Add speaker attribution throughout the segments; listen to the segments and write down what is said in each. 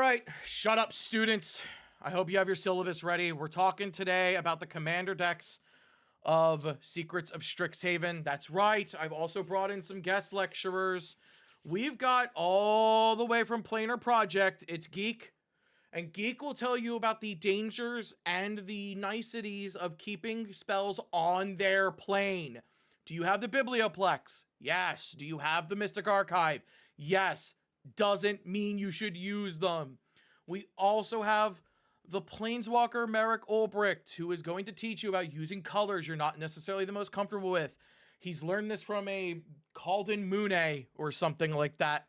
Speaker 1: right, shut up, students. I hope you have your syllabus ready. We're talking today about the commander decks of Secrets of Strixhaven. That's right, I've also brought in some guest lecturers. We've got all the way from Planar Project, it's Geek. And Geek will tell you about the dangers and the niceties of keeping spells on their plane. Do you have the Biblioplex? Yes. Do you have the Mystic Archive? Yes. Doesn't mean you should use them. We also have the Planeswalker Merrick Ulbricht, who is going to teach you about using colors you're not necessarily the most comfortable with. He's learned this from a Calden Mooney or something like that.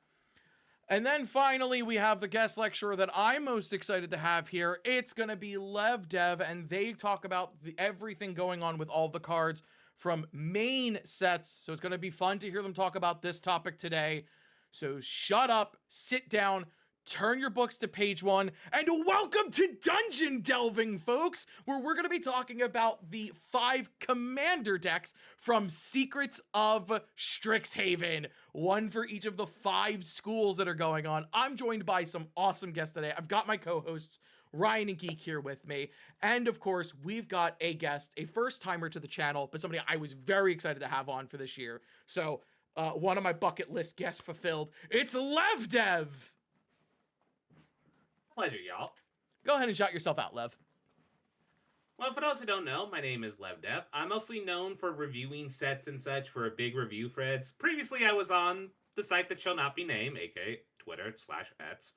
Speaker 1: And then finally, we have the guest lecturer that I'm most excited to have here. It's going to be Lev Dev, and they talk about everything going on with all the cards from main sets. So it's going to be fun to hear them talk about this topic today. So shut up, sit down, turn your books to page 1, and welcome to Dungeon Delving, folks, where we're going to be talking about the 5 commander decks from Secrets of Strixhaven. One for each of the 5 schools that are going on. I'm joined by some awesome guests today. I've got my co-hosts, Ryan and Geek, here with me. And of course, we've got a guest, a first-timer to the channel, but somebody I was very excited to have on for this year. So, one of my bucket list guests fulfilled. It's Lev Dev.
Speaker 2: Pleasure, y'all.
Speaker 1: Go ahead and shout yourself out, Lev.
Speaker 2: Well, for those who don't know, my name is Lev Dev. I'm mostly known for reviewing sets and such for big review threads. Previously, I was on the site that shall not be named, aka Twitter/X.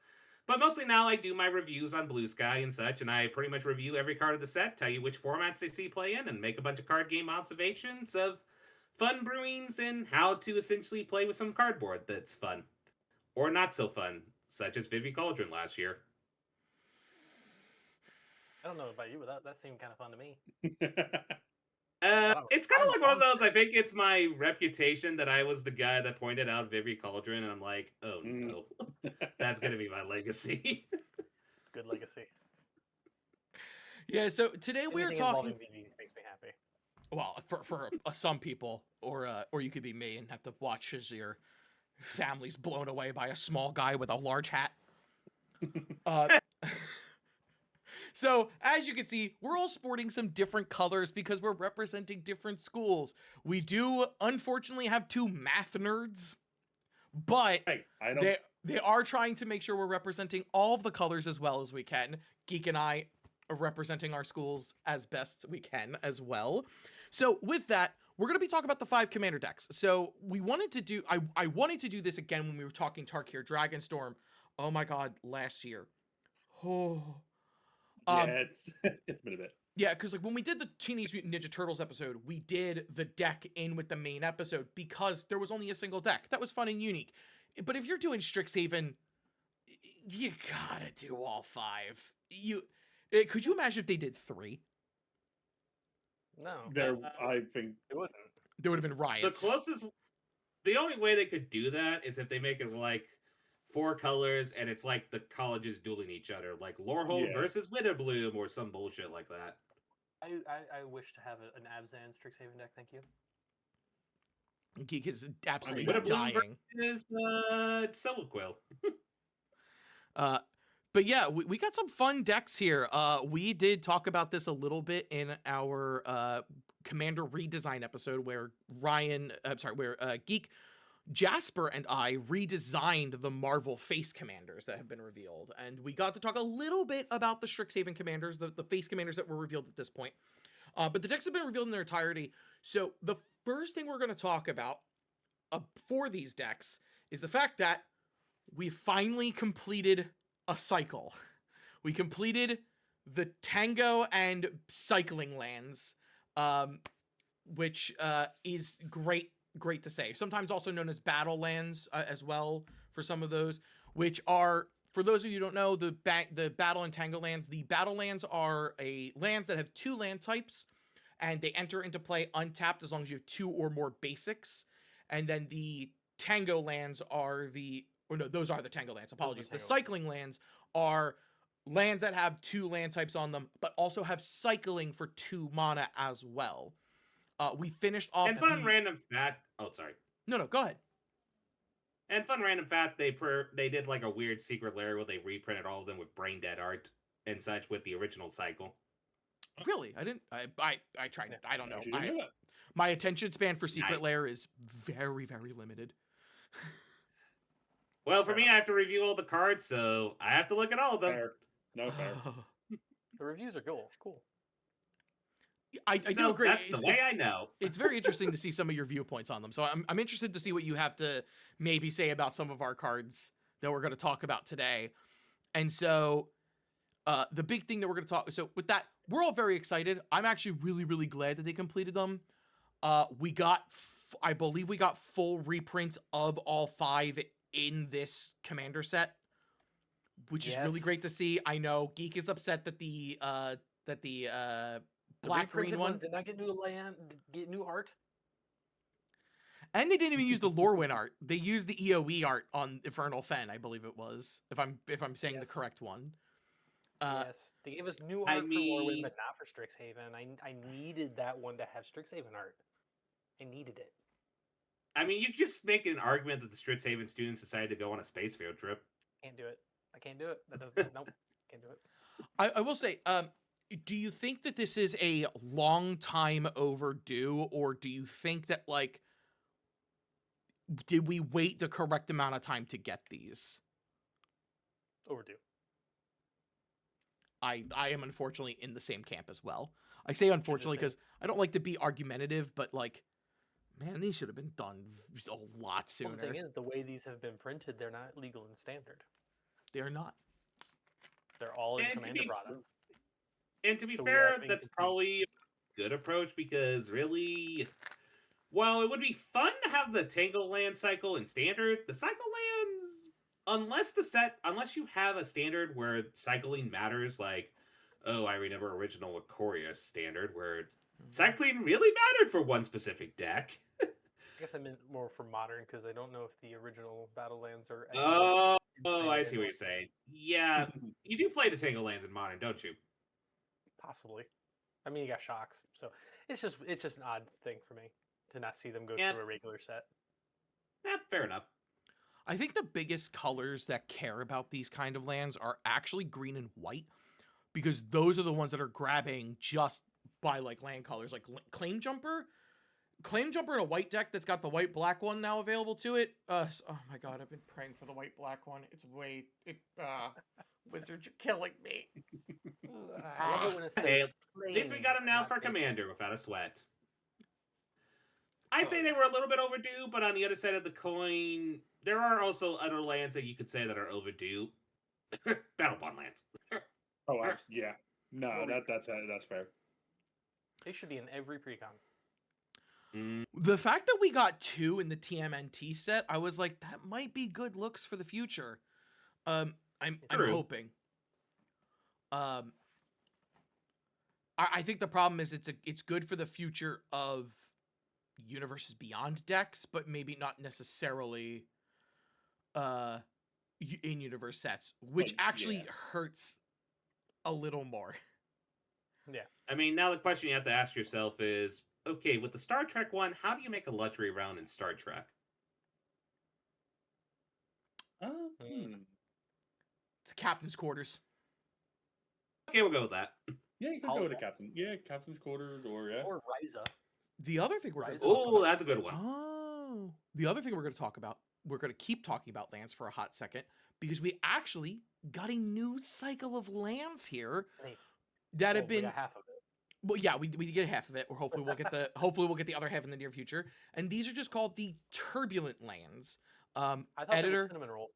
Speaker 2: But mostly now I do my reviews on Blue Sky and such, and I pretty much review every card of the set, tell you which formats they see play in, and make a bunch of card game observations of fun brewings and how to essentially play with some cardboard that's fun. Or not so fun, such as Vivi Cauldron last year.
Speaker 3: I don't know about you, but that seemed kind of fun to me.
Speaker 2: It's kind of like one of those, I think it's my reputation that I was the guy that pointed out Vivi Cauldron, and I'm like, oh no, that's going to be my legacy.
Speaker 3: Good legacy.
Speaker 1: Yeah, so today we're
Speaker 3: Anything
Speaker 1: talking...
Speaker 3: involving VV makes me happy.
Speaker 1: Well, for some people, or you could be me and have to watch as your family's blown away by a small guy with a large hat. So, as you can see, we're all sporting some different colors because we're representing different schools. We do, unfortunately, have 2 math nerds, but they are trying to make sure we're representing all of the colors as well as we can. Geek and I are representing our schools as best we can as well. So, with that, we're going to be talking about the 5 commander decks. So, we wanted to do, I wanted to do this again when we were talking Tarkir Dragonstorm. Oh my god, last year. Oh...
Speaker 4: yeah, it's been a bit.
Speaker 1: Yeah, because like when we did the Teenage Mutant Ninja Turtles episode, we did the deck in with the main episode because there was only a single deck. That was fun and unique. But if you're doing Strixhaven, you gotta do all 5. Could you imagine if they did 3?
Speaker 3: No.
Speaker 4: I think
Speaker 3: it wouldn't.
Speaker 1: There would have been riots.
Speaker 2: The only way they could do that is if they make it like 4 colors, and it's like the colleges dueling each other, like Lorehold versus Witherbloom or some bullshit like that.
Speaker 3: I wish to have an Abzan Strixhaven deck, thank you.
Speaker 1: Geek is absolutely
Speaker 2: Witherbloom
Speaker 1: dying.
Speaker 2: Versus Celequill.
Speaker 1: But yeah, we got some fun decks here. We did talk about this a little bit in our Commander redesign episode where Geek, Jasper, and I redesigned the Marvel face commanders that have been revealed, and we got to talk a little bit about the Strixhaven commanders, the face commanders that were revealed at this point. But the decks have been revealed in their entirety. So the first thing we're going to talk about for these decks is the fact that we finally completed a cycle. We completed the Tango and Cycling lands, which is great to say. Sometimes also known as battle lands as well for some of those, which are, for those of you who don't know, the battle and Tango lands. The battle lands are lands that have 2 land types, and they enter into play untapped as long as you have 2 or more basics. And then the Tango lands are those are the Tango lands. Apologies. The Cycling lands are lands that have 2 land types on them, but also have cycling for 2 mana as well. We finished off.
Speaker 2: And fun random fact. Oh, sorry.
Speaker 1: No, go ahead.
Speaker 2: And fun random fact, they did like a weird secret lair where they reprinted all of them with brain dead art and such with the original cycle.
Speaker 1: Really? I didn't. I tried.
Speaker 3: Yeah.
Speaker 1: I don't know.
Speaker 4: Actually didn't know that.
Speaker 1: My attention span for Secret
Speaker 2: Nice.
Speaker 1: Lair is very, very limited.
Speaker 2: Well, for me, I have to review all the cards, so I have to look at all of them.
Speaker 4: Fair. No fair.
Speaker 3: The reviews are cool.
Speaker 1: I do
Speaker 2: So
Speaker 1: agree.
Speaker 2: that's the way I know.
Speaker 1: It's very interesting to see some of your viewpoints on them. So I'm interested to see what you have to maybe say about some of our cards that we're going to talk about today. And so the big thing that we're going to talk. So with that, we're all very excited. I'm actually really, really glad that they completed them. We got, I believe we got full reprints of all 5 in this commander set, which is really
Speaker 3: Yes.
Speaker 1: great to see. I know Geek is upset that the black green
Speaker 3: reprinted
Speaker 1: one,
Speaker 3: ones did not get new land, get new art.
Speaker 1: and they didn't even use the Lorwyn art. They used the EOE art on Infernal Fen, I believe it was, if I'm saying the
Speaker 3: Yes.
Speaker 1: correct one.
Speaker 3: Yes, they gave us new
Speaker 2: I
Speaker 3: art for Lorwyn,
Speaker 2: mean-
Speaker 3: but not for Strixhaven. I needed that one to have Strixhaven art. I needed it.
Speaker 2: I mean, you could just make an argument that the Strixhaven students decided to go on a space field trip.
Speaker 3: Can't do it. I can't do it. That doesn't. Nope. Can't do it.
Speaker 1: I will say, do you think that this is a long time overdue, or do you think that, like, did we wait the correct amount of time to get these?
Speaker 3: Overdue.
Speaker 1: I am unfortunately in the same camp as well. I say unfortunately because I don't like to be argumentative, but like, man, these should have been done a lot
Speaker 3: Well, the thing
Speaker 1: sooner.
Speaker 3: is, the way these have been printed, they're not legal and standard.
Speaker 1: They're not.
Speaker 3: They're all in
Speaker 2: And to
Speaker 3: Commander
Speaker 2: be
Speaker 3: product.
Speaker 2: And to be
Speaker 3: So we
Speaker 2: fair,
Speaker 3: are being
Speaker 2: that's
Speaker 3: confused.
Speaker 2: probably a good approach because really, while it would be fun to have the Tangle Land cycle in standard, the cycle lands, unless you have a standard where cycling matters, like, oh, I remember original Ikoria standard where cycling really mattered for one specific deck.
Speaker 3: I guess I meant more for modern because I don't know if the original Battlelands are. as
Speaker 2: Oh,
Speaker 3: good
Speaker 2: I
Speaker 3: in
Speaker 2: see what
Speaker 3: one.
Speaker 2: you're saying. Yeah, you do play the Tangle Lands in modern, don't you?
Speaker 3: Possibly. I mean, you got shocks, so it's just an odd thing for me to not see them go
Speaker 2: Yeah.
Speaker 3: through a regular set.
Speaker 2: Yeah, fair enough.
Speaker 1: I think the biggest colors that care about these kind of lands are actually green and white, because those are the ones that are grabbing just by like land colors, like Claim Jumper in a white deck that's got the white black one now available to it. Oh my god, I've been praying for the white black one. It's Wizards, you're killing me.
Speaker 3: I love it when it says
Speaker 2: Hey, at least we got them now
Speaker 3: not
Speaker 2: for
Speaker 3: basic.
Speaker 2: Commander without a sweat. I'd say they were a little bit overdue, but on the other side of the coin, there are also other lands that you could say that are overdue. Battle Bond lands.
Speaker 4: Oh, yeah. No, that's fair.
Speaker 3: They should be in every precon.
Speaker 1: The fact that we got 2 in the TMNT set, I was like, that might be good looks for the future. I'm
Speaker 2: True.
Speaker 1: hoping. I think the problem is it's good for the future of Universes Beyond decks, but maybe not necessarily in universe sets, which
Speaker 4: Well,
Speaker 1: actually
Speaker 4: yeah.
Speaker 1: hurts a little more.
Speaker 2: I mean, now the question you have to ask yourself is, okay, with the Star Trek one, how do you make a luxury round in Star Trek?
Speaker 1: It's captain's quarters.
Speaker 2: Okay, we'll go with that.
Speaker 4: Yeah, you could go with a captain. Yeah, captain's quarters or yeah.
Speaker 3: Or Ryza.
Speaker 1: The other thing we're going to
Speaker 3: Right.
Speaker 1: talk
Speaker 2: Oh,
Speaker 1: about.
Speaker 2: that's a good one.
Speaker 1: Oh, the other thing we're going to talk about, we're going to keep talking about lands for a hot second, because we actually got a new cycle of lands here
Speaker 3: Hey,
Speaker 1: that have
Speaker 3: well, we
Speaker 1: been.
Speaker 3: got half of it.
Speaker 1: Well, yeah, we get half of it, or hopefully we'll get the other half in the near future. And these are just called the turbulent lands.
Speaker 3: I thought
Speaker 1: Editor,
Speaker 3: they were cinnamon rolls.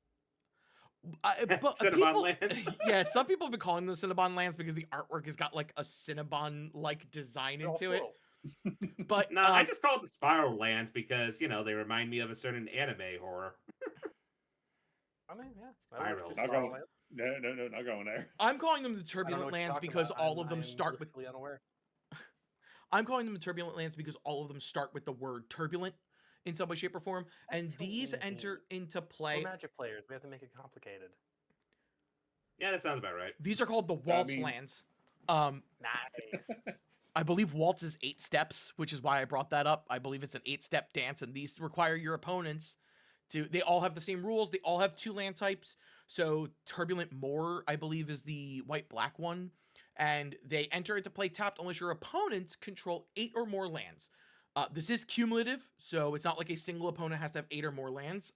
Speaker 1: but
Speaker 2: Cinnabon
Speaker 1: people,
Speaker 2: lands.
Speaker 1: yeah, some people have been calling them Cinnabon lands because the artwork has got like a Cinnabon like design
Speaker 3: They're all
Speaker 1: into it.
Speaker 3: swirls.
Speaker 1: But
Speaker 2: No, I just call it the Spiral Lands because, you know, they remind me of a certain anime horror.
Speaker 3: I mean, yeah.
Speaker 2: Spirals.
Speaker 3: Just
Speaker 4: I'll go.
Speaker 3: land.
Speaker 4: No, not going there.
Speaker 1: I'm calling them the
Speaker 3: I don't know
Speaker 1: turbulent
Speaker 3: what you're
Speaker 1: lands
Speaker 3: talking
Speaker 1: because
Speaker 3: about.
Speaker 1: all of them
Speaker 3: I am
Speaker 1: start with.
Speaker 3: blissfully unaware.
Speaker 1: I'm calling them the turbulent lands because all of them start with the word turbulent in some way, shape, or form. And
Speaker 3: That's
Speaker 1: these
Speaker 3: so easy.
Speaker 1: enter into
Speaker 3: We're
Speaker 1: play.
Speaker 3: Magic players. We have to make it complicated.
Speaker 2: Yeah, that sounds about right.
Speaker 1: These are called the waltz
Speaker 4: mean-
Speaker 1: lands.
Speaker 3: Nice.
Speaker 1: I believe waltz is 8 steps, which is why I brought that up. I believe it's an 8-step dance, and these require your opponents They all have the same rules. They all have 2 land types. So Turbulent Moor, I believe, is the white-black one. And they enter into play tapped unless your opponents control 8 or more lands. This is cumulative, so it's not like a single opponent has to have 8 or more lands.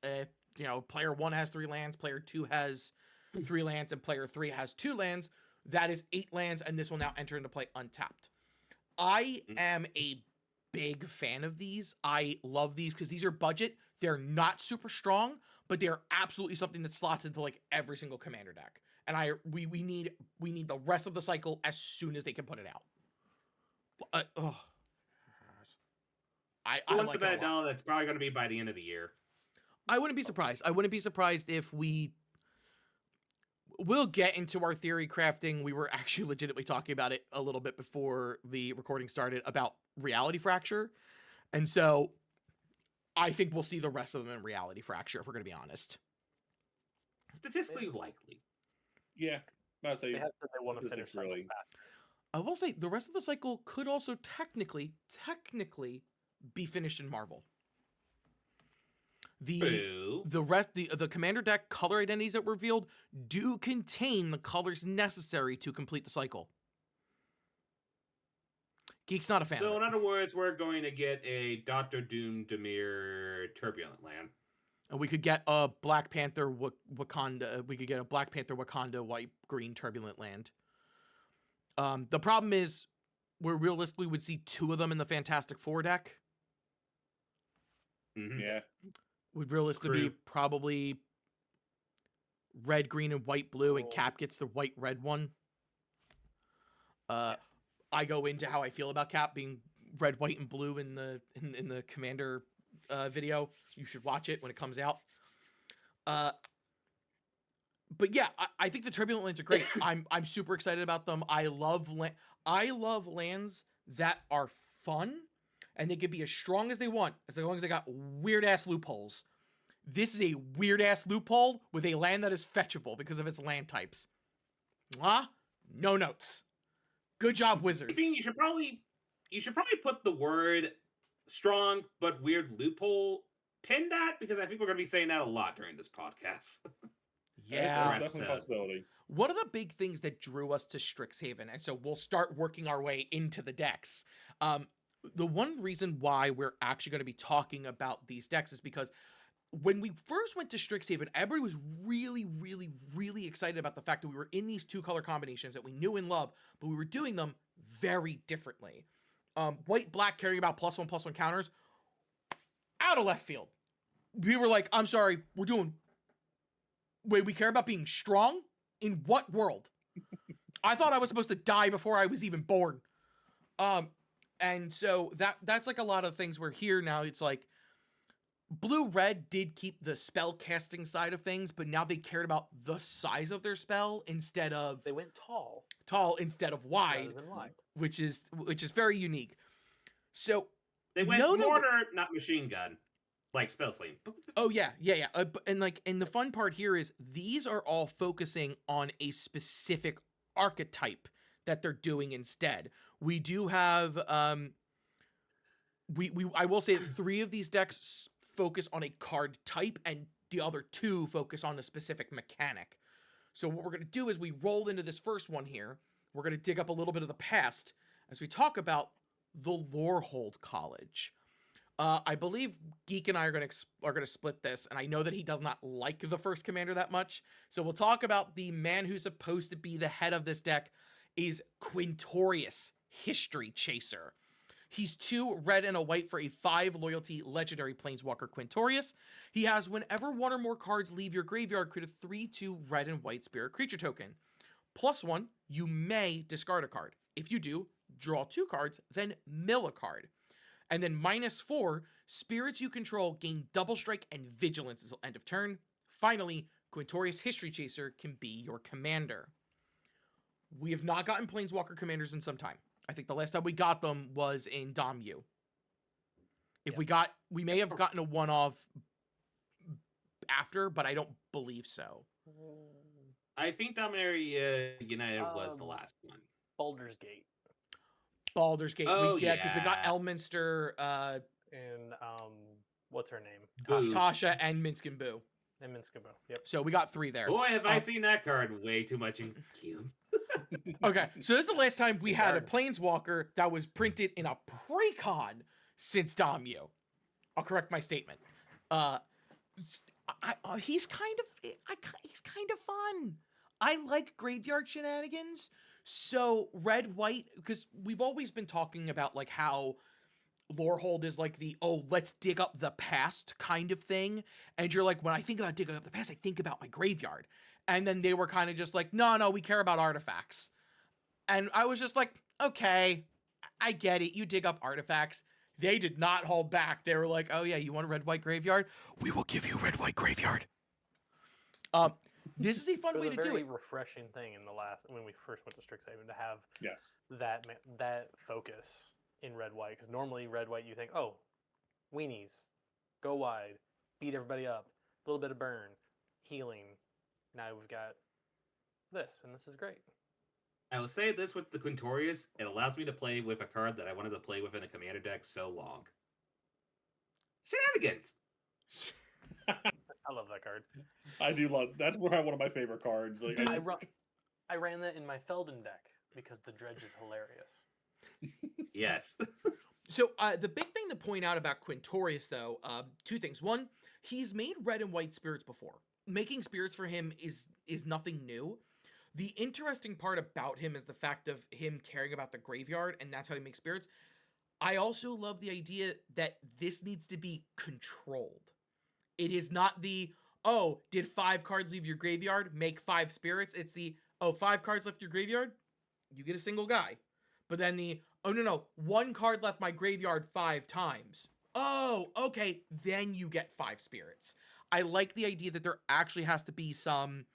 Speaker 1: Player 1 has 3 lands, player 2 has 3 lands, and player 3 has 2 lands. That is 8 lands, and this will now enter into play untapped. I am a big fan of these. I love these because these are budget. They're not super strong, but they're absolutely something that slots into like every single commander deck. And we need the rest of the cycle as soon as they can put it out. I
Speaker 2: Who wants
Speaker 1: like
Speaker 2: to bet
Speaker 1: it a lot.
Speaker 2: $1 that's probably going to be by the end of the year?
Speaker 1: I wouldn't be surprised. I wouldn't be surprised if we'll get into our theory crafting. We were actually legitimately talking about it a little bit before the recording started about Reality Fracture. And so I think we'll see the rest of them in Reality Fracture, if we're going to be honest.
Speaker 2: Statistically likely.
Speaker 4: Yeah, I say
Speaker 3: They have said they want to finish
Speaker 4: really.
Speaker 3: really fast.
Speaker 1: I will say the rest of the cycle could also technically be finished in Marvel.
Speaker 2: Boo.
Speaker 1: The commander deck color identities that were revealed do contain the colors necessary to complete the cycle. Geek's not a fan.
Speaker 2: So
Speaker 1: of
Speaker 2: in
Speaker 1: it.
Speaker 2: other words, we're going to get a Dr. Doom Demir Turbulent land.
Speaker 1: And we could get a Black Panther Wakanda. We could get a Black Panther Wakanda white green turbulent land. The problem is, we realistically would see 2 of them in the Fantastic Four deck.
Speaker 2: Mhm.
Speaker 4: Yeah.
Speaker 1: Would realistically be
Speaker 2: True.
Speaker 1: probably red, green, and white, blue, and
Speaker 3: Oh.
Speaker 1: Cap gets the white, red one. I go into how I feel about Cap being red, white, and blue in the Commander video. You should watch it when it comes out. But yeah, I think the Turbulent lands are great. I'm super excited about them. I love lands that are fun, and they can be as strong as they want, as long as they got weird ass loopholes. This is a weird ass loophole with a land that is fetchable because of its land types. No notes. Good job, Wizards.
Speaker 2: I think you should probably put the word strong but weird loophole pin that, because I think we're going to be saying that a lot during this podcast.
Speaker 1: Yeah.
Speaker 2: Right.
Speaker 4: That's definitely a possibility.
Speaker 1: One of the big things that drew us to Strixhaven, and so we'll start working our way into the decks. The one reason why we're actually going to be talking about these decks is because when we first went to Strixhaven, everybody was really, really, really excited about the fact that we were in these 2 color combinations that we knew and loved, but we were doing them very differently. White, black, caring about +1/+1 counters, out of left field. We were like, I'm sorry, we care about being strong? In what world? I thought I was supposed to die before I was even born. And so that's like a lot of things where here now it's like blue-red did keep the spell casting side of things, but now they cared about the size of their spell instead of
Speaker 3: They went
Speaker 1: tall instead of wide,
Speaker 3: rather than wide.
Speaker 1: which is very unique. So
Speaker 2: They went
Speaker 1: know that
Speaker 2: mortar, not machine gun, like spell sling.
Speaker 1: oh yeah. And the fun part here is these are all focusing on a specific archetype that they're doing instead. We do have I will say 3 of these decks focus on a card type, and the other 2 focus on a specific mechanic. So what we're going to do is we roll into this first one here. We're going to dig up a little bit of the past as we talk about the Lorehold College. I believe Geek and I are going to split this, and I know that he does not like the first commander that much. So we'll talk about the man who's supposed to be the head of this deck is Quintorius, History Chaser. He's 2 red and a white for a 5 loyalty legendary planeswalker Quintorius. He has whenever 1 or more cards leave your graveyard, create a 3/2 red and white spirit creature token. +1, you may discard a card. If you do, draw 2 cards, then mill a card. And then -4, spirits you control gain double strike and vigilance until end of turn. Finally, Quintorius History Chaser can be your commander. We have not gotten planeswalker commanders in some time. I think the last time we got them was in Dom U. We may have gotten a one-off after, but I don't believe so.
Speaker 2: I think Dominaria United was the last one.
Speaker 3: Baldur's Gate
Speaker 1: Baldur's Gate,
Speaker 2: Oh,
Speaker 1: because we got
Speaker 2: yeah.
Speaker 1: Elminster,
Speaker 3: and what's her name?
Speaker 2: Boo.
Speaker 1: Tasha and Minsk and Boo.
Speaker 3: And Minskabo. Yep.
Speaker 1: So we got 3 there.
Speaker 2: Boy, have I seen that card way too much in Cube.
Speaker 1: Okay, so this is the last time we had a
Speaker 3: Darn.
Speaker 1: Planeswalker that was printed in a pre-con since Damyu. I'll correct my statement. He's kind of fun. I like graveyard shenanigans. So red white, because we've always been talking about like how Lorehold is like the let's dig up the past kind of thing, and you're like, when I think about digging up the past, I think about my graveyard. And then they were kind of just like, no, we care about artifacts. And I was just like, okay, I get it. You dig up artifacts. They did not hold back. They were like, oh yeah, you want a red-white graveyard? We will give you red-white graveyard. This is a fun way to do
Speaker 3: very
Speaker 1: it.
Speaker 3: refreshing thing in the last when we first went to Strixhaven to have
Speaker 4: Yes.
Speaker 3: that focus in red white, because normally red white you think, oh, weenies, go wide, beat everybody up, a little bit of burn, healing. Now we've got this, and this is great.
Speaker 2: I will say this with the Quintorius, it allows me to play with a card that I wanted to play with in a commander deck so long. Shenanigans!
Speaker 3: I love that card.
Speaker 4: I do love. That's one of my favorite cards. Like,
Speaker 3: I ran that in my Felden deck because the dredge is hilarious.
Speaker 2: Yes.
Speaker 1: So the big thing to point out about Quintorius, though, 2 things. One, he's made red and white spirits before. Making spirits for him is nothing new. The interesting part about him is the fact of him caring about the graveyard, and that's how he makes spirits. I also love the idea that this needs to be controlled. It is not the, did 5 cards leave your graveyard? Make 5 spirits. It's the, 5 cards left your graveyard? You get a single guy. But then the, no, 1 card left my graveyard 5 times. Oh, okay, then you get 5 spirits. I like the idea that there actually has to be some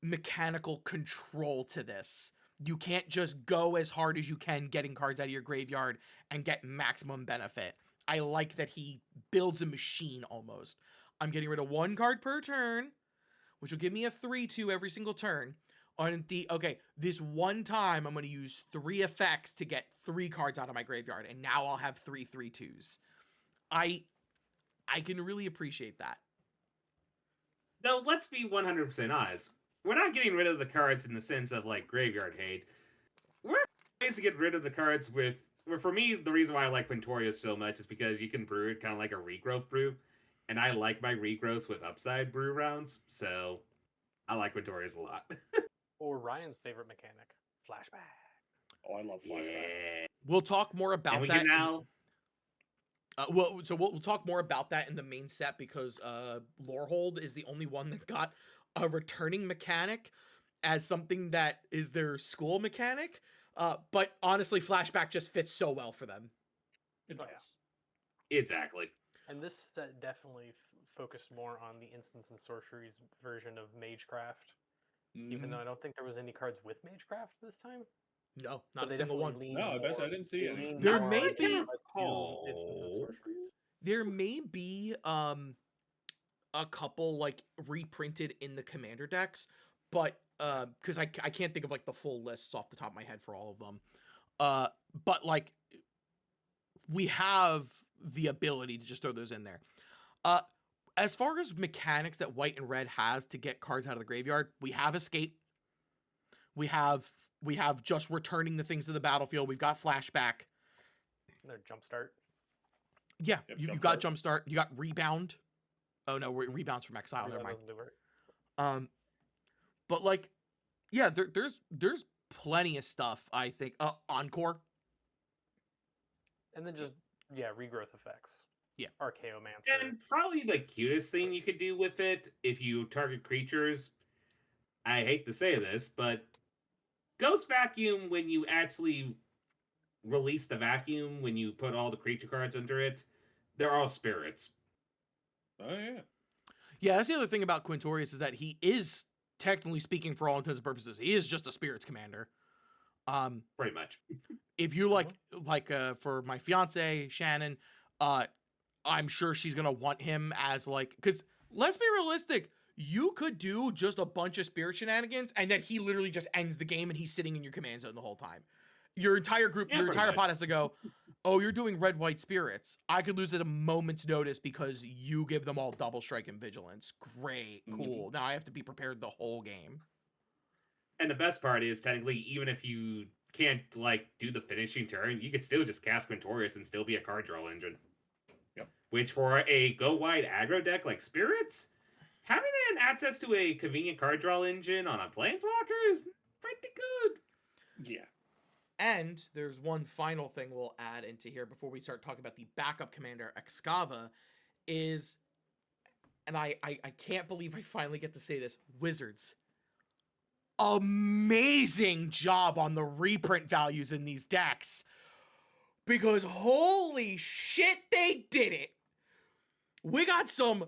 Speaker 1: mechanical control to this. You can't just go as hard as you can getting cards out of your graveyard and get maximum benefit. I like that he builds a machine almost. I'm getting rid of 1 card per turn, which will give me a 3/2 every single turn. On the, this one time I'm going to use 3 effects to get 3 cards out of my graveyard, and now I'll have 3 3/2s. I can really appreciate that.
Speaker 2: Though, let's be 100% honest. We're not getting rid of the cards in the sense of, like, graveyard hate. We're ways to get rid of the cards with... Well, for me, the reason why I like Quintorius so much is because you can brew it kind of like a regrowth brew. And I like my regrowths with upside brew rounds. So, I like Quintorius a lot.
Speaker 3: Or Ryan's favorite mechanic, flashback.
Speaker 4: oh, I love flashback.
Speaker 2: Yeah.
Speaker 1: We'll talk more about
Speaker 2: And we
Speaker 1: that.
Speaker 2: can now...
Speaker 1: We'll talk more about that in the main set because Lorehold is the only one that got a returning mechanic as something that is their school mechanic. But honestly, flashback just fits so well for them.
Speaker 4: It
Speaker 3: Oh,
Speaker 4: does.
Speaker 2: Exactly.
Speaker 3: And this set definitely focused more on the instants and sorceries version of Magecraft. Even though I don't think there was any cards with Magecraft this time.
Speaker 1: No,
Speaker 3: But
Speaker 1: not a
Speaker 3: they
Speaker 1: single one.
Speaker 3: definitely leaned
Speaker 4: No, I bet I
Speaker 3: more-
Speaker 4: didn't see
Speaker 3: they
Speaker 4: any.
Speaker 3: leaned
Speaker 1: There
Speaker 3: more
Speaker 1: may
Speaker 3: into
Speaker 1: be-
Speaker 3: instants and sorceries.
Speaker 1: There may be a couple like reprinted in the commander decks, but because I can't think of like the full lists off the top of my head for all of them. But like we have the ability to just throw those in there. As far as mechanics that white and red has to get cards out of the graveyard, we have escape. We have just returning the things to the battlefield. We've got flashback.
Speaker 3: Their jumpstart.
Speaker 1: Yeah,
Speaker 4: Yep,
Speaker 1: you got jumpstart. You got rebound. Oh no, rebounds from exile. Never mind.
Speaker 3: Doesn't do it.
Speaker 1: But like, yeah, there's plenty of stuff. I think encore.
Speaker 3: And then just regrowth effects.
Speaker 1: Yeah.
Speaker 3: Archaeomancer.
Speaker 2: And probably the cutest thing you could do with it, if you target creatures, I hate to say this, but Ghost Vacuum, when you actually release the vacuum, when you put all the creature cards under it, they're all spirits.
Speaker 4: Oh yeah.
Speaker 1: Yeah, that's the other thing about Quintorius is that he is, technically speaking, for all intents and purposes, he is just a spirits commander.
Speaker 2: Pretty much.
Speaker 1: If you for my fiance Shannon, I'm sure she's gonna want him as like, because let's be realistic, you could do just a bunch of spirit shenanigans and then he literally just ends the game and he's sitting in your command zone the whole time. Your entire group,
Speaker 2: Yeah,
Speaker 1: your
Speaker 2: pretty
Speaker 1: entire
Speaker 2: much.
Speaker 1: pod has to go, oh, you're doing red-white spirits. I could lose at a moment's notice because you give them all double strike and vigilance. Great, cool. Now I have to be prepared the whole game.
Speaker 2: And the best part is, technically, even if you can't, like, do the finishing turn, you could still just cast Quintorius and still be a card draw engine.
Speaker 4: Yep.
Speaker 2: Which, for a go-wide aggro deck like Spirits, having an access to a convenient card draw engine on a Planeswalker is pretty good.
Speaker 4: Yeah.
Speaker 1: And there's one final thing we'll add into here before we start talking about the backup commander, Excava, is, and I can't believe I finally get to say this, Wizards. Amazing job on the reprint values in these decks. Because holy shit, they did it. We got some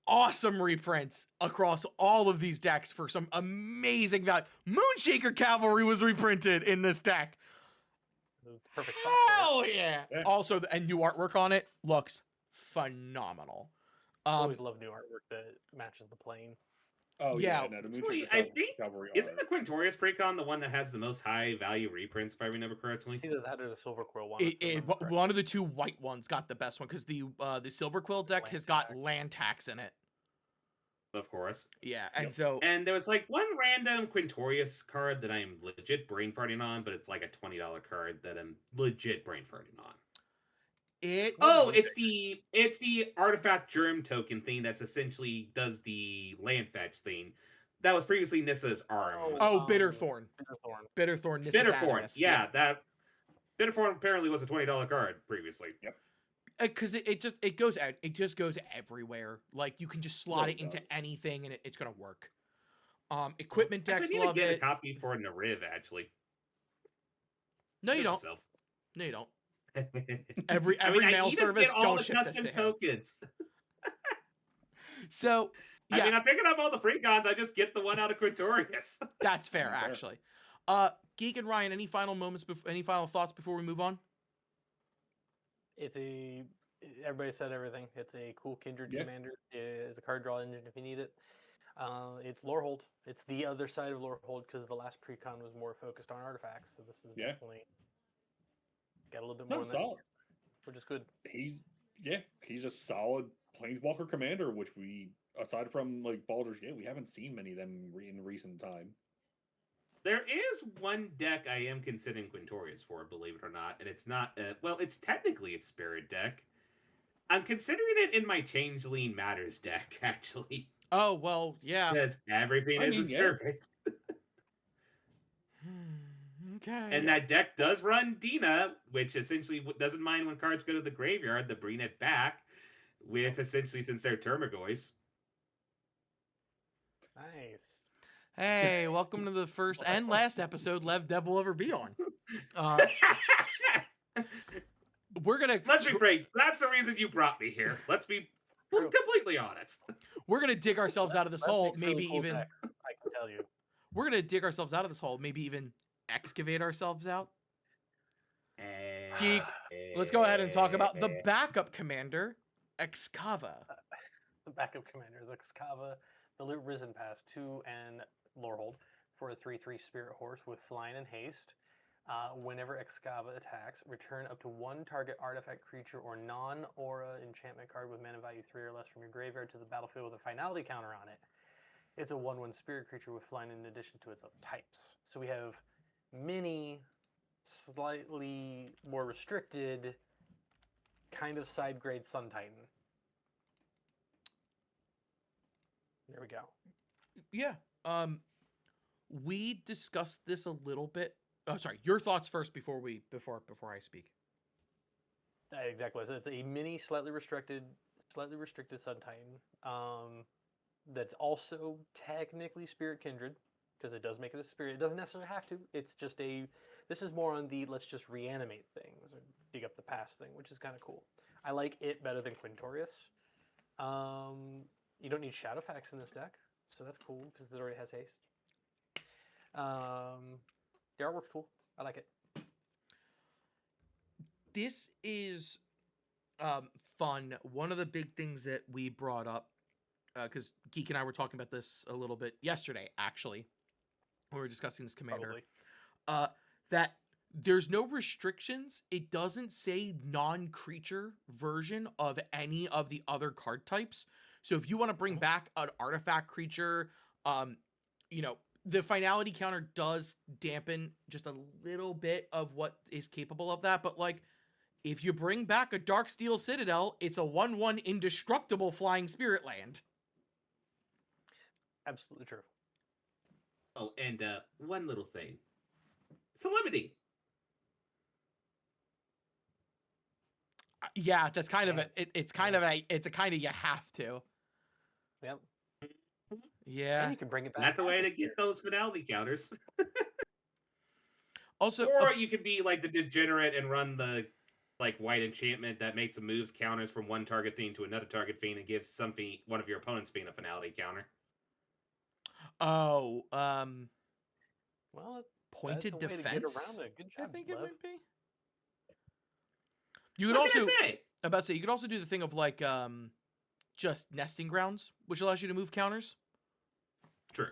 Speaker 1: awesome reprints across all of these decks for some amazing value. Moonshaker Cavalry was reprinted in this deck.
Speaker 3: Perfect.
Speaker 1: Hell yeah.
Speaker 4: Yeah.
Speaker 1: Also, and new artwork on it looks phenomenal.
Speaker 3: I always love new artwork that matches the plane.
Speaker 4: Oh
Speaker 1: Yeah.
Speaker 4: No, the
Speaker 2: Actually,
Speaker 4: Moonshaker
Speaker 2: I think-
Speaker 4: Cavalry
Speaker 2: Isn't
Speaker 4: art.
Speaker 2: the Quintorius Precon the one that has the most high-value reprints, if I remember correctly?
Speaker 3: It's either that or the Silver Quill one. if I remember correctly.
Speaker 1: One of the two white ones got the best one because the Silver Quill deck
Speaker 3: Land
Speaker 1: has got
Speaker 3: tax.
Speaker 1: land tax in it.
Speaker 2: Of course.
Speaker 1: Yeah, and
Speaker 4: Yep.
Speaker 1: so
Speaker 2: And there was like one random Quintorius card that I'm legit brain farting on, but it's like a $20 card that I'm legit brain farting on.
Speaker 1: it.
Speaker 2: Oh, it's the artifact germ token thing that's essentially does the land fetch thing. That was previously Nissa's arm.
Speaker 1: Oh, Bitterthorn.
Speaker 3: Bitterthorn.
Speaker 1: Bitterthorn. Nissa's
Speaker 2: Bitterthorn.
Speaker 1: Animus.
Speaker 2: Yeah, that Bitterthorn apparently was a $20 card previously.
Speaker 4: Yep.
Speaker 1: Because it just goes everywhere. Like you can just slot
Speaker 4: No,
Speaker 1: it into
Speaker 4: does.
Speaker 1: anything and it's gonna work. Equipment
Speaker 2: Actually,
Speaker 1: decks
Speaker 2: I need
Speaker 1: love
Speaker 2: to get
Speaker 1: it.
Speaker 2: a copy for Nariv, actually.
Speaker 1: No, you
Speaker 2: Note
Speaker 1: don't.
Speaker 2: to self.
Speaker 1: No, you don't.
Speaker 2: I
Speaker 1: Every
Speaker 2: mean, I
Speaker 1: mail
Speaker 2: need to
Speaker 1: service
Speaker 2: get all
Speaker 1: don't
Speaker 2: the
Speaker 1: ship this
Speaker 2: custom
Speaker 1: to him.
Speaker 2: tokens.
Speaker 1: So yeah,
Speaker 2: I mean, I'm picking up all the precons. I just get the one out of Quintorius.
Speaker 1: that's fair
Speaker 4: Fair.
Speaker 1: actually. Geek and Ryan, any final moments? Any final thoughts before we move on?
Speaker 3: Everybody said everything. It's a cool Kindred
Speaker 4: Yeah.
Speaker 3: commander. It's a card draw engine if you need it. It's Lorehold. It's the other side of Lorehold because the last precon was more focused on artifacts. So this is
Speaker 4: Yeah.
Speaker 3: definitely got a little bit
Speaker 4: No,
Speaker 3: more in this,
Speaker 4: solid.
Speaker 3: which is good.
Speaker 4: He's a solid Planeswalker commander, which we, aside from like Baldur's Gate, we haven't seen many of them in recent time.
Speaker 2: There is one deck I am considering Quintorius for, believe it or not, and it's not. Well, it's technically a Spirit deck. I'm considering it in my Changeling Matters deck, actually,
Speaker 1: Oh well, yeah.
Speaker 2: because everything
Speaker 4: I
Speaker 2: is
Speaker 4: mean,
Speaker 2: a
Speaker 4: yeah.
Speaker 2: Spirit.
Speaker 1: Okay.
Speaker 2: And that deck does run Dina, which essentially doesn't mind when cards go to the graveyard to bring it back, with essentially since they're Termagoys.
Speaker 3: Nice.
Speaker 1: Hey, welcome to the first and last episode Lev Dev will ever be on. We're gonna
Speaker 2: Let's be frank. That's the reason you brought me here. Let's be
Speaker 3: True.
Speaker 2: completely honest.
Speaker 1: we're gonna dig ourselves out of this
Speaker 3: That
Speaker 1: hole.
Speaker 3: makes a really
Speaker 1: Maybe
Speaker 3: cool
Speaker 1: even
Speaker 3: deck, I can tell you.
Speaker 1: we're gonna dig ourselves out of this hole. Maybe even excavate ourselves out. Geek, Let's go ahead and talk about the backup commander, Excava.
Speaker 3: The backup commander is Excava, the Loot Risen Pass, 2 and Lorehold for a 3/3 Spirit Horse with flying and haste. Whenever Excava attacks, return up to one target artifact, creature, or non-aura enchantment card with mana value 3 or less from your graveyard to the battlefield with a finality counter on it. It's a 1/1 spirit creature with flying in addition to its types. So we have many slightly more restricted kind of side grade Sun Titan. There we go.
Speaker 1: Yeah. We discussed this a little bit. Oh, sorry. Your thoughts first before I speak.
Speaker 3: Exactly. So it's a mini, slightly restricted Sun Titan. That's also technically Spirit Kindred because it does make it a spirit. It doesn't necessarily have to. It's just a. This is more on the let's just reanimate things or dig up the past thing, which is kind of cool. I like it better than Quintorius. You don't need Shadowfax in this deck, so that's cool because it already has haste. The artwork's cool. I like it.
Speaker 1: This is fun. One of the big things that we brought up, because Geek and I were talking about this a little bit yesterday, actually, when we were discussing this commander,
Speaker 3: Probably.
Speaker 1: that There's no restrictions. It doesn't say non-creature version of any of the other card types. So if you want to bring back an artifact creature, you know, the finality counter does dampen just a little bit of what is capable of that. But like, if you bring back a Darksteel Citadel, it's a 1/1 indestructible flying spirit land.
Speaker 3: Absolutely true.
Speaker 2: Oh, and one little thing. Solemnity.
Speaker 1: Yeah, that's kind of
Speaker 3: Yeah.
Speaker 1: it's kind of a kind of you have to.
Speaker 3: Yep.
Speaker 1: Yeah.
Speaker 3: And you can bring it back.
Speaker 2: That's a way
Speaker 3: as
Speaker 2: to
Speaker 3: a tier.
Speaker 2: get those finality counters.
Speaker 1: Also,
Speaker 2: Or you could be like the degenerate and run the like white enchantment that makes the moves counters from one target fiend to another target fiend and gives one of your opponent's fiend a finality counter.
Speaker 1: oh,
Speaker 3: Well,
Speaker 1: pointed
Speaker 3: that's a way to get
Speaker 1: defense.
Speaker 3: around it. Good
Speaker 1: I
Speaker 3: job,
Speaker 1: think it
Speaker 3: Lev.
Speaker 1: might be. You could
Speaker 2: What
Speaker 1: also,
Speaker 2: can I say?
Speaker 1: I'm about to say, you could also do the thing of like just nesting grounds, which allows you to move counters.
Speaker 2: True.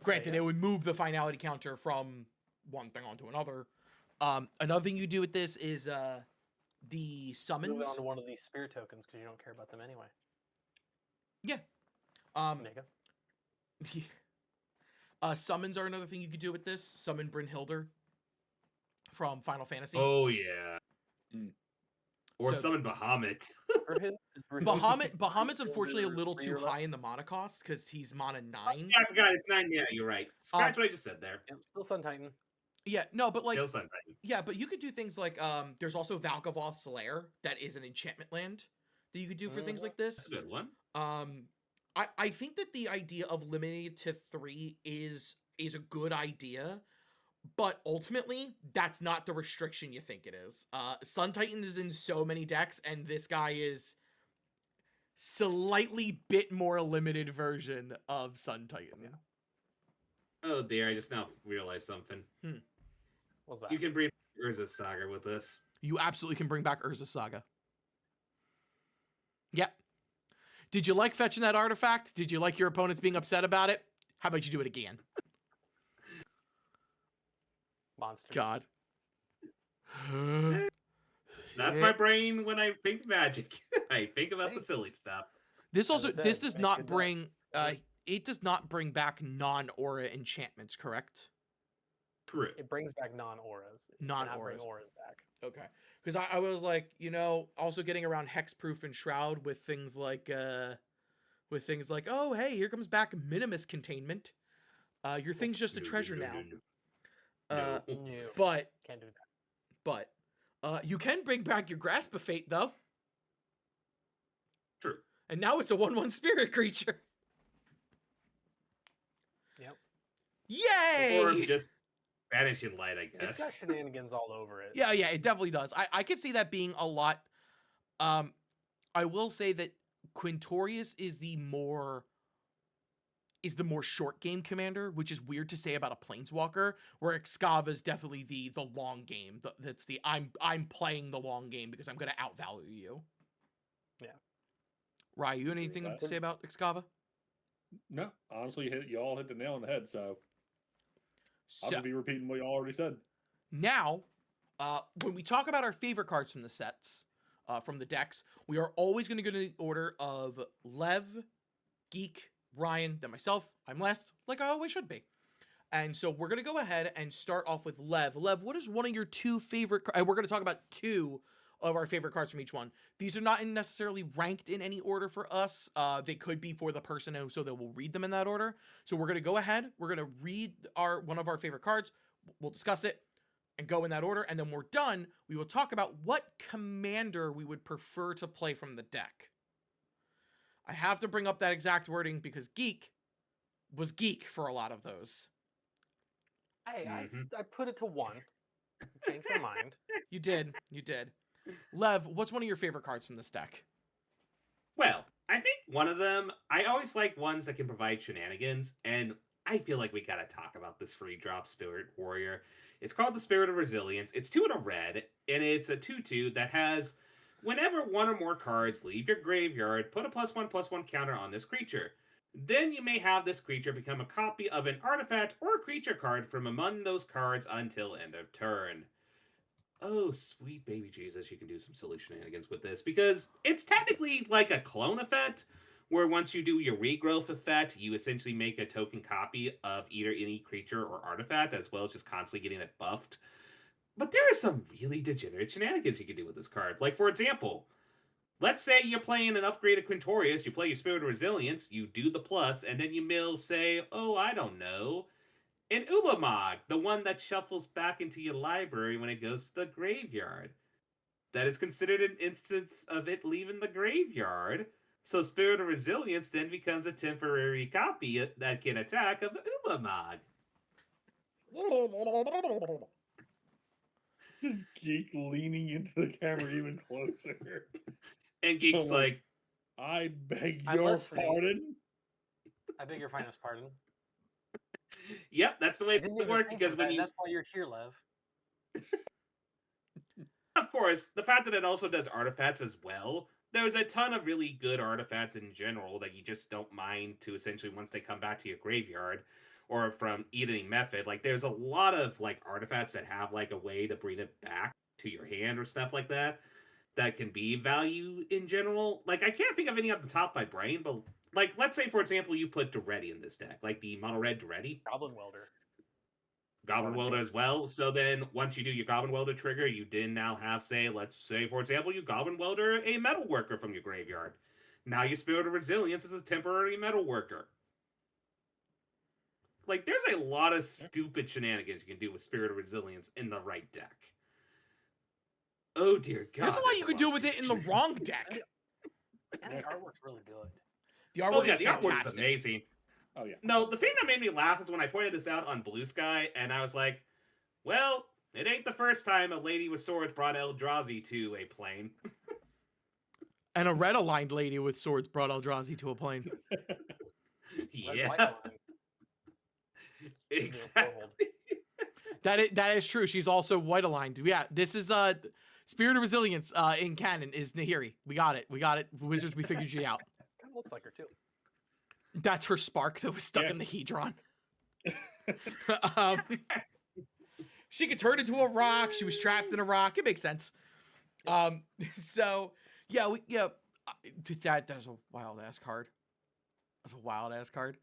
Speaker 1: Granted,
Speaker 3: yeah.
Speaker 1: it would move the finality counter from one thing onto another. Another thing you do with this is the summons.
Speaker 3: Move it onto one of these spirit tokens because you don't care about them anyway.
Speaker 1: Yeah.
Speaker 3: There you go.
Speaker 1: Summons are another thing you could do with this. Summon Brynhildr from Final Fantasy.
Speaker 2: Oh yeah.
Speaker 4: Mm.
Speaker 2: Or
Speaker 1: So-
Speaker 2: summon Bahamut.
Speaker 1: Bahamut's unfortunately a little too
Speaker 3: Reroll.
Speaker 1: high in the mana cost because he's mana 9.
Speaker 2: Yeah, I forgot it's 9. Yeah, you're right. Scratch what I just said there.
Speaker 3: Yep, still Sun Titan.
Speaker 1: Yeah, no, but like,
Speaker 2: Still Sun Titan.
Speaker 1: yeah, but you could do things like, there's also Valgavoth's Lair that is an enchantment land that you could do for things like this.
Speaker 2: That's a good one.
Speaker 1: I think that the idea of limiting it to 3 is a good idea, but ultimately that's not the restriction you think it is. Sun Titan is in so many decks, and this guy is slightly bit more limited version of Sun Titan.
Speaker 3: Yeah.
Speaker 2: Oh dear, I just now realized something.
Speaker 3: What's that?
Speaker 2: You can bring Urza's Saga with us.
Speaker 1: You absolutely can bring back Urza Saga. Yep. Did you like fetching that artifact? Did you like your opponents being upset about it? How about you do it again?
Speaker 3: Monster.
Speaker 1: God.
Speaker 2: That's my brain when I think magic. I think about the silly stuff.
Speaker 1: This also
Speaker 3: As I
Speaker 1: this
Speaker 3: said,
Speaker 1: does
Speaker 3: make
Speaker 1: not
Speaker 3: good
Speaker 1: bring
Speaker 3: decks.
Speaker 1: it does not bring back non-aura enchantments, correct?
Speaker 2: True.
Speaker 3: It brings back non-auras. It cannot bring
Speaker 1: Non-auras.
Speaker 3: auras back.
Speaker 1: Okay. Because I was like, you know, also getting around hexproof and shroud with things like oh hey, here comes back minimus containment. Your thing's just a treasure now.
Speaker 2: No.
Speaker 3: No,
Speaker 1: But
Speaker 3: can't do that.
Speaker 1: you can bring back your Grasp of Fate though.
Speaker 2: True.
Speaker 1: And now it's a 1/1 spirit creature.
Speaker 3: Yep.
Speaker 1: Yay!
Speaker 2: Or just Vanishing Light, I
Speaker 3: It's
Speaker 2: guess.
Speaker 3: got shenanigans all over it.
Speaker 1: Yeah, it definitely does. I could see that being a lot. I will say that Quintorius is the more short game commander, which is weird to say about a planeswalker, where Excava is definitely the long game. That's the I'm playing the long game because I'm gonna outvalue you.
Speaker 3: Yeah.
Speaker 1: Rye, you anything
Speaker 4: that.
Speaker 1: to say about Excava?
Speaker 4: No, honestly, you all hit the nail on the head. So I'll
Speaker 1: So
Speaker 4: just be repeating what you already said.
Speaker 1: now, when we talk about our favorite cards from the sets, from the decks, we are always going to go in the order of Lev, Geek, Ryan, then myself. I'm last, like I always should be. And so we're going to go ahead and start off with Lev. Lev, what is one of your 2 favorite cards? We're going to talk about 2 of our favorite cards from each one. These are not necessarily ranked in any order for us. They could be for the person so that we'll read them in that order. So we're going to go ahead. We're going to read one of our favorite cards. We'll discuss it and go in that order. And then when we're done, we will talk about what commander we would prefer to play from the deck. I have to bring up that exact wording because Geek was Geek for a lot of those.
Speaker 3: Hey,
Speaker 2: Mhm.
Speaker 3: I put it to 1. Changed my mind.
Speaker 1: You did. Lev, what's one of your favorite cards from this deck?
Speaker 2: Well, I think one of them, I always like ones that can provide shenanigans, and I feel like we gotta talk about this free drop Spirit Warrior. It's called the Spirit of Resilience. It's 2 and a red, and it's a 2/2 that has, whenever one or more cards leave your graveyard, put a +1/+1 counter on this creature. Then you may have this creature become a copy of an artifact or creature card from among those cards until end of turn. Oh, sweet baby Jesus, you can do some silly shenanigans with this, because it's technically like a clone effect, where once you do your regrowth effect, you essentially make a token copy of either any creature or artifact, as well as just constantly getting it buffed. But there are some really degenerate shenanigans you can do with this card. Like, for example, let's say you're playing an upgraded Quintorius, you play your Spirit of Resilience, you do the plus, and then you mill, say, oh, I don't know, an Ulamog, the one that shuffles back into your library when it goes to the graveyard. That is considered an instance of it leaving the graveyard. So Spirit of Resilience then becomes a temporary copy that can attack of Ulamog.
Speaker 4: Just Geek leaning into the camera even closer.
Speaker 2: And Geek's
Speaker 4: Oh,
Speaker 2: like,
Speaker 4: I beg
Speaker 3: I'm
Speaker 4: your
Speaker 3: listening.
Speaker 4: pardon.
Speaker 3: I beg your finest pardon.
Speaker 2: yep, that's the way
Speaker 3: I
Speaker 2: it
Speaker 3: didn't
Speaker 2: would
Speaker 3: even
Speaker 2: work,
Speaker 3: think
Speaker 2: because
Speaker 3: of
Speaker 2: when
Speaker 3: that,
Speaker 2: you...
Speaker 3: and that's why you're here, Lev.
Speaker 2: Of course, the fact that it also does artifacts as well, there's a ton of really good artifacts in general that you just don't mind to essentially, once they come back to your graveyard or from eating method, like there's a lot of like artifacts that have like a way to bring it back to your hand or stuff like that that can be value in general. Like I can't think of any off the top of my brain, but like let's say for example you put Duretti in this deck, like the mono red Duretti.
Speaker 3: Goblin Welder.
Speaker 2: Goblin Welder as well. So then once you do your Goblin Welder trigger, you then now have, say, let's say, for example, you Goblin Welder a Metal Worker from your graveyard. Now your Spirit of Resilience is a temporary Metal Worker. Like, there's a lot of stupid shenanigans you can do with Spirit of Resilience in the right deck. Oh, dear God.
Speaker 1: There's a lot you could do with it in the wrong deck.
Speaker 3: And the artwork's really good.
Speaker 1: The
Speaker 2: Oh,
Speaker 1: artwork
Speaker 2: yeah,
Speaker 1: is
Speaker 2: the artwork is
Speaker 1: fantastic.
Speaker 2: amazing.
Speaker 4: Oh yeah.
Speaker 2: No, the thing that made me laugh is when I pointed this out on Blue Sky, and I was like, well, it ain't the first time a lady with swords brought Eldrazi to a plane.
Speaker 1: And a red-aligned lady with swords brought Eldrazi to a plane.
Speaker 3: Red, white
Speaker 2: Yeah,
Speaker 3: line.
Speaker 2: exactly.
Speaker 1: That is true. She's also white-aligned. Yeah, this is Spirit of Resilience in canon is Nahiri. We got it. Wizards, we figured you out.
Speaker 3: Kind of looks like her too.
Speaker 1: That's her spark that was stuck
Speaker 4: Yeah.
Speaker 1: in the Hedron. She could turn into a rock. She was trapped in a rock. It makes sense. So yeah, that's a wild ass card. That's a wild ass card.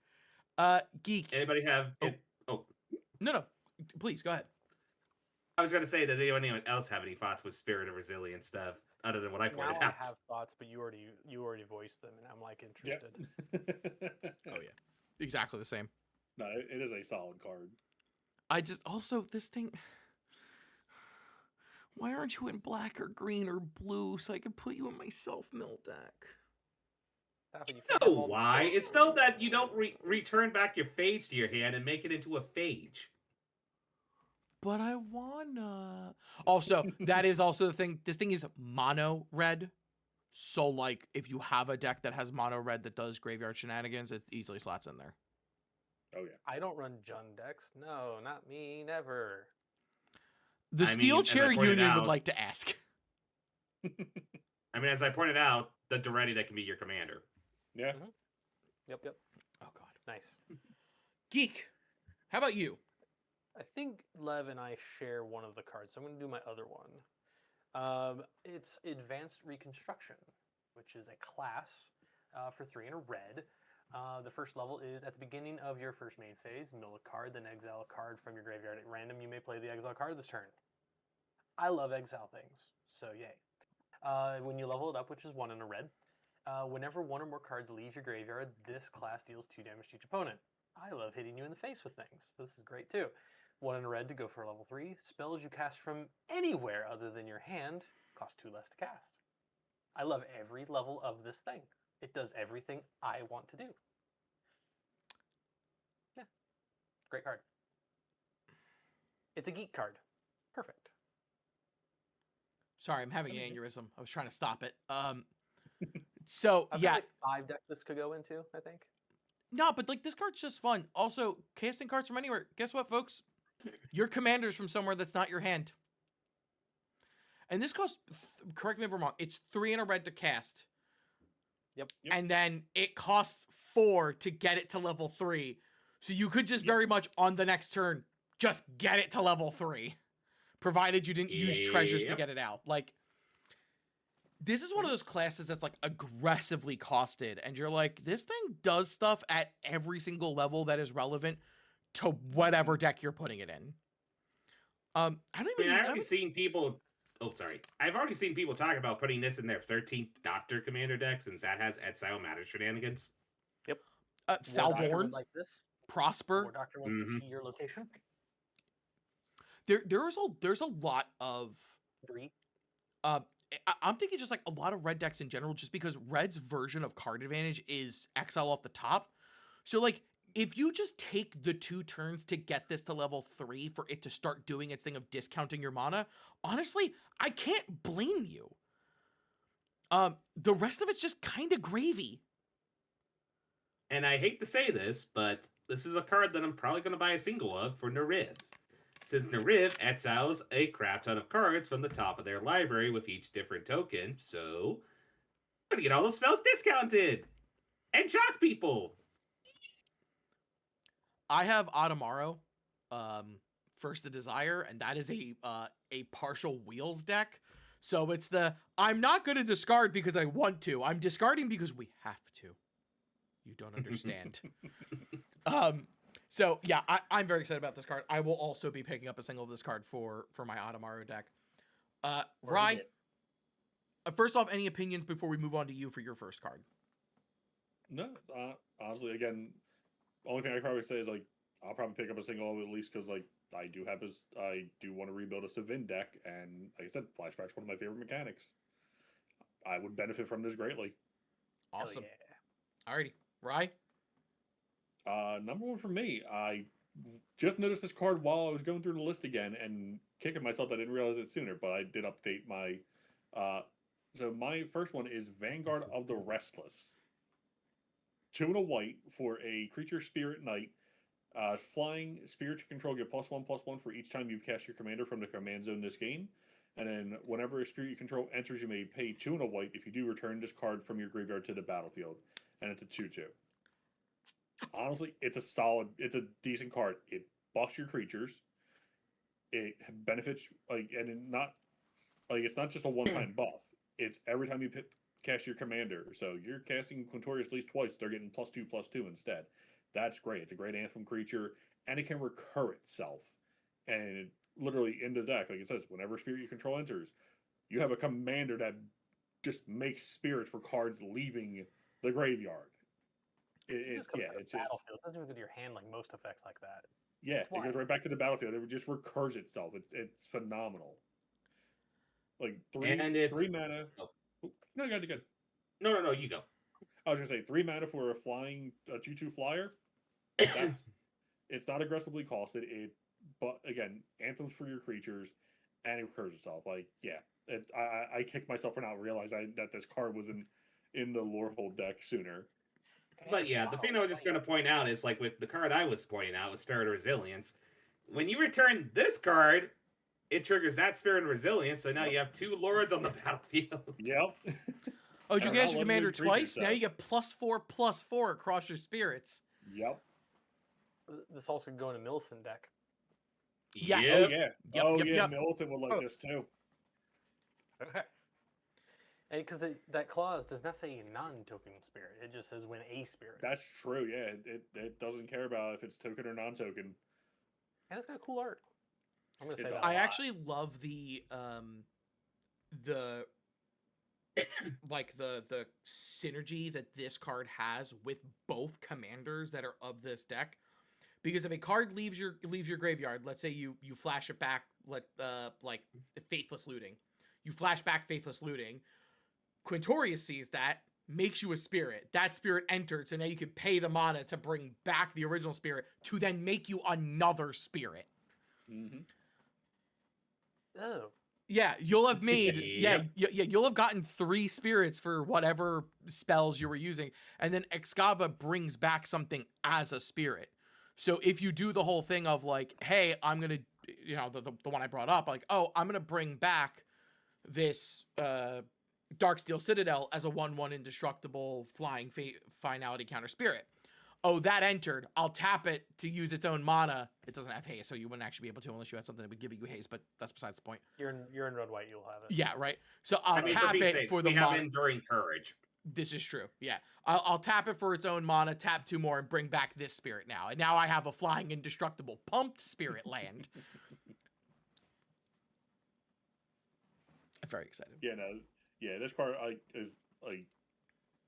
Speaker 1: Geek.
Speaker 2: Anybody have?
Speaker 1: No. Please go ahead.
Speaker 2: I was going to say, did anyone else have any thoughts with Spirit of Resilience stuff other than what I pointed
Speaker 3: Now
Speaker 2: out?
Speaker 3: I have thoughts, but you already voiced them, and I'm like interested.
Speaker 4: Yep.
Speaker 1: Oh yeah, exactly the same.
Speaker 4: No, it is a solid card.
Speaker 1: I just also this thing. Why aren't you in black or green or blue so I can put you in my self-mill deck?
Speaker 3: Stop it, you
Speaker 2: No,
Speaker 3: can't have all the
Speaker 2: why?
Speaker 3: colors.
Speaker 2: It's so that you don't return back your phage to your hand and make it into a phage.
Speaker 1: But I wanna. Also, that is also the thing. This thing is mono red. So, like, if you have a deck that has mono red that does graveyard shenanigans, it easily slots in there.
Speaker 4: Oh yeah.
Speaker 3: I don't run Jun decks. No, not me, never.
Speaker 1: The
Speaker 2: I mean,
Speaker 1: Steel
Speaker 2: as I
Speaker 1: Chair
Speaker 2: pointed
Speaker 1: Union would
Speaker 2: out-
Speaker 1: like to ask.
Speaker 2: I mean, as I pointed out, the Duretti that can be your commander.
Speaker 4: Yeah.
Speaker 3: Yep.
Speaker 1: Oh, God.
Speaker 3: Nice.
Speaker 1: Geek, how about you?
Speaker 3: I think Lev and I share one of the cards, so I'm going to do my other one. It's Advanced Reconstruction, which is a class for 3 in a red. The first level is at the beginning of your first main phase, mill a card, then exile a card from your graveyard at random. You may play the exile card this turn. I love exile things, so yay. When you level it up, which is 1 in a red, whenever 1 or more cards leave your graveyard, this class deals 2 damage to each opponent. I love hitting you in the face with things. This is great too. 1 in a red to go for level 3. Spells you cast from anywhere other than your hand cost 2 less to cast. I love every level of this thing. It does everything I want to do. Yeah. Great card. It's a geek card. Perfect.
Speaker 1: Sorry, I'm having an aneurysm. I was trying to stop it. So,
Speaker 3: I've
Speaker 1: yeah.
Speaker 3: got like 5 decks this could go into, I think.
Speaker 1: No, but like this card's just fun. Also, casting cards from anywhere. Guess what, folks? Your commander's from somewhere that's not your hand. And this costs, correct me if I'm wrong, it's 3 in a red to cast.
Speaker 3: Yep.
Speaker 1: And then it costs 4 to get it to level 3. So you could just very much on the next turn just get it to level 3, provided you didn't use treasures to
Speaker 2: Yep.
Speaker 1: get it out. Like, this is one of those classes that's like aggressively costed, and you're like, this thing does stuff at every single level that is relevant to whatever deck you're putting it in. I don't
Speaker 2: I
Speaker 1: even.
Speaker 2: mean,
Speaker 1: use-
Speaker 2: I've
Speaker 1: I
Speaker 2: already
Speaker 1: don't-
Speaker 2: seen people. Oh, sorry. I've already seen people talk about putting this in their 13th Doctor Commander deck, since that has Exile Matter shenanigans.
Speaker 3: War Doctor would
Speaker 1: Thaldorn,
Speaker 3: like this.
Speaker 1: Prosper.
Speaker 3: War Doctor wants
Speaker 2: Mhm.
Speaker 3: to see your location.
Speaker 1: There's a lot of.
Speaker 3: Three.
Speaker 1: I'm thinking just like a lot of red decks in general, just because red's version of card advantage is exile off the top. So like, if you just take the 2 turns to get this to level 3 for it to start doing its thing of discounting your mana, honestly, I can't blame you. The rest of it's just kind of gravy.
Speaker 2: And I hate to say this, but this is a card that I'm probably going to buy a single of for Nariv. Since Nariv exiles a crap ton of cards from the top of their library with each different token, so I'm going to get all those spells discounted and shock people.
Speaker 1: I have Automaro, First the Desire, and that is a partial wheels deck. So it's the, I'm not going to discard because I want to. I'm discarding because we have to. You don't understand. So yeah, I'm very excited about this card. I will also be picking up a single of this card for my Automaro deck. Rye, first off, any opinions before we move on to you for your first card?
Speaker 4: No, honestly, again, only thing I probably say is like I'll probably pick up a single at least because like I do want to rebuild a Savin deck, and like I said, Flashback's one of my favorite mechanics. I would benefit from this greatly.
Speaker 3: Hell
Speaker 1: Awesome.
Speaker 3: yeah.
Speaker 1: Alrighty, Rye.
Speaker 4: Number one for me, I just noticed this card while I was going through the list again and kicking myself that I didn't realize it sooner, but I did update my. So my first one is Vanguard of the Restless. 2 and a white for a creature spirit knight. Flying spirit you control get +1/+1 for each time you cast your commander from the command zone this game. And then whenever a spirit you control enters, you may pay 2 and a white. If you do, return this card from your graveyard to the battlefield. And it's a 2/2. Honestly, it's a decent card. It buffs your creatures. It benefits it's not just a one-time buff. It's every time you cast your commander. So you're casting Quintorius at least twice. They're getting +2/+2 instead. That's great. It's a great Anthem creature, and it can recur itself. And literally in the deck, like it says, whenever spirit you control enters, you have a commander that just makes spirits for cards leaving the graveyard. It's just
Speaker 3: battlefield. It doesn't even go to your hand like most effects like that.
Speaker 4: yeah,
Speaker 3: That's
Speaker 4: it goes
Speaker 3: wild.
Speaker 4: right back to the battlefield. It just recurs itself. It's phenomenal. Like
Speaker 2: And it's-
Speaker 4: 3 mana.
Speaker 2: Oh.
Speaker 4: No, you good.
Speaker 2: No, you go.
Speaker 4: I was gonna say 3 mana for a 2/2 flyer. It's not aggressively costed. But again, anthems for your creatures, and it recurs itself. Like I kicked myself for not realizing that this card was in the Lorehold deck sooner.
Speaker 2: But yeah, the thing I was just going to point out is like with the card I was pointing out with Spirit of Resilience, when you return this card, it triggers that Spirit of Resilience, so now you have 2 lords on the battlefield.
Speaker 4: Yep.
Speaker 1: Oh, did you
Speaker 4: And
Speaker 1: cast
Speaker 4: now
Speaker 1: your
Speaker 4: let me
Speaker 1: commander
Speaker 4: treat
Speaker 1: twice? Now
Speaker 4: yourself.
Speaker 1: you get +4/+4 across your spirits.
Speaker 4: Yep.
Speaker 3: This also can go in a Millicent deck.
Speaker 1: Yes.
Speaker 4: Oh
Speaker 2: Yep.
Speaker 4: yeah.
Speaker 1: Yep,
Speaker 4: oh
Speaker 1: yep,
Speaker 4: yeah.
Speaker 1: yep.
Speaker 4: Millicent would like
Speaker 3: Oh.
Speaker 4: this too.
Speaker 3: Okay. And because that clause does not say non-token spirit, it just says when a spirit.
Speaker 4: That's true. Yeah. It doesn't care about if it's token or non-token.
Speaker 3: And it's got cool art. I'm gonna
Speaker 4: It
Speaker 3: say
Speaker 4: does.
Speaker 3: that.
Speaker 1: I
Speaker 3: a lot.
Speaker 1: actually love the like the synergy that this card has with both commanders that are of this deck. Because if a card leaves your graveyard, let's say you flash it back, like Faithless Looting, you flash back Faithless Looting. Quintorius sees that, makes you a spirit. That spirit entered, so now you can pay the mana to bring back the original spirit to then make you another spirit.
Speaker 4: Mm-hmm.
Speaker 3: Oh,
Speaker 1: Yeah, you'll have made
Speaker 2: Yep.
Speaker 1: you'll have gotten 3 spirits for whatever spells you were using, and then Excava brings back something as a spirit. So if you do the whole thing of like, hey, I'm gonna, the one I brought up, like, oh, I'm gonna bring back this Darksteel Citadel as a 1/1 indestructible flying finality counter spirit. Oh, that entered. I'll tap it to use its own mana. It doesn't have haste, so you wouldn't actually be able to unless you had something that would give you haste, but that's besides the point.
Speaker 3: You're in red white, you'll have it.
Speaker 1: Yeah, right. So I'll
Speaker 2: I mean,
Speaker 1: tap
Speaker 2: Pete's
Speaker 1: it
Speaker 2: sakes,
Speaker 1: for the
Speaker 2: we have
Speaker 1: mana.
Speaker 2: Enduring Courage.
Speaker 1: This is true. Yeah. I'll tap it for its own mana, tap 2 more, and bring back this spirit now. And now I have a flying indestructible pumped spirit land. I'm very excited.
Speaker 4: Yeah, this card is like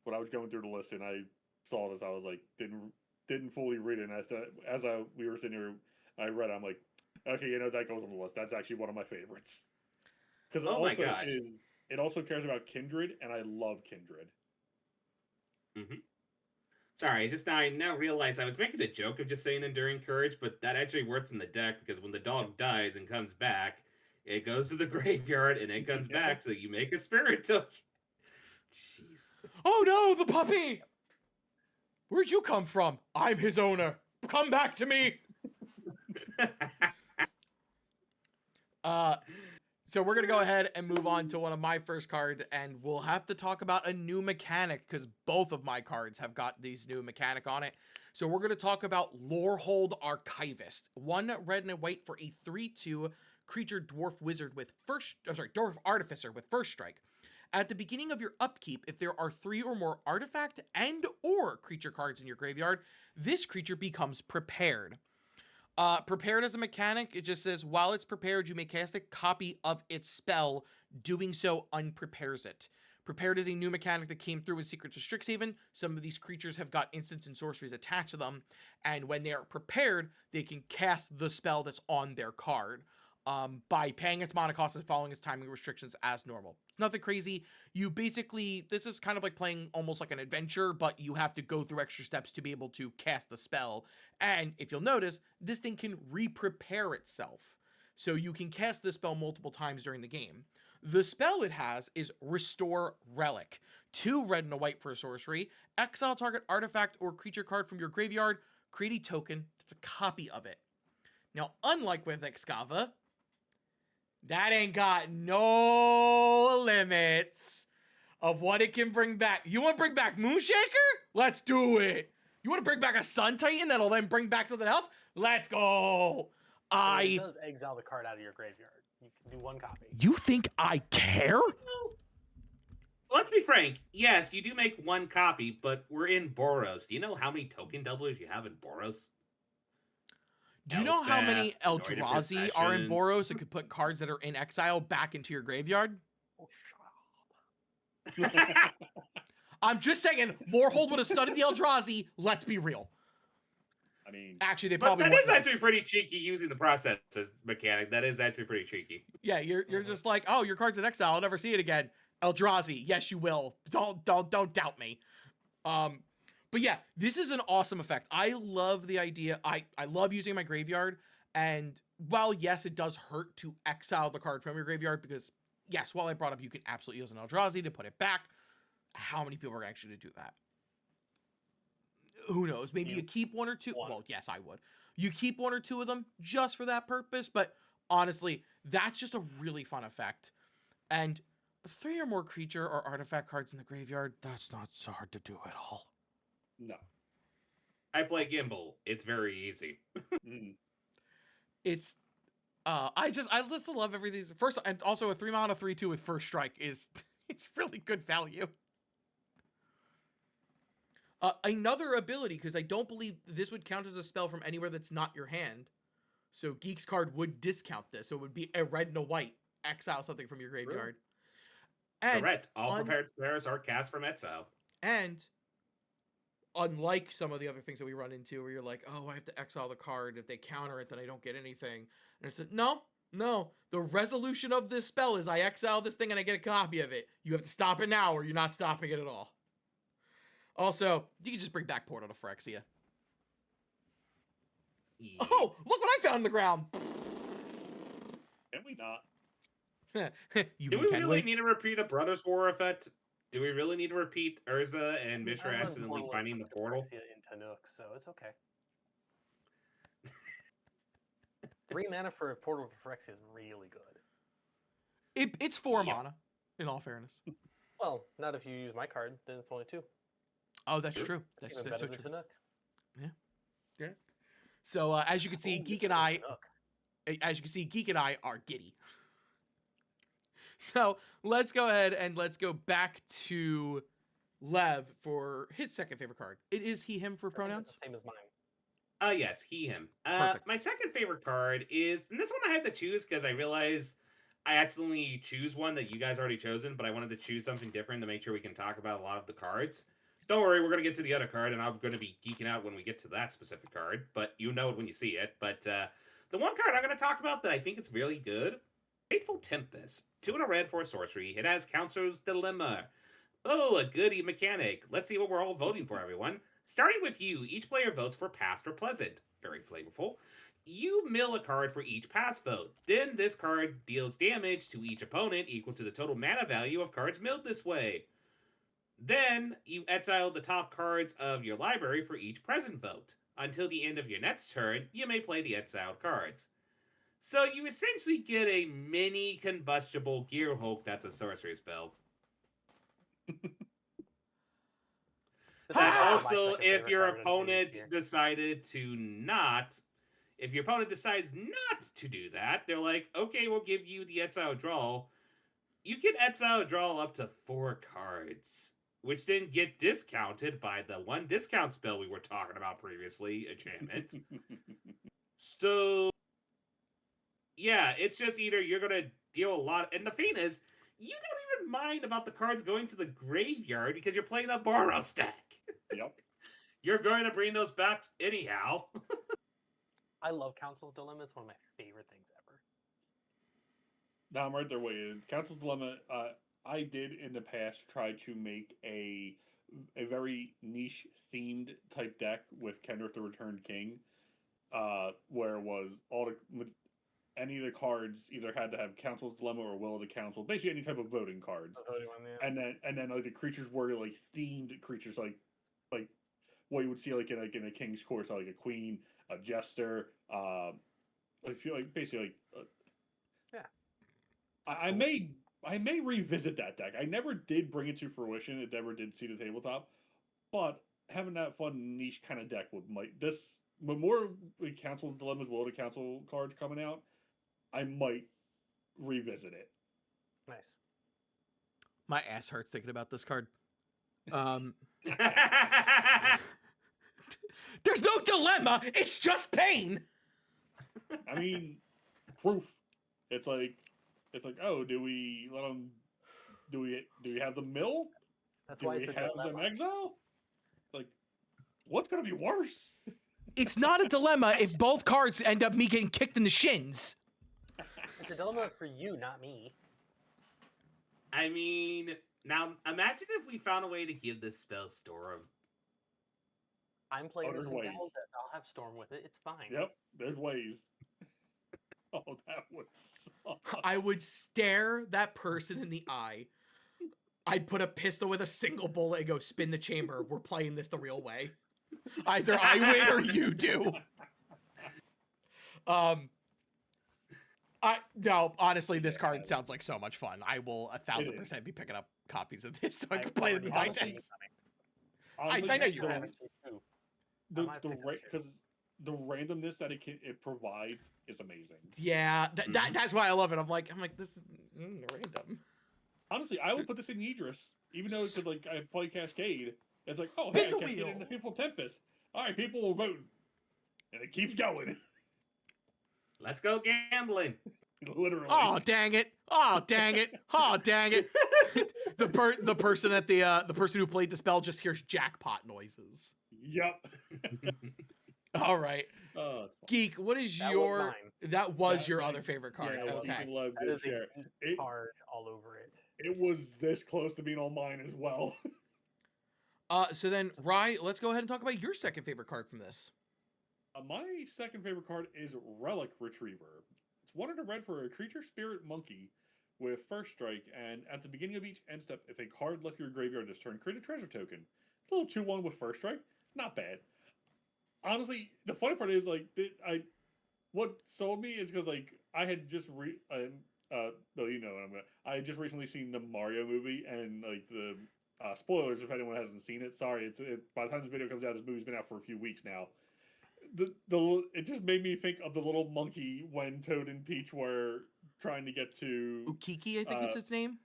Speaker 4: when I was going through the list and I saw this, I was like didn't fully read it. And we were sitting here, I read it, I'm like, okay, that goes on the list. That's actually one of my favorites because it also cares about Kindred, and I love Kindred.
Speaker 2: Mm-hmm. Sorry, I now realize I was making a joke of just saying Enduring Courage, but that actually works in the deck because when the dog dies and comes back, it goes to the graveyard and it comes back, so you make a spirit token. Jeez.
Speaker 1: Oh no, the puppy! Where'd you come from? I'm his owner. Come back to me! So we're going to go ahead and move on to one of my first cards, and we'll have to talk about a new mechanic because both of my cards have got these new mechanic on it. So we're going to talk about Lorehold Archivist. 1 red and a white for a 3/2 creature dwarf wizard with dwarf artificer with first strike. At the beginning of your upkeep, if there are 3 or more artifact and or creature cards in your graveyard, this creature becomes prepared. Prepared as a mechanic, it just says, while it's prepared, you may cast a copy of its spell. Doing so unprepares it. Prepared is a new mechanic that came through in Secrets of Strixhaven. Some of these creatures have got instants and sorceries attached to them, and when they are prepared, they can cast the spell that's on their card. By paying its mana cost and following its timing restrictions as normal. It's nothing crazy. This is kind of like playing almost like an adventure, but you have to go through extra steps to be able to cast the spell. And if you'll notice, this thing can re-prepare itself. So you can cast this spell multiple times during the game. The spell it has is Restore Relic. 2 red and a white for a sorcery. Exile target artifact or creature card from your graveyard. Create a token that's a copy of it. Now, unlike with Excava, that ain't got no limits of what it can bring back. You want to bring back Moonshaker? Let's do it. You want to bring back a Sun Titan that'll then bring back something else? Let's go.
Speaker 3: It does exile the card out of your graveyard. You can do 1 copy.
Speaker 1: You think I care?
Speaker 2: Let's be frank. Yes, you do make 1 copy, but we're in Boros. Do you know how many token doublers you have in Boros?
Speaker 1: Do you know how many
Speaker 2: Elspeth,
Speaker 1: Eldrazi are in Boros and could put cards that are in exile back into your graveyard?
Speaker 3: Oh, shut up.
Speaker 1: I'm just saying, Lorehold would have studied the Eldrazi. Let's be real.
Speaker 4: I mean,
Speaker 1: actually, they
Speaker 2: but
Speaker 1: probably
Speaker 2: that is actually pretty cheeky using the process mechanic. That is actually pretty cheeky.
Speaker 1: Yeah, you're just like, oh, your card's in exile. I'll never see it again. Eldrazi, yes, you will. Don't doubt me. But yeah, this is an awesome effect. I love the idea. I love using my graveyard. And while, yes, it does hurt to exile the card from your graveyard because, yes, while I brought up you can absolutely use an Eldrazi to put it back, how many people are actually to do that? Who knows? Maybe you keep 1 or 2. Well, yes, I would. You keep 1 or 2 of them just for that purpose. But honestly, that's just a really fun effect. And 3 or more creature or artifact cards in the graveyard, that's not so hard to do at all.
Speaker 4: No.
Speaker 2: I play Gimbal. It's very easy.
Speaker 1: It's I just love everything. First, and also a 3 mana 3/2 with first strike is it's really good value. Another ability, because I don't believe this would count as a spell from anywhere that's not your hand. So Geek's card would discount this. So it would be a red and a white. Exile something from your graveyard. And
Speaker 2: correct. All prepared spares are cast from exile.
Speaker 1: And unlike some of the other things that we run into where you're like, oh, I have to exile the card. If they counter it, then I don't get anything. And I said, no. The resolution of this spell is I exile this thing and I get a copy of it. You have to stop it now or you're not stopping it at all. Also, you can just bring back Portal to Phyrexia. Yeah. Oh, look what I found in the ground.
Speaker 4: Can we not?
Speaker 2: Do we really need to repeat a Brothers War effect? Do we really need to repeat Urza and Mishra accidentally finding the portal?
Speaker 3: In Tanuk, so it's okay. 3 mana for a Portal to Phyrexia is really good.
Speaker 1: It's 4 mana, in all fairness.
Speaker 3: Well, not if you use my card, then it's only 2.
Speaker 1: Oh, that's true. That's
Speaker 3: Even
Speaker 1: so
Speaker 3: better than
Speaker 1: true.
Speaker 3: Chinook.
Speaker 1: Yeah. So as you can see,
Speaker 3: Oh,
Speaker 1: Geek
Speaker 3: better
Speaker 1: and
Speaker 3: than Chinook.
Speaker 1: I are giddy. So let's go ahead and let's go back to Lev for his second favorite card. It is he, him for
Speaker 3: I think
Speaker 1: pronouns.
Speaker 3: it's the same as mine.
Speaker 2: Yes, he, him.
Speaker 1: Perfect.
Speaker 2: My second favorite card is, and this one I had to choose because I realized I accidentally choose one that you guys already chosen, but I wanted to choose something different to make sure we can talk about a lot of the cards. Don't worry, we're going to get to the other card, and I'm going to be geeking out when we get to that specific card, but you know it when you see it. But the one card I'm going to talk about that I think it's really good, Fateful Tempest. 2 and a red for a sorcery. It has Counselor's Dilemma. Oh, a goody mechanic. Let's see what we're all voting for, everyone. Starting with you, each player votes for past or pleasant. Very flavorful. You mill a card for each pass vote. Then this card deals damage to each opponent equal to the total mana value of cards milled this way. Then you exile the top cards of your library for each present vote. Until the end of your next turn, you may play the exiled cards. So you essentially get a mini combustible Gear Hulk that's a sorcery spell.
Speaker 3: This
Speaker 2: And
Speaker 3: is my
Speaker 2: also,
Speaker 3: second
Speaker 2: if
Speaker 3: favorite
Speaker 2: your
Speaker 3: card in
Speaker 2: opponent
Speaker 3: D&D.
Speaker 2: decided to not, if your opponent decides not to do that, they're like, okay, we'll give you the exile draw. You can exile draw up to 4 cards, which then get discounted by the one discount spell we were talking about previously, enchantment. So, yeah, it's just either you're going to deal a lot, and the thing is, you don't even mind about the cards going to the graveyard because you're playing a Boros deck.
Speaker 4: Yep.
Speaker 2: You're going to bring those back anyhow.
Speaker 3: I love Council's Dilemma. It's one of my favorite things ever.
Speaker 4: No, I'm right there with you. Council's Dilemma, I did in the past try to make a very niche themed type deck with Kendrick the Returned King, where it was any of the cards either had to have Council's Dilemma or Will of the Council, basically any type of voting cards. And then like the creatures were like themed creatures, like what you would see like in a King's Court, so like a queen, a jester, I feel like basically like
Speaker 3: yeah.
Speaker 4: I may revisit that deck. I never did bring it to fruition. It never did see the tabletop, but having that fun niche kind of deck with but more with Council's Dilemmas, Will of the Council cards coming out, I might revisit it.
Speaker 3: Nice.
Speaker 1: My ass hurts thinking about this card. There's no dilemma. It's just pain.
Speaker 4: I mean, proof. It's like, oh, do we let them? Do we have them mill?
Speaker 3: That's
Speaker 4: Do
Speaker 3: why
Speaker 4: we
Speaker 3: it's a
Speaker 4: have
Speaker 3: dilemma.
Speaker 4: them exile? Like, what's gonna be worse?
Speaker 1: It's not a dilemma if both cards end up me getting kicked in the shins.
Speaker 3: It's a dilemma for you, not me.
Speaker 2: I mean, now imagine if we found a way to give this spell Storm.
Speaker 3: I'm playing this
Speaker 4: There's
Speaker 3: in
Speaker 4: ways.
Speaker 3: Gall's deck. I'll have Storm with it. It's fine.
Speaker 4: Yep, there's ways. Oh, that would suck.
Speaker 1: I would stare that person in the eye. I'd put a pistol with a single bullet and go, spin the chamber. We're playing this the real way. Either I win or you do. No, honestly, this card sounds like so much fun. I will 1,000% be picking up copies of this so I can play it in my
Speaker 3: honestly,
Speaker 1: decks.
Speaker 4: Honestly,
Speaker 1: I know you
Speaker 3: have
Speaker 1: are.
Speaker 3: it too.
Speaker 4: because the randomness that it provides is amazing.
Speaker 1: Yeah, that's why I love it. I'm like this is random.
Speaker 4: Honestly, I would put this in Yidris, even though it's like I play Cascade. It's like, oh,
Speaker 1: Spin
Speaker 4: hey,
Speaker 1: the
Speaker 4: I Cascade
Speaker 1: wheel.
Speaker 4: into Fateful Tempest. All right, people will vote, and it keeps going.
Speaker 2: Let's go gambling.
Speaker 4: Literally.
Speaker 1: Oh dang it! Oh dang it! Oh dang it! the person at the person who played the spell just hears jackpot noises.
Speaker 4: Yep.
Speaker 1: All right,
Speaker 4: It's
Speaker 1: Geek. What is
Speaker 3: That was
Speaker 1: your
Speaker 3: mine.
Speaker 1: that was
Speaker 4: That-
Speaker 1: your
Speaker 4: that-
Speaker 1: other favorite card?
Speaker 4: Yeah,
Speaker 1: Okay.
Speaker 4: Geek and Lev
Speaker 3: That
Speaker 4: Dev
Speaker 3: is
Speaker 4: share.
Speaker 3: a
Speaker 4: It,
Speaker 3: card all over it.
Speaker 4: it was this close to being on mine as well.
Speaker 1: So then, Rye, let's go ahead and talk about your second favorite card from this.
Speaker 4: My second favorite card is Relic Retriever. It's 1 in a red for a creature spirit monkey with first strike, and at the beginning of each end step, if a card left your graveyard this turn, create a treasure token. A little 2/1 with first strike, not bad. Honestly, the funny part is like what sold me is because like I had just no, you know what I'm gonna. I just recently seen the Mario movie, and like the spoilers if anyone hasn't seen it. Sorry, by the time this video comes out, this movie's been out for a few weeks now. It just made me think of the little monkey when Toad and Peach were trying to get to
Speaker 1: Ukiki, I think is its name.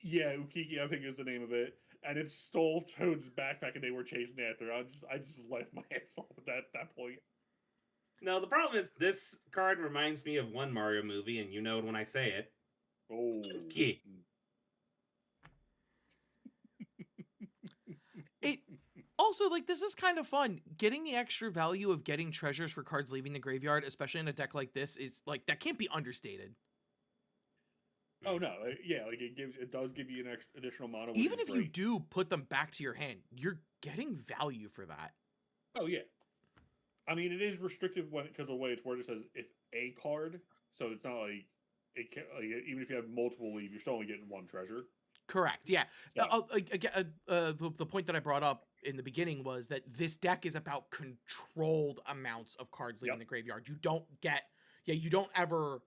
Speaker 4: Yeah, Ukiki, I think is the name of it, and it stole Toad's backpack, and they were chasing after. I just laughed my ass off at that point.
Speaker 2: No, the problem is this card reminds me of one Mario movie, and you know it when I say it.
Speaker 4: Oh.
Speaker 2: Inky.
Speaker 1: It also, like, this is kind of fun. Getting the extra value of getting treasures for cards leaving the graveyard, especially in a deck like this, is like that can't be understated.
Speaker 4: Oh no, yeah, like it does give you an additional mono.
Speaker 1: Even if you do put them back to your hand, you're getting value for that.
Speaker 4: Oh yeah, I mean it is restrictive because of the way it's worded. It says it's a card, so it's not like it can. Like, even if you have multiple leave, you're still only getting one treasure.
Speaker 1: Correct. Yeah.
Speaker 4: So,
Speaker 1: The point that I brought up in the beginning was that this deck is about controlled amounts of cards leaving the graveyard. You don't ever,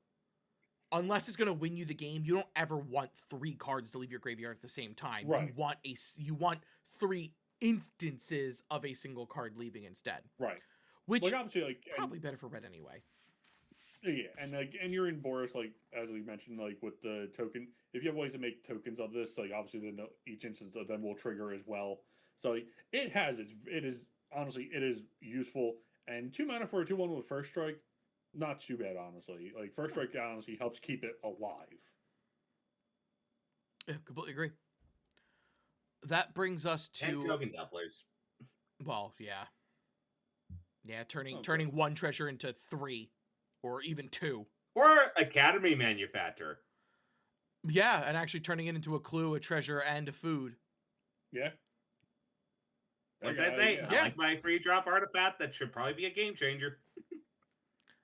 Speaker 1: unless it's going to win you the game, you don't ever want 3 cards to leave your graveyard at the same time.
Speaker 4: Right.
Speaker 1: You want 3 instances of a single card leaving instead.
Speaker 4: Right.
Speaker 1: Which
Speaker 4: like obviously, like
Speaker 1: probably better for red anyway.
Speaker 4: Yeah, and you're in Boris, like as we mentioned, like with the token. If you have ways to make tokens of this, like obviously then each instance of them will trigger as well. So like, it is useful. And 2 mana for a 2/1 with first strike, not too bad honestly. Like first strike honestly helps keep it alive.
Speaker 1: Yeah, completely agree. That brings us to
Speaker 2: 10 token doublers.
Speaker 1: Well, yeah, turning 1 treasure into 3. Or even 2.
Speaker 2: Or Academy Manufacturer.
Speaker 1: Yeah, and actually turning it into a clue, a treasure, and a food.
Speaker 4: Yeah.
Speaker 2: What can I say?
Speaker 1: Yeah.
Speaker 2: I like my free drop artifact. That should probably be a game changer.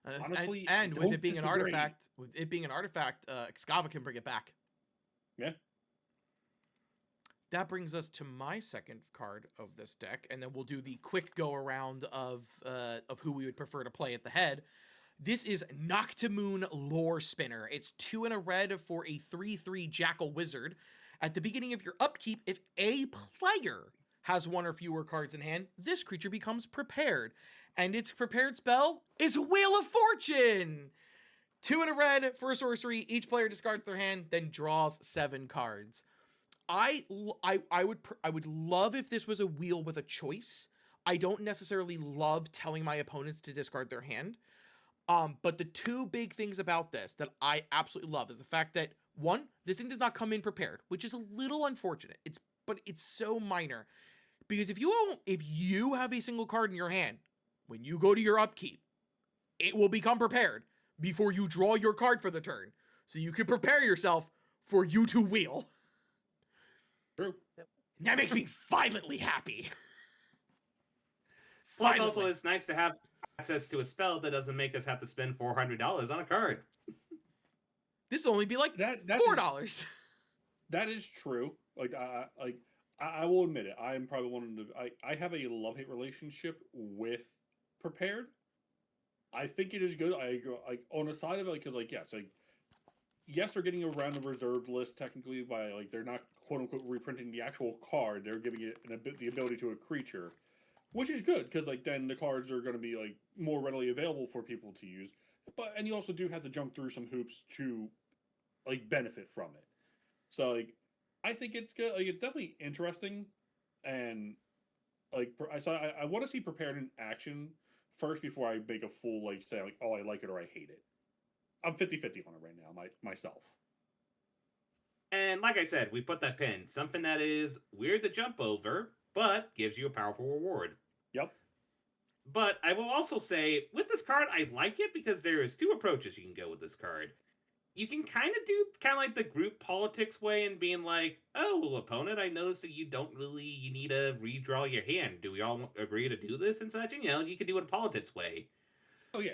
Speaker 4: Honestly,
Speaker 1: and with
Speaker 4: don't
Speaker 1: it being
Speaker 4: disagree.
Speaker 1: an artifact, Excava can bring it back.
Speaker 4: Yeah.
Speaker 1: That brings us to my second card of this deck, and then we'll do the quick go around of who we would prefer to play at the head. This is Noctamoon Lore Spinner. It's 2 and a red for a 3/3 Jackal Wizard. At the beginning of your upkeep, if a player has 1 or fewer cards in hand, this creature becomes prepared. And its prepared spell is Wheel of Fortune! 2 and a red for a sorcery. Each player discards their hand, then draws 7 cards. I would love if this was a wheel with a choice. I don't necessarily love telling my opponents to discard their hand. But the 2 big things about this that I absolutely love is the fact that 1, this thing does not come in prepared, which is a little unfortunate. But it's so minor. Because if you have a single card in your hand, when you go to your upkeep, it will become prepared before you draw your card for the turn. So you can prepare yourself for you to wheel.
Speaker 4: True.
Speaker 1: That makes me violently happy.
Speaker 2: Plus, also, it's nice to have access to a spell that doesn't make us have to spend $400 on a card.
Speaker 1: This will only be like $4.
Speaker 4: That is true. I will admit it. I am probably one of the. I have a love-hate relationship with prepared. I think it is good. I agree. Like on the side of it, because yes, they're getting around the reserved list technically by they're not quote unquote reprinting the actual card. They're giving it the ability to a creature, which is good because then the cards are going to be more readily available for people to use. And you also do have to jump through some hoops to benefit from it. So I think it's good. It's definitely interesting, and I want to see prepared in action first before I make a full say oh I like it or I hate it. I'm 50-50 on it right now myself.
Speaker 2: And like I said, we put that pin. Something that is weird to jump over, but gives you a powerful reward.
Speaker 4: Yep.
Speaker 2: But I will also say, with this card, I like it because there is 2 approaches you can go with this card. You can kind of do like the group politics way and being like, oh, well, opponent, I noticed that you need to redraw your hand. Do we all agree to do this and such? And, you can do it a politics way.
Speaker 4: Oh, yeah.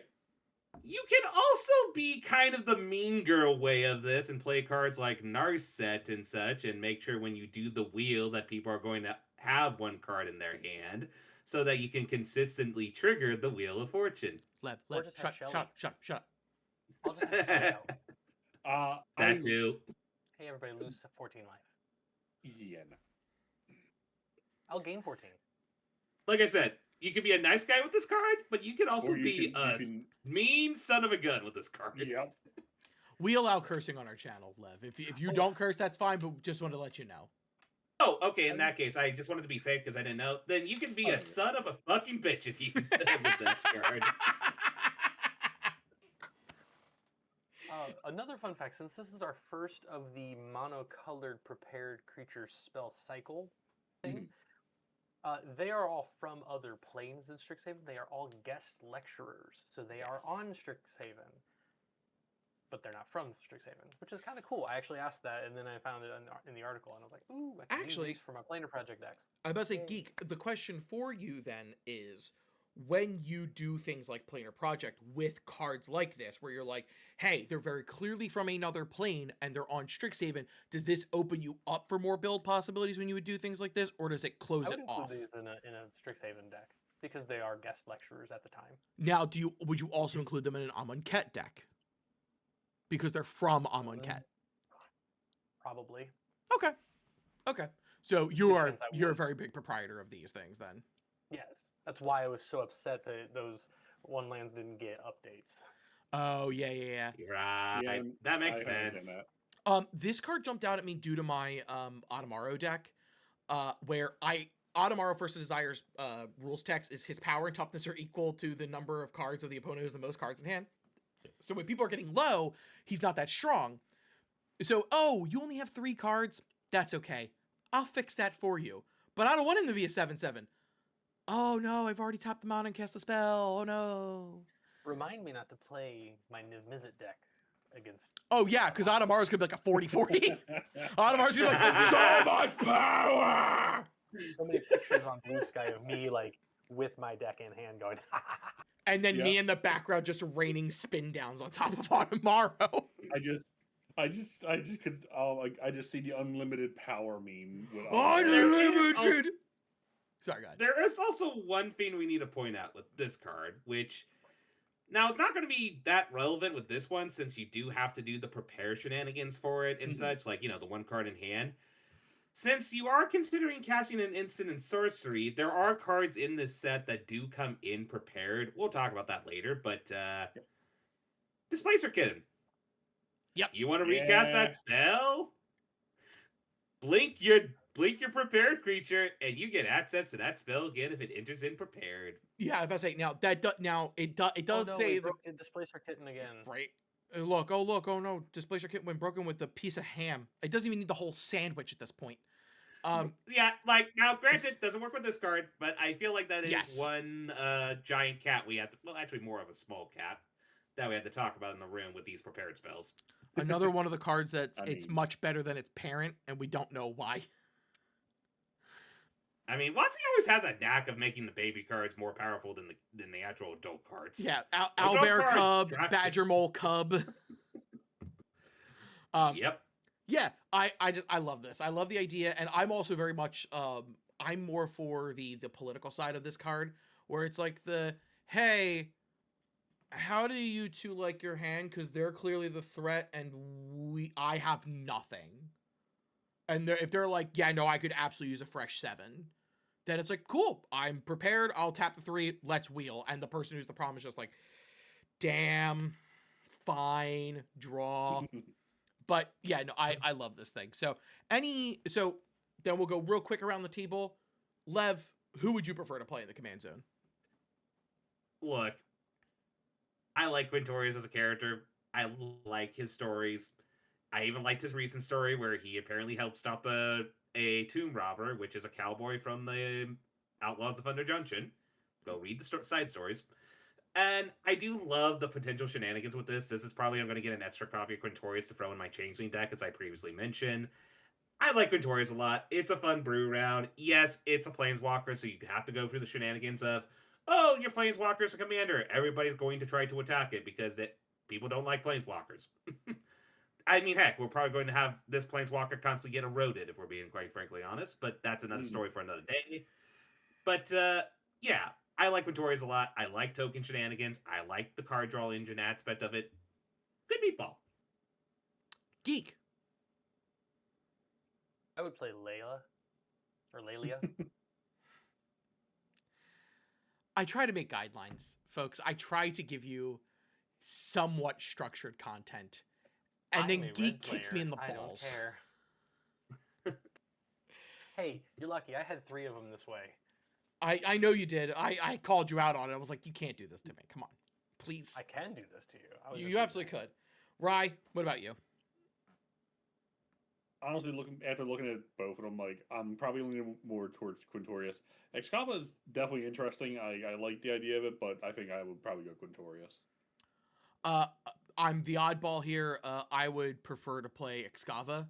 Speaker 2: You can also be kind of the mean girl way of this and play cards like Narset and such and make sure when you do the wheel that people are going to have 1 card in their hand so that you can consistently trigger the Wheel of Fortune.
Speaker 1: Lev,
Speaker 3: Or just have
Speaker 1: shut up.
Speaker 3: I'll just have Shelly out.
Speaker 2: That too.
Speaker 3: Hey, everybody, lose 14 life.
Speaker 4: Yeah, no.
Speaker 3: I'll gain 14.
Speaker 2: Like I said, you can be a nice guy with this card, but you can also
Speaker 4: Or you
Speaker 2: be
Speaker 4: can- you
Speaker 2: a
Speaker 4: can-
Speaker 2: mean son of a gun with this card.
Speaker 4: Yep.
Speaker 1: We allow cursing on our channel, Lev. If you don't curse, that's fine, but just wanted to let you know.
Speaker 2: Oh, okay. In that case, I just wanted to be safe because I didn't know. Then you can be a son of a fucking bitch if you with this card.
Speaker 3: Another fun fact, since this is our first of the monocolored prepared creature spell cycle thing, they are all from other planes in Strixhaven. They are all guest lecturers, so they are on Strixhaven, but they're not from Strixhaven, which is kind of cool. I actually asked that, and then I found it in the article, and I was like, ooh, I can use these for my Planar Project decks.
Speaker 1: I was about to say, Geek, the question for you then is, when you do things like Planar Project with cards like this, where you're like, hey, they're very clearly from another plane and they're on Strixhaven, does this open you up for more build possibilities when you would do things like this, or does it close it off?
Speaker 3: I would include these in a Strixhaven deck, because they are guest lecturers at the time.
Speaker 1: Now, would you also include them in an Amonkhet deck? Because they're from Amonkhet.
Speaker 3: Probably.
Speaker 1: Okay. So you're a very big proprietor of these things then.
Speaker 3: Yes. That's why I was so upset that those one lands didn't get updates.
Speaker 1: Oh, yeah.
Speaker 2: Right.
Speaker 4: Yeah,
Speaker 2: that makes
Speaker 4: I understand
Speaker 2: sense.
Speaker 4: that.
Speaker 1: This card jumped out at me due to my Automaro deck, where Automaro First Desire's rules text is his power and toughness are equal to the number of cards of the opponent who has the most cards in hand. So when people are getting low, he's not that strong. So, you only have 3 cards? That's okay. I'll fix that for you. But I don't want him to be a 7/7. Oh no, I've already tapped him out and cast the spell. Oh no.
Speaker 3: Remind me not to play my Niv-Mizzet deck against...
Speaker 1: Oh yeah, because Automaro's gonna be like a 40/40. Automaro's gonna be like, so much power!
Speaker 3: So many pictures on Blue Sky of me, like, with my deck in hand going,
Speaker 1: And then me in the background just raining spin downs on top of Automaro.
Speaker 4: I just could. I just see the unlimited power meme. With
Speaker 1: Unlimited. Sorry, God.
Speaker 2: There is also one thing we need to point out with this card, which now it's not going to be that relevant with this one since you do have to do the prepare shenanigans for it and such, like, the one card in hand. Since you are considering casting an instant and sorcery, there are cards in this set that do come in prepared. We'll talk about that later, but Displacer Kitten.
Speaker 1: Yep.
Speaker 2: You want to recast that spell? Blink your prepared creature, and you get access to that spell again if it enters in prepared.
Speaker 1: Yeah, I was about to say it does say the
Speaker 3: Displacer Kitten again.
Speaker 1: Right. Look, oh no, Displacer Kitten when broken with a piece of ham. It doesn't even need the whole sandwich at this point.
Speaker 2: Yeah, like, now granted, it doesn't work with this card, but I feel like that is one giant cat we have to, well, actually more of a small cat that we had to talk about in the room with these prepared spells.
Speaker 1: Another one of the cards that's it's much better than its parent, and we don't know why.
Speaker 2: I mean, WotC always has a knack of making the baby cards more powerful than the actual adult cards.
Speaker 1: Yeah, Owlbear Cub, Badger Mole Cub.
Speaker 2: Yep.
Speaker 1: Yeah, I love this. I love the idea, and I'm also very much I'm more for the political side of this card, where it's like hey, how do you two like your hand? Because they're clearly the threat, and I have nothing. And if they're like, yeah, no, I could absolutely use a fresh 7, then it's like, cool, I'm prepared. I'll tap the 3. Let's wheel. And the person who's the problem is just like, damn, fine, draw. But yeah, no, I love this thing. So then we'll go real quick around the table. Lev, who would you prefer to play in the command zone?
Speaker 2: Look, I like Quintorius as a character. I like his stories. I even liked his recent story where he apparently helped stop a tomb robber, which is a cowboy from the Outlaws of Thunder Junction. Go read the side stories. And I do love the potential shenanigans with this. This is probably, I'm going to get an extra copy of Quintorius to throw in my Changeling deck, as I previously mentioned. I like Quintorius a lot. It's a fun brew round. Yes, it's a Planeswalker, so you have to go through the shenanigans of, oh, your Planeswalker's a commander. Everybody's going to try to attack it because people don't like Planeswalkers. I mean, heck, we're probably going to have this Planeswalker constantly get eroded, if we're being quite frankly honest, but that's another story for another day. But, yeah, I like Quintorius a lot. I like token shenanigans. I like the card draw engine aspect of it. Good meatball.
Speaker 1: Geek.
Speaker 3: I would play Layla or Lelia.
Speaker 1: I try to make guidelines, folks. I try to give you somewhat structured content. And
Speaker 3: I'm
Speaker 1: then
Speaker 3: a
Speaker 1: Geek
Speaker 3: red
Speaker 1: kicks me
Speaker 3: player.
Speaker 1: in the
Speaker 3: I don't
Speaker 1: balls.
Speaker 3: care. Hey, you're lucky. I had 3 of them this way.
Speaker 1: I know you did. I called you out on it. I was like, you can't do this to me. Come on. Please.
Speaker 3: I can do this to you. I was
Speaker 1: You
Speaker 3: just being
Speaker 1: absolutely
Speaker 3: nice.
Speaker 1: could. Rye, what about you?
Speaker 4: Honestly, after looking at both of them, like I'm probably leaning more towards Quintorius. Excava is definitely interesting. I like the idea of it, but I think I would probably go Quintorius.
Speaker 1: I'm the oddball here. I would prefer to play Excava.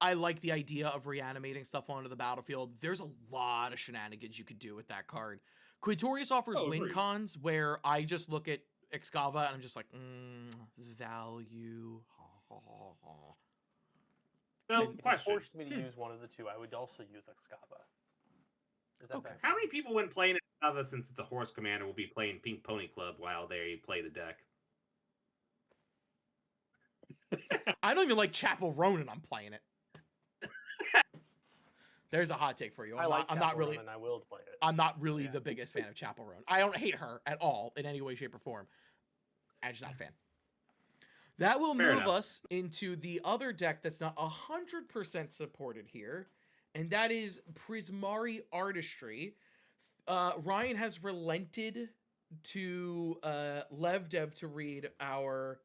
Speaker 1: I like the idea of reanimating stuff onto the battlefield. There's a lot of shenanigans you could do with that card. Quintorius offers win
Speaker 4: agreed.
Speaker 1: cons where I just look at Excava and I'm just like, value.
Speaker 2: So,
Speaker 3: If you
Speaker 2: question.
Speaker 3: forced me to use one of the 2, I would also use Excava. Is that
Speaker 1: Okay.
Speaker 3: bad?
Speaker 2: How many people, when playing Excava, since it's a horse commander, will be playing Pink Pony Club while they play the deck?
Speaker 1: I don't even like Chapel Ronin. I'm playing it. There's a hot take for you.
Speaker 3: I like
Speaker 1: I'm not
Speaker 3: Chapel
Speaker 1: really.
Speaker 3: Ronin, and I will play it.
Speaker 1: I'm not really
Speaker 3: Yeah.
Speaker 1: the biggest fan of Chapel Ronin. I don't hate her at all in any way, shape, or form. I'm just not a fan. That will
Speaker 2: Fair
Speaker 1: move
Speaker 2: enough.
Speaker 1: us into the other deck that's not 100% supported here, and that is Prismari Artistry. Ryan has relented to Lev Dev to read our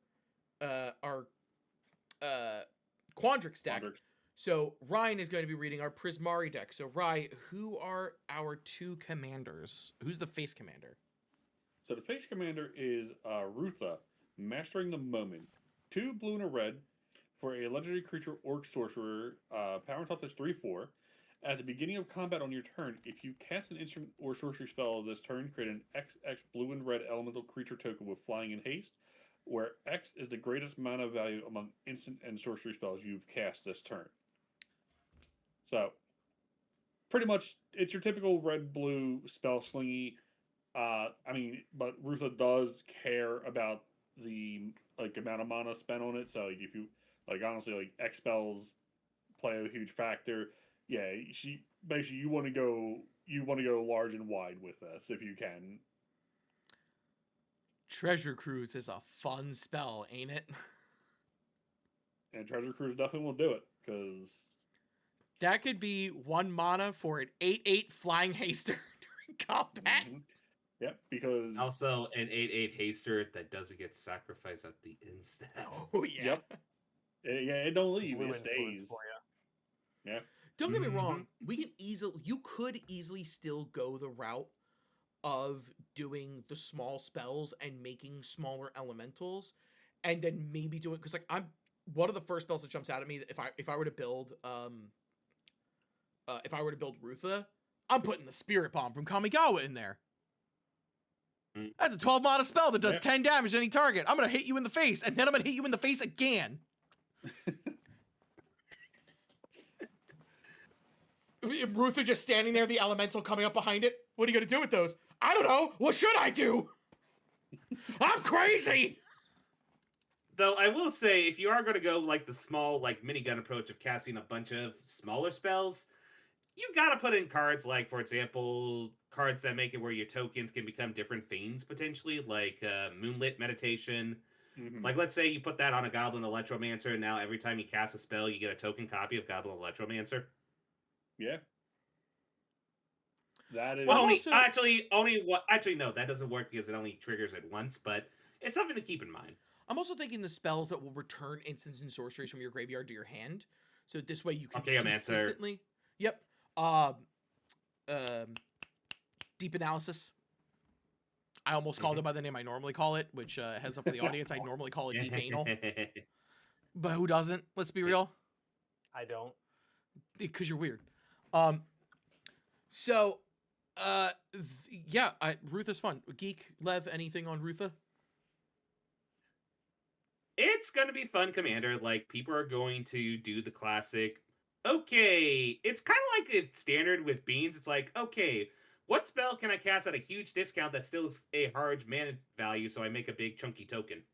Speaker 1: Quandrix deck.
Speaker 4: Quandrix.
Speaker 1: So Ryan is going to be reading our Prismari deck. So Ryan, who are our 2 commanders? Who's the face commander?
Speaker 4: So the face commander is Rutha, Mastering the Moment. 2 blue and a red for a legendary creature orc sorcerer. Power and toughness 3/4. At the beginning of combat on your turn, if you cast an instant or sorcery spell this turn, create an XX blue and red elemental creature token with flying and haste, where X is the greatest mana value among instant and sorcery spells you've cast this turn. So, pretty much, it's your typical red-blue spell slingy. But Rutha does care about the amount of mana spent on it. So if you honestly, X spells play a huge factor. Yeah, you want to go large and wide with this if you can.
Speaker 1: Treasure Cruise is a fun spell, ain't it?
Speaker 4: And Treasure Cruise definitely will do it because
Speaker 1: That could be 1 mana for an 8/8 flying haster during combat.
Speaker 4: Yep, because
Speaker 2: Also, an 8/8 haster that doesn't get sacrificed at the instant.
Speaker 1: Oh yeah.
Speaker 4: Yep. it don't leave,
Speaker 3: Blue
Speaker 4: it
Speaker 3: influence
Speaker 4: stays.
Speaker 3: for you.
Speaker 4: Yeah.
Speaker 1: Don't get me
Speaker 2: Mhm.
Speaker 1: wrong. You could easily still go the route of doing the small spells and making smaller elementals, and then maybe doing, because I'm one of the first spells that jumps out at me if I were to build Rutha, I'm putting the Spirit Bomb from Kamigawa in there.
Speaker 2: Mm.
Speaker 1: That's a 12 mana spell that does
Speaker 4: Yeah.
Speaker 1: 10 damage to any target. I'm gonna hit you in the face, and then I'm gonna hit you in the face again. Rutha just standing there, the elemental coming up behind it. What are you gonna do with those? I don't know. What should I do? I'm crazy.
Speaker 2: Though I will say, if you are going to go the small minigun approach of casting a bunch of smaller spells, you got to put in cards for example, cards that make it where your tokens can become different fiends potentially, like Moonlit Meditation.
Speaker 4: Mhm.
Speaker 2: Let's say you put that on a Goblin Electromancer, and now every time you cast a spell, you get a token copy of Goblin Electromancer.
Speaker 4: Yeah. That is
Speaker 2: Well,
Speaker 1: also-
Speaker 2: actually, no, that doesn't work because it only triggers it once, but it's something to keep in mind.
Speaker 1: I'm also thinking the spells that will return instants and sorceries from your graveyard to your hand. So this way you can
Speaker 2: Okay, I'm answer.
Speaker 1: consistently. Yep. Deep Analysis. I almost called it by the name I normally call it, which heads up for the audience. I normally call it Deep Anal, but who doesn't? Let's be real.
Speaker 3: I don't.
Speaker 1: Because you're weird. Rutha's fun. Geek, Lev, anything on Rutha?
Speaker 2: It's gonna be fun, Commander. People are going to do the classic. Okay, it's kind of like it's standard with beans. It's okay, what spell can I cast at a huge discount that still is a hard mana value, so I make a big chunky token?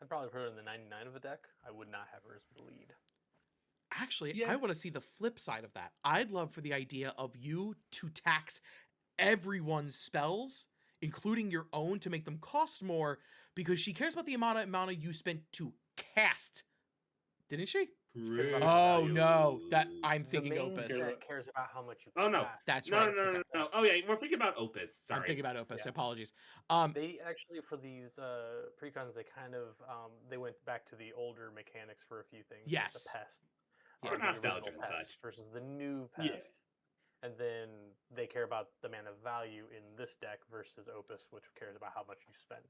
Speaker 3: I'd probably put her in the 99 of the deck. I would not have her as the lead.
Speaker 1: Actually,
Speaker 4: Yeah.
Speaker 1: I want to see the flip side of that. I'd love for the idea of you to tax everyone's spells, including your own, to make them cost more, because she cares about the amount of you spent to cast. Didn't she?
Speaker 2: True.
Speaker 1: Oh no, that I'm
Speaker 3: The
Speaker 1: thinking
Speaker 3: main
Speaker 1: Opus.
Speaker 4: Care-
Speaker 3: set cares about how much you
Speaker 2: Oh, no.
Speaker 3: cast.
Speaker 1: That's
Speaker 2: No,
Speaker 1: right.
Speaker 2: no, no, no, no. Oh, yeah, we're thinking about Opus. Sorry.
Speaker 1: I'm thinking about Opus.
Speaker 3: Yeah.
Speaker 1: Apologies.
Speaker 3: They actually, for these precons, they kind of they went back to the older mechanics for a few things. like
Speaker 1: Yes.
Speaker 3: The pest.
Speaker 1: Yeah.
Speaker 3: or the
Speaker 2: Nostalgia
Speaker 3: original
Speaker 2: and
Speaker 3: pest
Speaker 2: such.
Speaker 3: versus the new pest.
Speaker 4: Yeah.
Speaker 3: And then they care about the mana value in this deck versus Opus, which cares about how much you spend.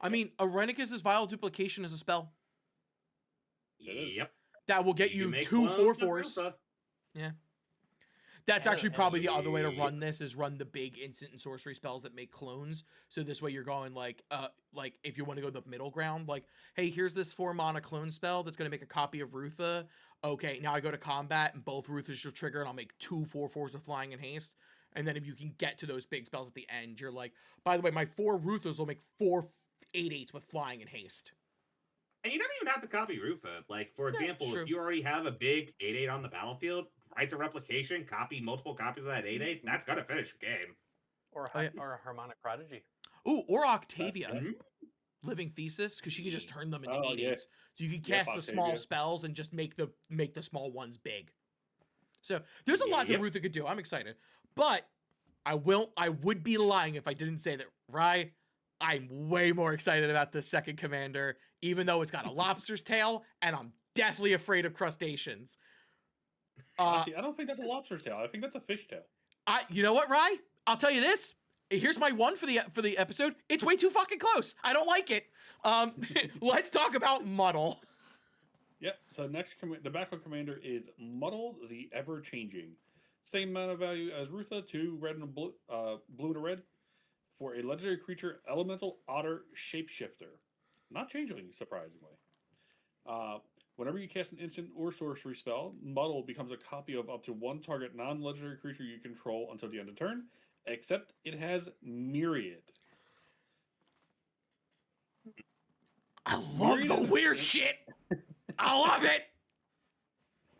Speaker 1: I mean, Arenicus's Vile Duplication is a spell
Speaker 4: It is.
Speaker 2: Yep.
Speaker 1: that will get
Speaker 2: can
Speaker 1: you
Speaker 2: make
Speaker 1: 2
Speaker 2: clones of
Speaker 1: 4/4s.
Speaker 2: Rufa.
Speaker 1: That's
Speaker 3: And-
Speaker 1: actually
Speaker 3: and
Speaker 1: probably the other way to
Speaker 2: Yeah.
Speaker 1: run this, is run the big instant and sorcery spells that make clones. So this way you're going like if you want to go the middle ground, like, hey, here's this 4-mana clone spell that's going to make a copy of Rutha. Okay, now I go to combat and both Ruthas will trigger and I'll make 2 4/4s of flying and haste. And then if you can get to those big spells at the end, you're like, by the way, my 4 Ruthas will make 4 8/8s with flying and haste.
Speaker 2: And you don't even have to copy Rufa. Like, for
Speaker 1: Yeah,
Speaker 2: example,
Speaker 1: true.
Speaker 2: if you already have a big 8/8 on the battlefield, Rites of Replication, copy multiple copies of that 8/8, that's gonna finish the game.
Speaker 3: Or,
Speaker 1: Oh, yeah.
Speaker 3: or a Harmonic Prodigy.
Speaker 1: Ooh, or Octavia.
Speaker 4: Yeah.
Speaker 1: Living Thesis, because she can just turn them into
Speaker 4: Oh,
Speaker 1: 8/8s. So you can
Speaker 4: Yep,
Speaker 1: cast the small
Speaker 4: Octavia.
Speaker 1: spells and just make the small ones big. So there's a lot that
Speaker 2: Yep.
Speaker 1: Rutha could do. I'm excited. But I would be lying if I didn't say that, Rye, I'm way more excited about the second commander, even though it's got a lobster's tail, and I'm deathly afraid of crustaceans.
Speaker 4: Actually, I don't think that's a lobster's tail. I think that's a fish tail.
Speaker 1: You know what, Rye? I'll tell you this. Here's my one for the episode. It's way too fucking close. I don't like it. Let's talk about Muddle.
Speaker 4: Yep. So next, the backup commander is Muddle the Ever Changing. Same mana value as Rutha, 2 red and blue, blue and a red, for a legendary creature, Elemental Otter Shapeshifter. Not changeling, surprisingly. Whenever you cast an instant or sorcery spell, Muddle becomes a copy of up to 1 target non-legendary creature you control until the end of turn, except it has Myriad.
Speaker 1: I love
Speaker 4: Myriad
Speaker 1: the
Speaker 4: is a-
Speaker 1: weird shit. I love it.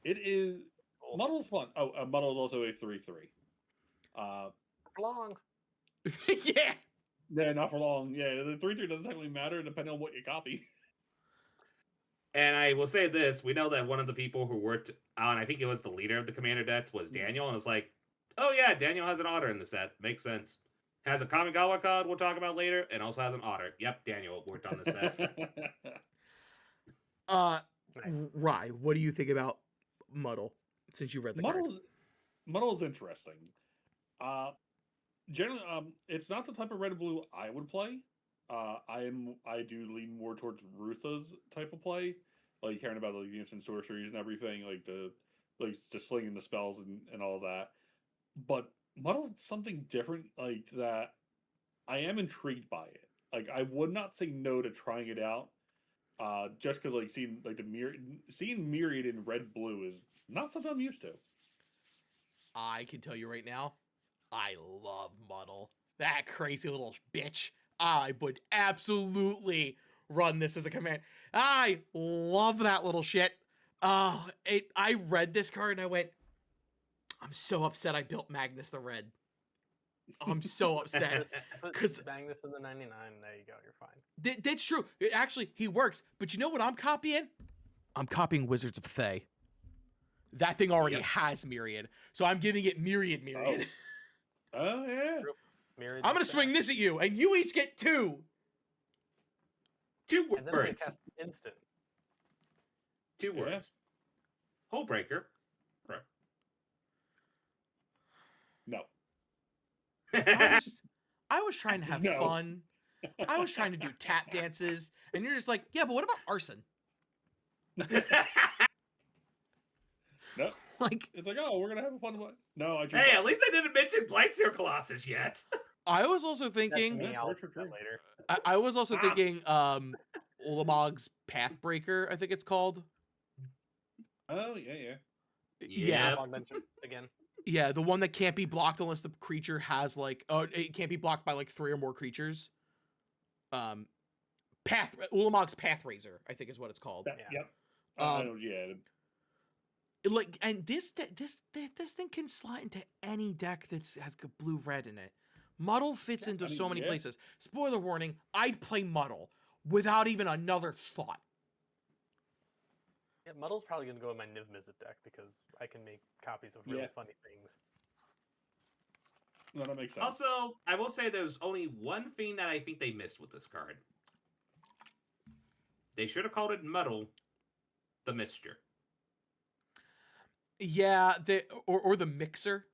Speaker 4: It is Muddle's fun. Oh, Muddle is also a 3/3.
Speaker 3: Long.
Speaker 1: Yeah.
Speaker 4: Yeah, not for long. Yeah, the 3/3 doesn't technically matter depending on what you copy.
Speaker 2: And I will say this, we know that one of the people who worked on, I think it was the leader of the commander decks, was Daniel, and it's like, oh yeah, Daniel has an otter in the set. Makes sense. Has a Kamigawa card we'll talk about later, and also has an otter. Yep, Daniel worked on the set.
Speaker 1: Rye, what do you think about Muddle? Since you read the card.
Speaker 4: Muddle's interesting. Generally, it's not the type of red and blue I would play. I do lean more towards Rutha's type of play, like caring about like the instant sorceries and everything, like just slinging the spells and all that. But Muddle's something different, like that. I am intrigued by it. Like I would not say no to trying it out. Just because like seeing Myriad in red blue is not something I'm used to.
Speaker 1: I can tell you right now, I love Muddle. That crazy little bitch. I would absolutely run this as a command. I love that little shit. I read this card and I went, I'm so upset I built Magnus the Red. I'm so upset.
Speaker 3: Put
Speaker 1: 'Cause-
Speaker 3: Magnus in the 99. There you go. You're fine.
Speaker 1: That's true. Actually, he works. But you know what I'm copying? I'm copying Wizards of Thay. That thing already
Speaker 2: Yep.
Speaker 1: has Myriad. So I'm giving it Myriad.
Speaker 4: Oh yeah.
Speaker 3: Myriad
Speaker 1: I'm going to
Speaker 3: stack.
Speaker 1: swing this at you, and you each get 2.
Speaker 2: 2
Speaker 3: And then I'm gonna
Speaker 2: words.
Speaker 3: cast instant.
Speaker 2: 2
Speaker 4: Yeah.
Speaker 2: words. Hole breaker. Correct.
Speaker 4: No.
Speaker 1: I was trying to have
Speaker 4: No.
Speaker 1: fun. I was trying to do tap dances, and you're just like, yeah, but what about arson?
Speaker 4: No.
Speaker 1: Like,
Speaker 4: It's like, oh, we're gonna have a fun one. No, I.
Speaker 2: Hey, at least I didn't mention Blightsteel Colossus yet.
Speaker 1: I was also
Speaker 3: That's
Speaker 1: thinking,
Speaker 3: me,
Speaker 4: Yeah,
Speaker 3: I'll
Speaker 4: true,
Speaker 3: do
Speaker 4: true,
Speaker 3: that
Speaker 4: true.
Speaker 3: later.
Speaker 1: I was also
Speaker 2: Ah.
Speaker 1: thinking, Ulamog's Pathbreaker, I think it's called.
Speaker 4: Oh yeah.
Speaker 1: Yeah,
Speaker 2: Yep.
Speaker 3: I'll mention again.
Speaker 1: yeah, the one that can't be blocked unless the creature has like, oh, it can't be blocked by like 3 or more creatures. Ulamog's Pathrazor, I think is what it's called.
Speaker 3: Yeah.
Speaker 4: Yep.
Speaker 1: Like, and this thing can slide into any deck has blue red in it. Muddle fits into so many places. Spoiler warning: I'd play Muddle without even another thought.
Speaker 3: Yeah, Muddle's probably going to go in my Niv Mizzet deck because I can make copies of really funny things.
Speaker 4: No, that makes sense.
Speaker 2: Also, I will say there's only one thing that I think they missed with this card. They should have called it Muddle the Mixture.
Speaker 1: Yeah, or the Mixer.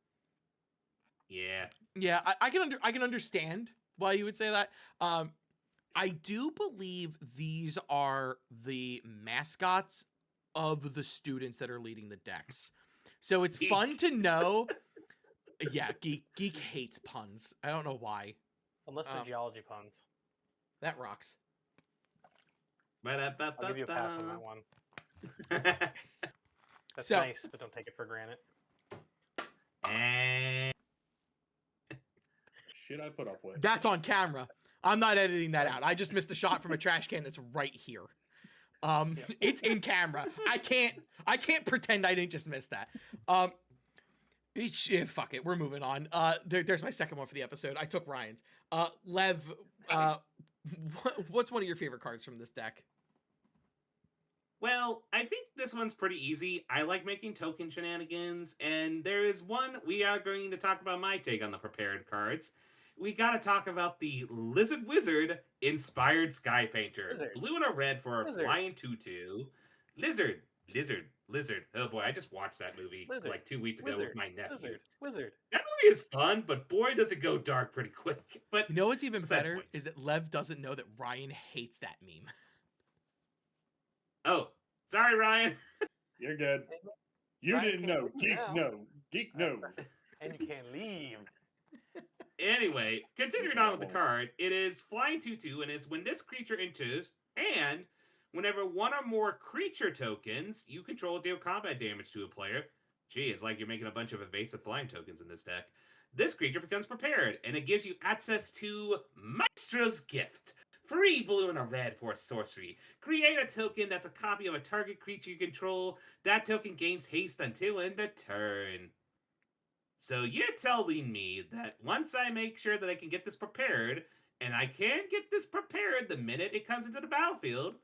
Speaker 2: Yeah.
Speaker 1: Yeah, I can understand why you would say that. I do believe these are the mascots of the students that are leading the decks. So it's fun to know. Yeah, Geek hates puns. I don't know why.
Speaker 3: Unless they're geology puns.
Speaker 1: That rocks.
Speaker 3: I'll give you a pass on that one. That's
Speaker 1: So-
Speaker 3: nice, but don't take it for granted.
Speaker 2: And
Speaker 4: Shit I put up with.
Speaker 1: That's on camera. I'm not editing that out. I just missed a shot from a trash can that's right here. It's in camera. I can't pretend I didn't just miss that. Fuck it. We're moving on. There's my second one for the episode. I took Ryan's. Lev, what's one of your favorite cards from this deck?
Speaker 2: well, I think this one's pretty easy. I like making token shenanigans, and there is one we are going to talk about my take on the prepared cards. We got to talk about the Lizard Wizard Inspired Sky Painter.
Speaker 3: Lizard.
Speaker 2: Blue and a red for a
Speaker 3: Lizard.
Speaker 2: flying 2/2. Lizard. Oh boy, I just watched that movie
Speaker 3: Lizard.
Speaker 2: like 2 weeks ago with my nephew.
Speaker 3: Wizard.
Speaker 2: That movie is fun, but boy, does it go dark pretty quick. But
Speaker 1: You know what's even
Speaker 2: Besides
Speaker 1: better
Speaker 2: point.
Speaker 1: is that Lev doesn't know that Ryan hates that meme.
Speaker 2: oh, sorry, Ryan.
Speaker 4: You're good. You
Speaker 3: Ryan
Speaker 4: didn't
Speaker 3: can't
Speaker 4: know.
Speaker 3: leave
Speaker 4: Geek
Speaker 3: now.
Speaker 4: know. Geek knows.
Speaker 3: And you can't leave.
Speaker 2: Anyway, continuing on with the card, it is flying 2/2, and it's when this creature enters, and whenever one or more creature tokens you control deal combat damage to a player. Gee, it's like you're making a bunch of evasive flying tokens in this deck. This creature becomes prepared, and it gives you access to Maestro's Gift. Free blue and a red for sorcery. Create a token that's a copy of a target creature you control. That token gains haste until end the turn. So you're telling me that once I make sure that I can get this prepared, and I can get this prepared the minute it comes into the battlefield,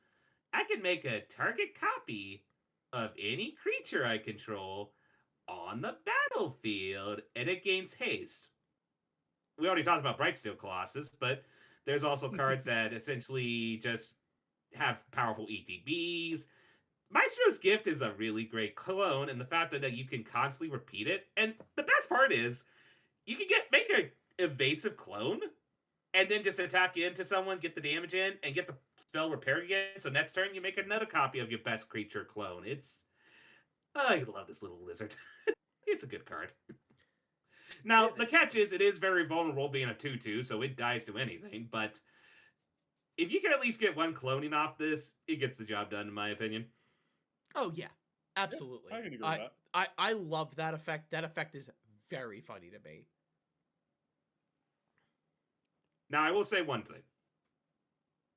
Speaker 2: I can make a target copy of any creature I control on the battlefield, and it gains haste. We already talked about Brightsteel Colossus, but there's also cards that essentially just have powerful ETBs. Maestro's Gift is a really great clone, and the fact that you can constantly repeat it. And the best part is, you can make an evasive clone, and then just attack into someone, get the damage in, and get the spell repaired again. So next turn, you make another copy of your best creature clone. I love this little lizard. It's a good card. Now, the catch is, it is very vulnerable being a 2/2, so it dies to anything, but if you can at least get one cloning off this, it gets the job done, in my opinion.
Speaker 1: Oh yeah, absolutely.
Speaker 4: I can agree with that.
Speaker 1: I love that effect. That effect is very funny to me.
Speaker 2: Now, I will say one thing.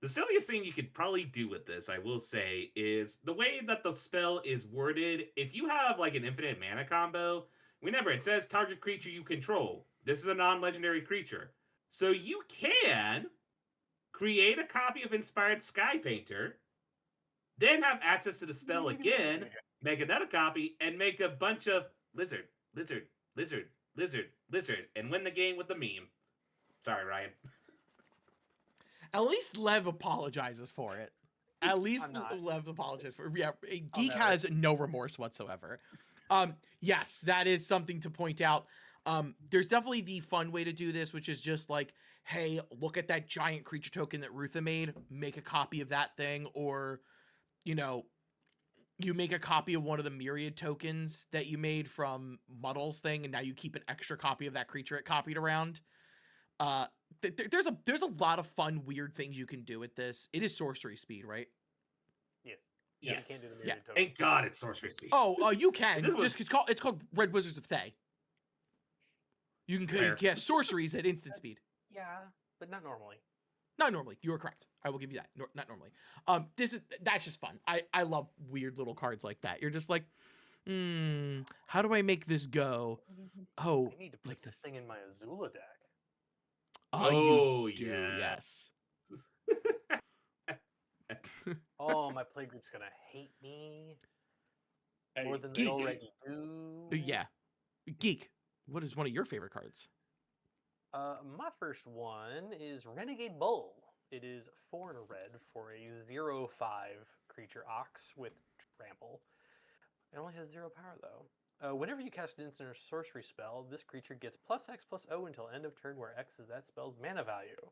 Speaker 2: The silliest thing you could probably do with this, I will say, is the way that the spell is worded. If you have like an infinite mana combo, remember it says target creature you control. This is a non-legendary creature. So you can create a copy of Inspired Sky Painter, then have access to the spell again, make another copy, and make a bunch of lizard, and win the game with the meme. Sorry, Ryan.
Speaker 1: At least Lev apologizes for it. At least
Speaker 3: I'm not.
Speaker 1: Lev apologizes for it. Yeah, Geek
Speaker 3: never.
Speaker 1: has no remorse whatsoever. Yes, that is something to point out. There's definitely the fun way to do this, which is just like, hey, look at that giant creature token that Rutha made. Make a copy of that thing, or you make a copy of one of the myriad tokens that you made from Muddle's thing, and now you keep an extra copy of that creature it copied around. There's a lot of fun, weird things you can do with this. It is sorcery speed, right?
Speaker 3: Yes.
Speaker 2: Yes.
Speaker 3: You can't do the
Speaker 1: Yeah.
Speaker 3: myriad token.
Speaker 2: Thank God it's sorcery speed.
Speaker 1: Oh, you can.
Speaker 2: This was-
Speaker 1: Just it's called Red Wizards of Thay. You can
Speaker 2: Fair.
Speaker 1: yeah, sorceries at instant speed.
Speaker 3: Yeah, but not normally.
Speaker 1: Not normally. You are correct. I will give you that. Not normally. That's just fun. I love weird little cards like that. You're just like, how do I make this go? Oh,
Speaker 3: I need to put
Speaker 1: like
Speaker 3: this
Speaker 1: this.
Speaker 3: thing in my Azula deck.
Speaker 1: Oh, you do.
Speaker 2: yeah.
Speaker 1: Yes.
Speaker 3: Oh, my playgroup's gonna hate me more
Speaker 4: Hey,
Speaker 3: than they
Speaker 1: geek.
Speaker 3: already do.
Speaker 1: Yeah. Geek. What is one of your favorite cards?
Speaker 3: My first one is Renegade Bull. It is 4 and a red for a 0/5 creature ox with trample. It only has 0 power though. Whenever you cast an instant or sorcery spell, this creature gets +X/+O until end of turn, where X is that spell's mana value.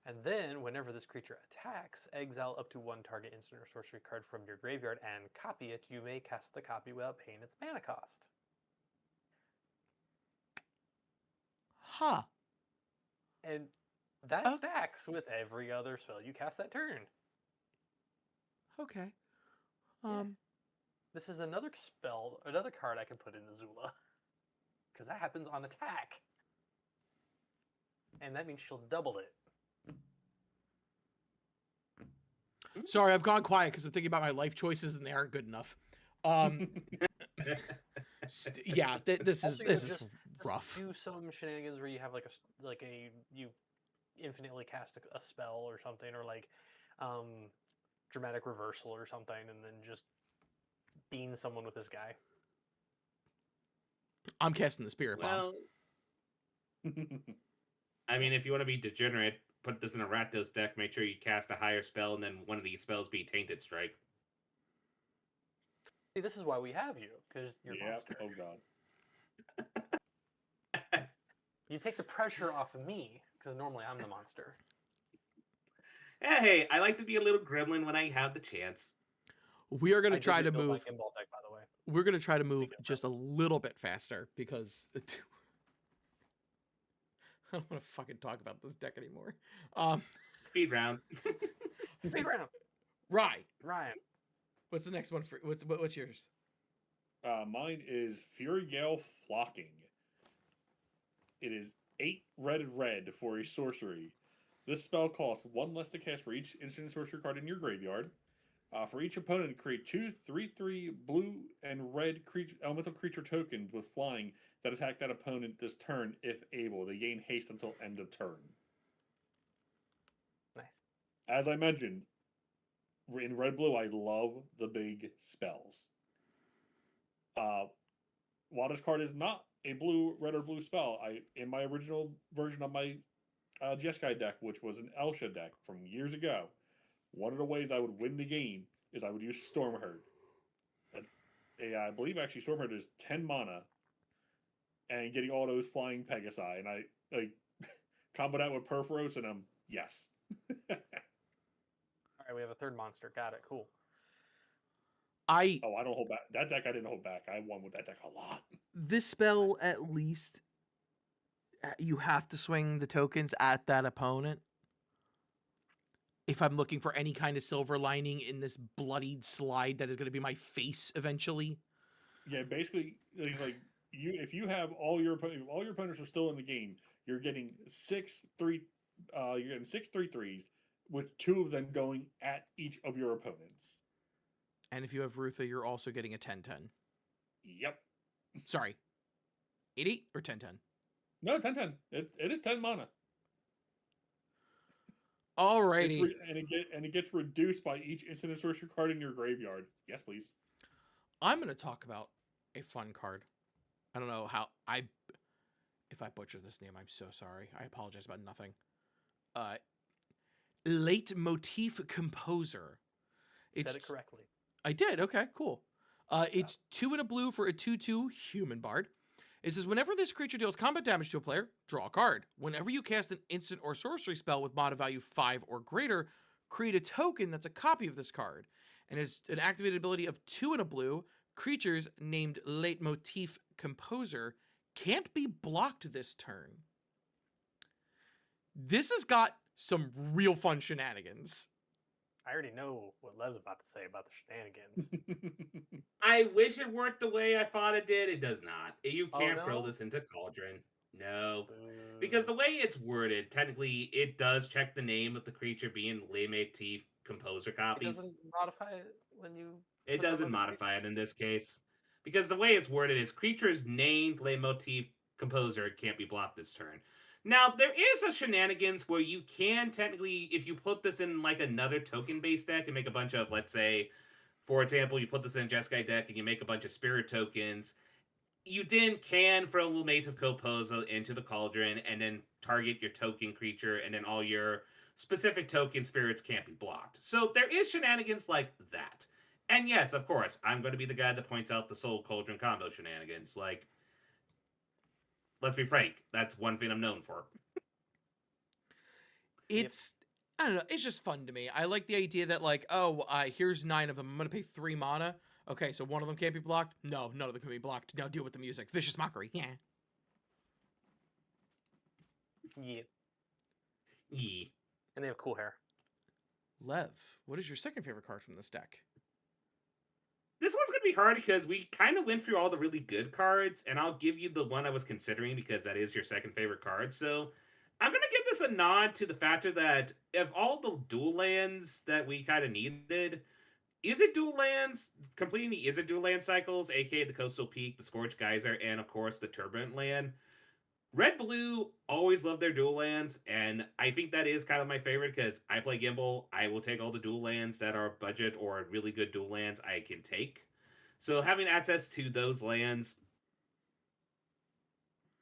Speaker 3: And then, whenever this creature attacks, exile up to 1 target instant or sorcery card from your graveyard and copy it. You may cast the copy without paying its mana cost.
Speaker 1: Huh.
Speaker 3: And that
Speaker 1: Oh.
Speaker 3: stacks with every other spell you cast that turn.
Speaker 1: Okay.
Speaker 3: This is another card I can put in Azula. Because that happens on attack. And that means she'll double it.
Speaker 1: Sorry, I've gone quiet because I'm thinking about my life choices and they aren't good enough. Yeah, this
Speaker 3: Also,
Speaker 1: is
Speaker 3: just
Speaker 1: rough.
Speaker 3: do some shenanigans where you have you infinitely cast a spell or something, or like dramatic reversal or something, and then just bean someone with this guy.
Speaker 1: I'm casting the Spirit Bomb.
Speaker 2: Well, I mean, if you want to be degenerate, put this in a Rakdos deck. Make sure you cast a higher spell, and then one of these spells be Tainted Strike.
Speaker 3: See, this is why we have you, because you're a
Speaker 4: Yep.
Speaker 3: monster.
Speaker 4: Oh god.
Speaker 3: You take the pressure off of me, because normally I'm the monster.
Speaker 2: Hey, I like to be a little gremlin when I have the chance.
Speaker 1: We are going
Speaker 3: I
Speaker 1: to try
Speaker 3: did
Speaker 1: to
Speaker 3: rebuild my
Speaker 1: move.
Speaker 3: Gimbal deck, by the way.
Speaker 1: We're going to try to move
Speaker 3: Speaking of
Speaker 1: just a little bit faster because I don't want to fucking talk about this deck anymore.
Speaker 2: Speed round.
Speaker 3: Speed round.
Speaker 1: Ryan,
Speaker 3: Ryan.
Speaker 1: what's the next one for? What's yours?
Speaker 4: Mine is Fury Gale Flocking. It is 8 red for a sorcery. This spell costs 1 less to cast for each instant sorcery card in your graveyard. For each opponent, create 2 3/3 blue and red elemental creature tokens with flying that attack that opponent this turn if able. They gain haste until end of turn.
Speaker 3: Nice.
Speaker 4: As I mentioned, in red-blue, I love the big spells. While this card is not a red or blue spell, in my original version of my Jeskai deck, which was an Elsha deck from years ago, one of the ways I would win the game is I would use Stormherd. I believe actually Stormherd is 10 mana, and getting all those flying Pegasi, and I combo that with Perforos, and yes.
Speaker 3: All right, we have a third monster. Got it. Cool.
Speaker 1: I
Speaker 4: don't hold back. That deck I didn't hold back. I won with that deck a lot.
Speaker 1: This spell at least you have to swing the tokens at that opponent. If I'm looking for any kind of silver lining in this bloodied slide that is going to be my face eventually.
Speaker 4: Yeah, basically, it's like if you have all your opponents are still in the game, you're getting 6 3/3s with 2 of them going at each of your opponents.
Speaker 1: And if you have Rutha, you're also getting a 10/10.
Speaker 4: Yep.
Speaker 1: Sorry. 8/8 or 10/10?
Speaker 4: No, 10/10. It is 10 mana.
Speaker 1: Alrighty.
Speaker 4: And it gets reduced by each instant sorcery card in your graveyard. Yes, please.
Speaker 1: I'm going to talk about a fun card. I don't know how if I butcher this name, I'm so sorry. I apologize about nothing. Leitmotif Composer.
Speaker 3: Said it correctly.
Speaker 1: I did. Okay, cool. It's 2 and a blue for a 2/2 human bard. It says whenever this creature deals combat damage to a player, draw a card. Whenever you cast an instant or sorcery spell with mana value 5 or greater, create a token that's a copy of this card. And has an activated ability of 2 and a blue. Creatures named Leitmotif Composer can't be blocked this turn. This has got some real fun shenanigans.
Speaker 3: I already know what Lev's about to say about the shenanigans.
Speaker 2: I wish it worked the way I thought it did. It does not. You
Speaker 3: Oh,
Speaker 2: can't throw
Speaker 3: no?
Speaker 2: this into Cauldron. No. Because the way it's worded, technically, it does check the name of the creature being Le Motif Composer
Speaker 3: It
Speaker 2: copies.
Speaker 3: doesn't modify it when you.
Speaker 2: It
Speaker 3: put them
Speaker 2: doesn't
Speaker 3: on the
Speaker 2: modify it in this case. Because the way it's worded is creatures named Le Motif Composer can't be blocked this turn. Now, there is a shenanigans where you can technically, if you put this in like another token-based deck and make a bunch of, let's say, for example, you put this in a Jeskai deck and you make a bunch of spirit tokens, you then can throw Lumate of Composer into the cauldron and then target your token creature, and then all your specific token spirits can't be blocked. So there is shenanigans like that. And yes, of course, I'm going to be the guy that points out the Soul Cauldron combo shenanigans. Like, let's be frank, that's one thing I'm known for.
Speaker 1: It's I don't know, it's just fun to me. I like the idea that like, oh, here's 9 of them. I'm gonna pay 3 mana. Okay, so one of them can't be blocked? No, none of them can be blocked. Now deal with the music. Vicious Mockery. Yeah.
Speaker 3: Yeah,
Speaker 2: Yeah.
Speaker 3: and they have cool hair.
Speaker 1: Lev, what is your second favorite card from this deck?
Speaker 2: This one's going to be hard because we kind of went through all the really good cards, and I'll give you the one I was considering because that is your second favorite card. So I'm going to give this a nod to the factor that of all the dual lands that we kind of needed, is it dual lands? Completing the is it dual land cycles, aka the Coastal Peak, the Scorched Geyser, and of course the Turbulent Land. Red Blue always love their dual lands, and I think that is kind of my favorite because I play Gimbal. I will take all the dual lands that are budget or really good dual lands I can take. So having access to those lands,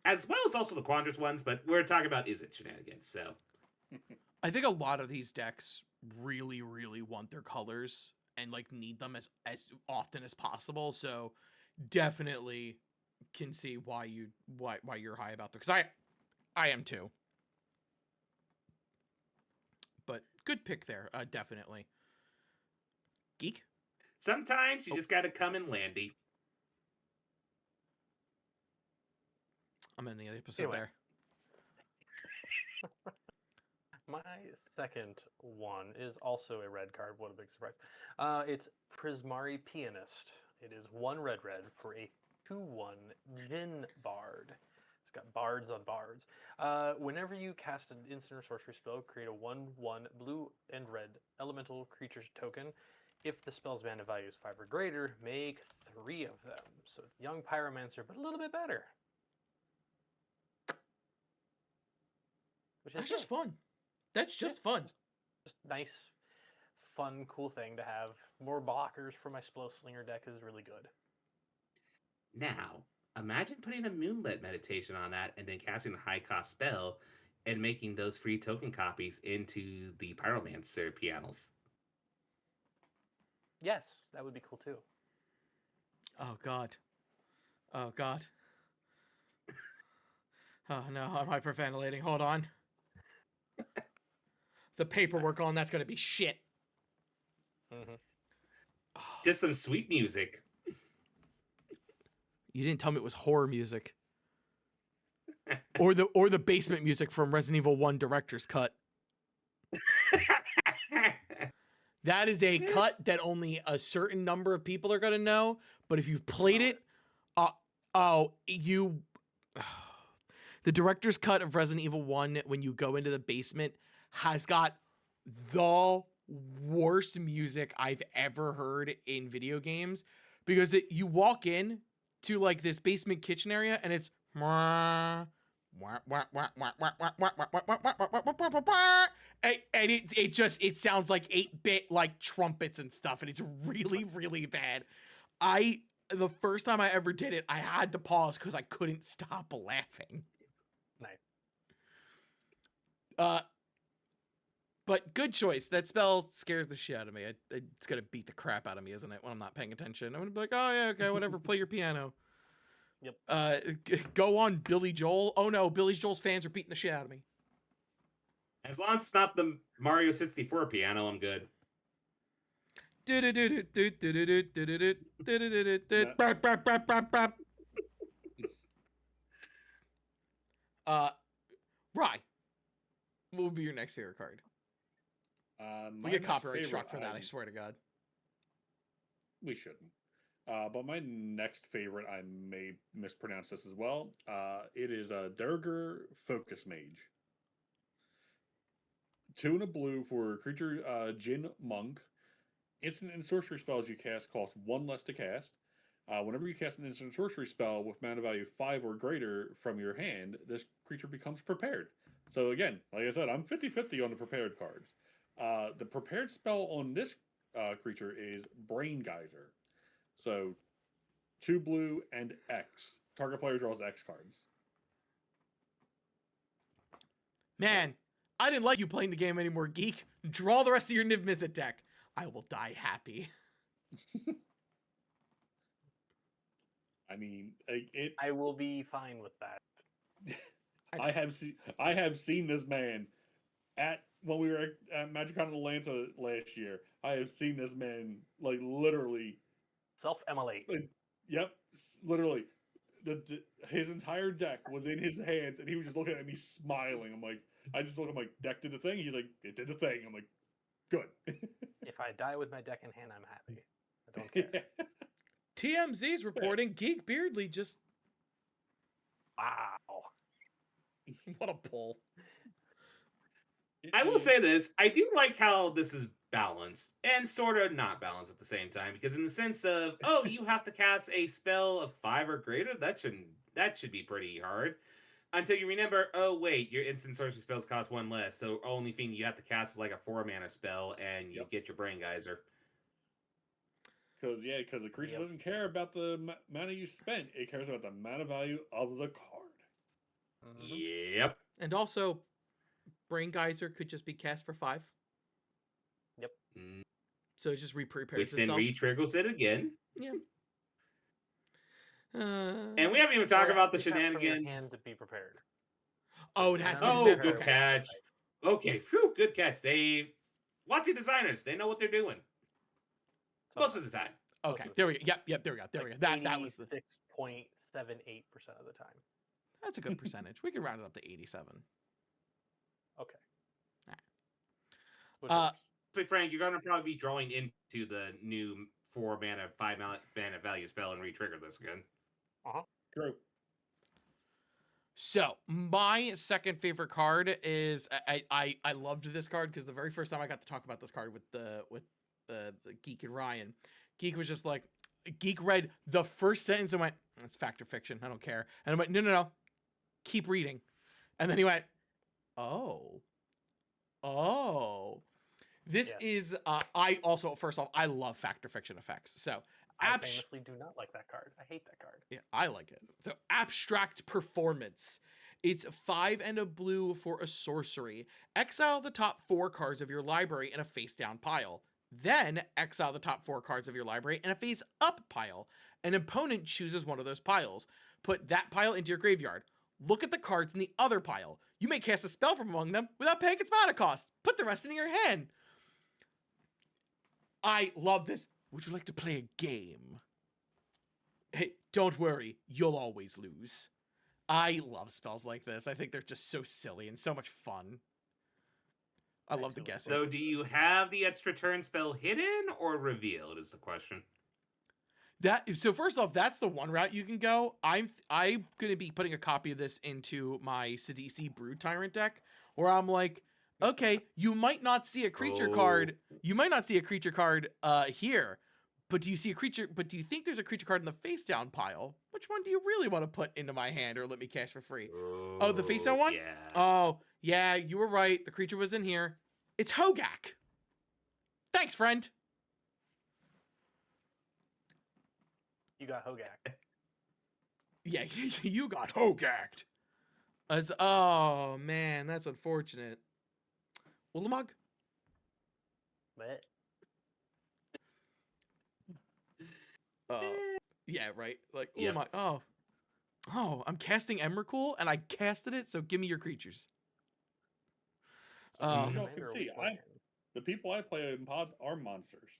Speaker 2: as well as also the Quandrous ones, but we're talking about is it shenanigans. So
Speaker 1: I think a lot of these decks really, really want their colors and like need them as often as possible. So definitely can see why you're high about them, because I am too. But good pick there, definitely. Geek.
Speaker 2: sometimes you just got to come in landy.
Speaker 1: I'm in the episode
Speaker 3: Anyway.
Speaker 1: there.
Speaker 3: My second one is also a red card. What a big surprise. It's Prismari Pianist. It is 1 red for a 2/1 Djinn Bard. It's got bards on bards. Whenever you cast an instant or sorcery spell, create a 1/1 blue and red elemental creature token. If the spell's mana value is 5 or greater, make 3 of them. So it's young pyromancer, but a little bit better. Which is
Speaker 1: That's just
Speaker 3: good.
Speaker 1: fun. That's just fun.
Speaker 3: Just nice, fun, cool thing to have. More blockers for my Slinger deck is really good.
Speaker 2: Now, imagine putting a Moonlit Meditation on that and then casting a high-cost spell and making those free token copies into the Pyromancer pianos.
Speaker 3: Yes, that would be cool too.
Speaker 1: Oh god. Oh god. Oh no, I'm hyperventilating. Hold on. The paperwork on that's gonna be shit.
Speaker 3: Mm-hmm.
Speaker 2: Just some sweet music.
Speaker 1: You didn't tell me it was horror music. or the basement music from Resident Evil 1 Director's Cut. That is a cut that only a certain number of people are gonna know. But if you've played it, the director's cut of Resident Evil 1, when you go into the basement, has got the worst music I've ever heard in video games, because you walk in to like this basement kitchen area and it's and it sounds like 8-bit like trumpets and stuff, and it's really, really bad. The first time I ever did it, I had to pause because I couldn't stop laughing.
Speaker 3: Nice.
Speaker 1: But good choice. That spell scares the shit out of me. It's gonna beat the crap out of me, isn't it? When I'm not paying attention, I'm gonna be like, oh yeah, okay, whatever. Play your piano.
Speaker 3: Yep.
Speaker 1: Go on, Billy Joel. Oh no, Billy Joel's fans are beating the shit out of me.
Speaker 2: As long as it's not the Mario 64 piano, I'm good.
Speaker 1: Rye, what would be your next favorite card? We
Speaker 4: My
Speaker 1: get
Speaker 4: next
Speaker 1: copyright
Speaker 4: favorite,
Speaker 1: struck for that, I swear to God.
Speaker 4: We shouldn't. But my next favorite, I may mispronounce this as well. It is a Durger Focus Mage. 2 and a blue for creature Jin Monk. Instant and sorcery spells you cast cost 1 less to cast. Whenever you cast an instant sorcery spell with mana value 5 or greater from your hand, this creature becomes prepared. So again, like I said, I'm 50-50 on the prepared cards. The prepared spell on this creature is Brain Geyser. So 2 blue and X. Target player draws X cards.
Speaker 1: Man, I didn't like you playing the game anymore, geek. Draw the rest of your Niv Mizzet deck. I will die happy.
Speaker 4: I mean,
Speaker 3: I will be fine with that.
Speaker 4: I have seen this man when we were at MagicCon Atlanta last year. I have seen this man like literally
Speaker 3: Self-immolate.
Speaker 4: Yep, literally. His entire deck was in his hands, and he was just looking at me smiling. I'm like, I just look. I'm like, deck did the thing. He's like, it did the thing. I'm like, good.
Speaker 3: If I die with my deck in hand, I'm happy. I don't care.
Speaker 4: Yeah.
Speaker 1: TMZ's reporting Geek Beardly just
Speaker 3: Wow.
Speaker 1: what a pull.
Speaker 2: I will say this: I do like how this is balanced and sort of not balanced at the same time, because in the sense of, oh, you have to cast a spell of 5 or greater, that should be pretty hard. Until you remember, oh wait, your instant sorcery spells cost 1 less, so only thing you have to cast is like a 4 mana spell, and you get your Brain Geyser.
Speaker 4: Because the creature doesn't care about the mana you spent; it cares about the mana value of the card.
Speaker 3: Mhm.
Speaker 2: Yep.
Speaker 1: And also, Brain Geyser could just be cast for 5.
Speaker 3: Yep.
Speaker 1: So it just re-prepares
Speaker 2: Which then
Speaker 1: itself.
Speaker 2: re-triggers it again.
Speaker 1: Yeah.
Speaker 2: And we haven't even talked about the shenanigans.
Speaker 3: Hand to be prepared.
Speaker 1: Oh, it has to be
Speaker 2: Oh,
Speaker 1: prepared.
Speaker 2: good
Speaker 1: Okay.
Speaker 2: catch. Okay, phew, good catch. Watching designers, they know what they're doing. Most of the time.
Speaker 1: Okay, there we go. Yep, there we go. There we go. That was the
Speaker 3: 6.78% of the time.
Speaker 1: That's a good percentage. We can round it up to 87.
Speaker 3: Okay.
Speaker 1: Alright.
Speaker 3: Which
Speaker 1: Uh,
Speaker 3: works.
Speaker 2: So, Frank, you're going to probably be drawing into the new 4 mana, 5 mana value spell and re-trigger this again.
Speaker 4: True.
Speaker 1: So my second favorite card is I loved this card because the very first time I got to talk about this card with the Geek and Ryan, Geek was just like, Geek read the first sentence and went, "That's fact or fiction. I don't care." And I went, No, keep reading. And then he went, Oh. This is I also, first off, I love fact or fiction effects. So
Speaker 3: I famously do not like that card. I hate that card.
Speaker 1: yeah, I like it. So abstract performance. It's 5 and a blue for a sorcery. Exile the top 4 cards of your library in a face down pile. Then exile the top 4 cards of your library in a face up pile. An opponent chooses one of those piles. Put that pile into your graveyard. Look at the cards in the other pile. You may cast a spell from among them without paying its mana cost. Put the rest in your hand. I love this. Would you like to play a game? Hey, don't worry. You'll always lose. I love spells like this. I think they're just so silly and so much fun. I love the guessing.
Speaker 2: So do you have the extra turn spell hidden or revealed is the question.
Speaker 1: So first off, that's the one route you can go. I'm gonna be putting a copy of this into my Sidisi Brood Tyrant deck, where I'm like, okay, you might not see a creature card. You might not see a creature card here, but do you see a creature? But do you think there's a creature card in the face down pile? Which one do you really want to put into my hand or let me cast for free? Oh, the face down one?
Speaker 2: Yeah.
Speaker 1: Oh, yeah, you were right. The creature was in here. It's Hogak. Thanks, friend.
Speaker 3: You got Hogak.
Speaker 1: Yeah, you got Hogaked. Oh man, that's unfortunate. Ulamog?
Speaker 3: But
Speaker 1: Yeah, right. Like
Speaker 2: Yep.
Speaker 1: Ulamog. Oh, I'm casting Emrakul and I casted it, so give me your creatures.
Speaker 4: So
Speaker 1: Um,
Speaker 4: as y'all
Speaker 3: Commander
Speaker 4: can
Speaker 3: are
Speaker 4: see,
Speaker 3: we playing?
Speaker 4: the people I play in pods are monsters.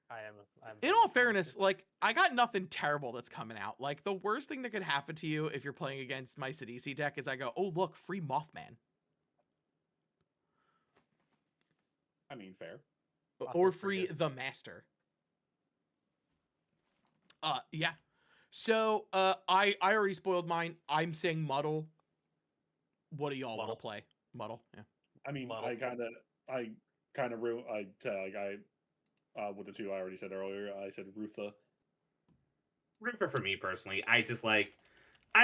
Speaker 3: I'm
Speaker 1: In all fairness, like I got nothing terrible that's coming out. Like the worst thing that could happen to you if you're playing against my Sidisi deck is I go, oh look, free Mothman.
Speaker 4: I mean, fair.
Speaker 1: Or
Speaker 3: Awesome, pretty
Speaker 1: free
Speaker 3: good.
Speaker 1: the Master. Yeah. So, I already spoiled mine. I'm saying Muddle. What do y'all want
Speaker 3: Muddle.
Speaker 1: to play? Muddle. Yeah.
Speaker 4: I mean,
Speaker 3: Muddle.
Speaker 4: I kind of with the two I already said earlier. I said Rutha.
Speaker 2: Ripper for me personally. I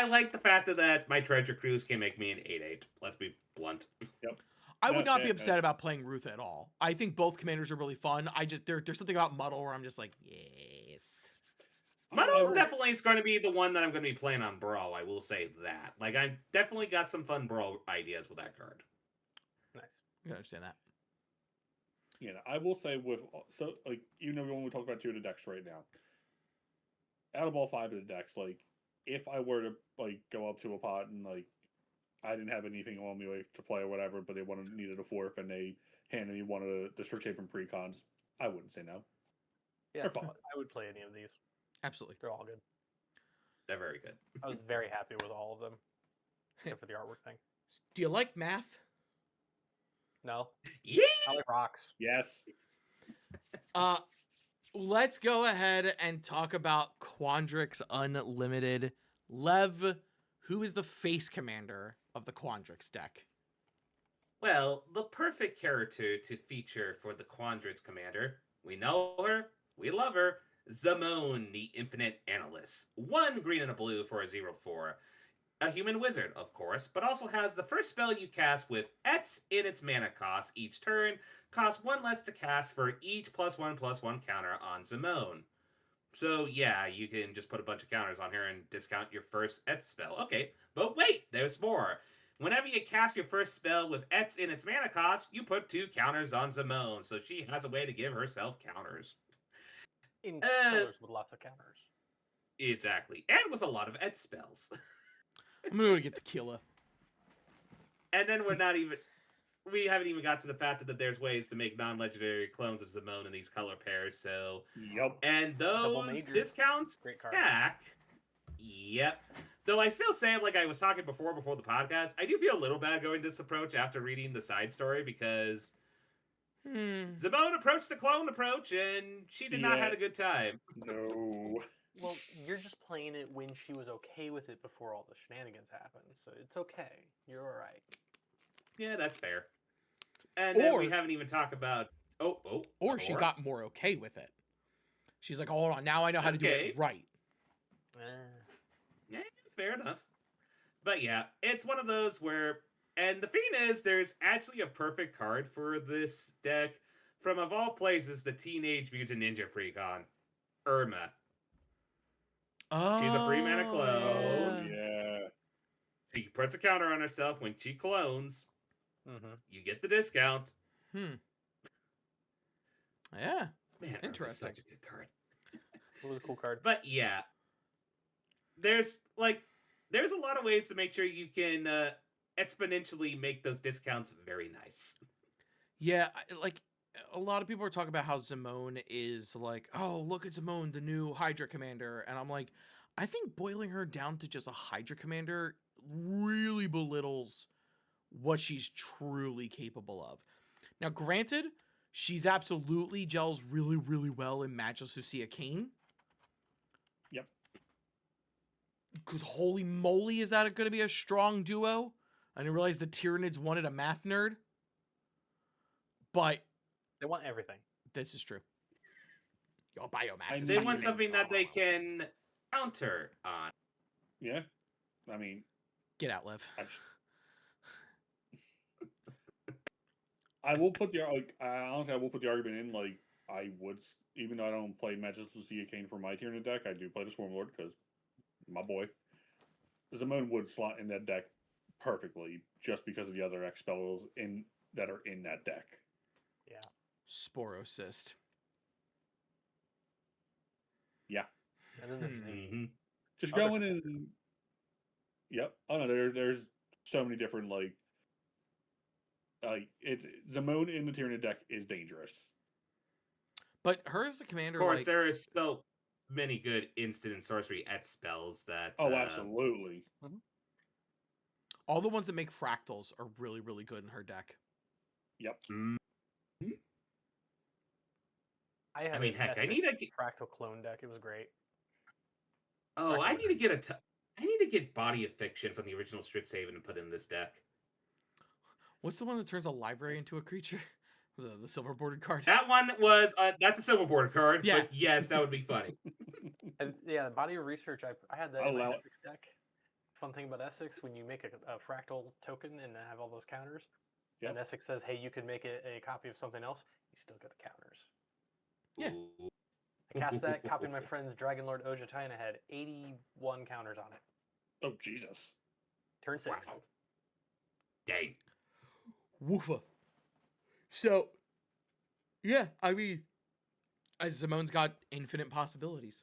Speaker 2: like the fact that my treasure cruise can make me an 8/8. Let's be blunt.
Speaker 4: Yep.
Speaker 1: I would not be
Speaker 4: Yeah,
Speaker 1: upset about playing Ruth at all. I think both commanders are really fun. I just there's something about Muddle where I'm just like, yes.
Speaker 2: Muddle definitely is going to be the one that I'm going to be playing on Brawl. I will say that. Like, I definitely got some fun Brawl ideas with that card.
Speaker 3: Nice.
Speaker 1: You understand that.
Speaker 4: You know, I will say even though we only talk about two of the decks right now, out of all five of the decks, like if I were to go up to a pot and I didn't have anything on me to play or whatever, but they needed a fourth and they handed me one of the Strixhaven precons, I wouldn't say no.
Speaker 3: Yeah,
Speaker 4: They're fun.
Speaker 3: I would play any of these.
Speaker 1: Absolutely.
Speaker 3: They're all good.
Speaker 2: They're very good.
Speaker 3: I was very happy with all of them, except for the artwork thing.
Speaker 1: Do you like math?
Speaker 3: No,
Speaker 2: Yeah.
Speaker 3: I like rocks.
Speaker 4: Yes.
Speaker 1: Let's go ahead and talk about Quandrix Unlimited. Lev, who is the face commander of the Quandrix deck?
Speaker 2: Well, the perfect character to feature for the Quandrix commander. We know her. We love her. Zamone, the Infinite Analyst. 1 green and a blue for a 0/4. A human wizard, of course, but also has the first spell you cast with X in its mana cost each turn. Costs 1 less to cast for each +1/+1 counter on Zamone. So yeah, you can just put a bunch of counters on here and discount your first X spell. Okay, but wait, there's more. Whenever you cast your first spell with X in its mana cost, you put 2 counters on Zamone, so she has a way to give herself counters.
Speaker 3: In colors with lots of counters.
Speaker 2: Exactly, and with a lot of X spells.
Speaker 1: I'm gonna go get tequila.
Speaker 2: And then we haven't even got to the fact that there's ways to make non-legendary clones of Zamone in these color pairs. So,
Speaker 4: Yep.
Speaker 2: and
Speaker 3: Double
Speaker 2: those
Speaker 3: major.
Speaker 2: discounts
Speaker 3: Great card.
Speaker 2: stack. Yep. Though I still say, like I was talking before the podcast, I do feel a little bad going this approach after reading the side story because Zamone approached the clone approach and she did not
Speaker 4: Yeah.
Speaker 2: have a good time.
Speaker 4: No.
Speaker 3: Well, you're just playing it when she was okay with it before all the shenanigans happened, so it's okay. You're all right.
Speaker 2: Yeah, that's fair. And then we
Speaker 1: Or-
Speaker 2: haven't even talked about
Speaker 1: Or she got more okay with it. She's like, hold on, now I know how to do
Speaker 2: Okay.
Speaker 1: it right.
Speaker 2: Yeah, fair enough. But yeah, it's one of those where, and the thing is, there's actually a perfect card for this deck from, of all places, the Teenage Mutant Ninja Precon, Irma.
Speaker 1: Oh,
Speaker 2: She's a free mana clone.
Speaker 4: Yeah.
Speaker 2: She puts a counter on herself when she clones.
Speaker 3: Mm-hmm.
Speaker 2: You get the discount.
Speaker 1: Yeah.
Speaker 2: Man, Irma's
Speaker 1: Interesting.
Speaker 2: such a good card.
Speaker 3: Really cool card.
Speaker 2: But yeah, there's a lot of ways to make sure you can exponentially make those discounts very nice.
Speaker 1: Yeah, like a lot of people are talking about how Zamone is like, oh, look at Zamone, the new Hydra commander. And I'm like, I think boiling her down to just a Hydra commander really belittles what she's truly capable of. Now, granted, she's absolutely gels really, really well in Magis Lucia Kane.
Speaker 4: Yep.
Speaker 1: Because holy moly, is that going to be a strong duo? I didn't realize the Tyranids wanted a math nerd. But
Speaker 3: They want everything.
Speaker 1: this is true. Your biomass. is
Speaker 2: They
Speaker 1: such
Speaker 2: want
Speaker 1: a-
Speaker 2: something that they can counter on.
Speaker 4: Yeah. I mean,
Speaker 1: Get out, Lev.
Speaker 4: I will put the honestly, I will put the argument in. Like, I would, even though I don't play Magis Lucia Kane for my Tyranid deck, I do play the Swarmlord because my boy. Zamone would slot in that deck perfectly just because of the other X spells that are in that deck.
Speaker 3: Yeah.
Speaker 1: Sporocyst.
Speaker 4: Yeah.
Speaker 3: And then there's the
Speaker 4: Just
Speaker 3: Other
Speaker 4: going in. Yep. Oh no, there's so many different it's Zamone in the Tyranid deck is dangerous.
Speaker 1: But her as a commander,
Speaker 2: Of course,
Speaker 1: like,
Speaker 2: there is so many good instant and sorcery X spells that.
Speaker 4: Oh, absolutely.
Speaker 1: all the ones that make fractals are really, really good in her deck.
Speaker 4: Yep.
Speaker 3: I
Speaker 2: mean, heck, I need a-
Speaker 3: fractal clone deck. It was great.
Speaker 2: Oh, I
Speaker 3: Recommend
Speaker 2: need to get I need to get Body of Fiction from the original Strixhaven and put in this deck.
Speaker 1: What's the one that turns a library into a creature? The silver bordered card.
Speaker 2: That one was that's a silver board card,
Speaker 1: Yeah.
Speaker 2: but yes, that would be funny.
Speaker 3: And yeah, Body of Research. I had that
Speaker 4: I'll
Speaker 3: in my
Speaker 4: allow it.
Speaker 3: Essex deck. Fun thing about Essex, when you make a fractal token and have all those counters,
Speaker 4: Yep.
Speaker 3: and Essex says, "Hey, you can make it a copy of something else," you still get the counters.
Speaker 1: Yeah.
Speaker 2: Ooh.
Speaker 3: I cast that, copied my friend's Dragon Lord Ojatai, and I had 81 counters on it.
Speaker 4: Oh Jesus!
Speaker 3: Turn 6.
Speaker 2: Wow. Dang.
Speaker 1: Woofa. So, yeah, I mean, Simone's got infinite possibilities.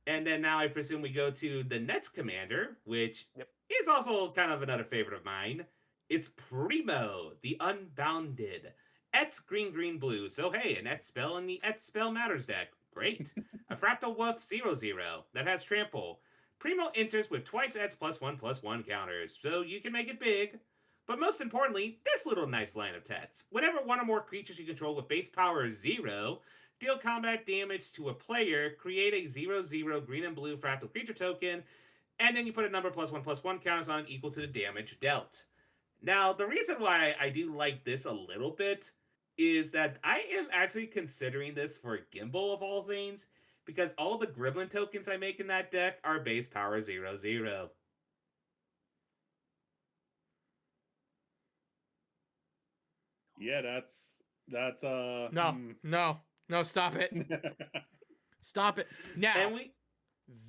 Speaker 2: And then now I presume we go to the Nets commander, which
Speaker 3: Yep.
Speaker 2: is also kind of another favorite of mine. It's Primo, the Unbounded. Et's green, blue. So hey, an Et spell in the Et Spell Matters deck. Great. A Fractal Wolf 0/0 that has trample. Primo enters with twice Et's +1/+1 counters, so you can make it big. But most importantly, this little nice line of Tets. Whenever one or more creatures you control with base power 0 deal combat damage to a player, create a 0/0 green and blue fractal creature token, and then you put a number +1/+1 counters on it equal to the damage dealt. Now, the reason why I do like this a little bit is that I am actually considering this for Gimbal of all things, because all the Gremlin tokens I make in that deck are base power 0/0.
Speaker 4: Yeah, that's
Speaker 1: No, stop it. Stop it. Now,
Speaker 2: And we,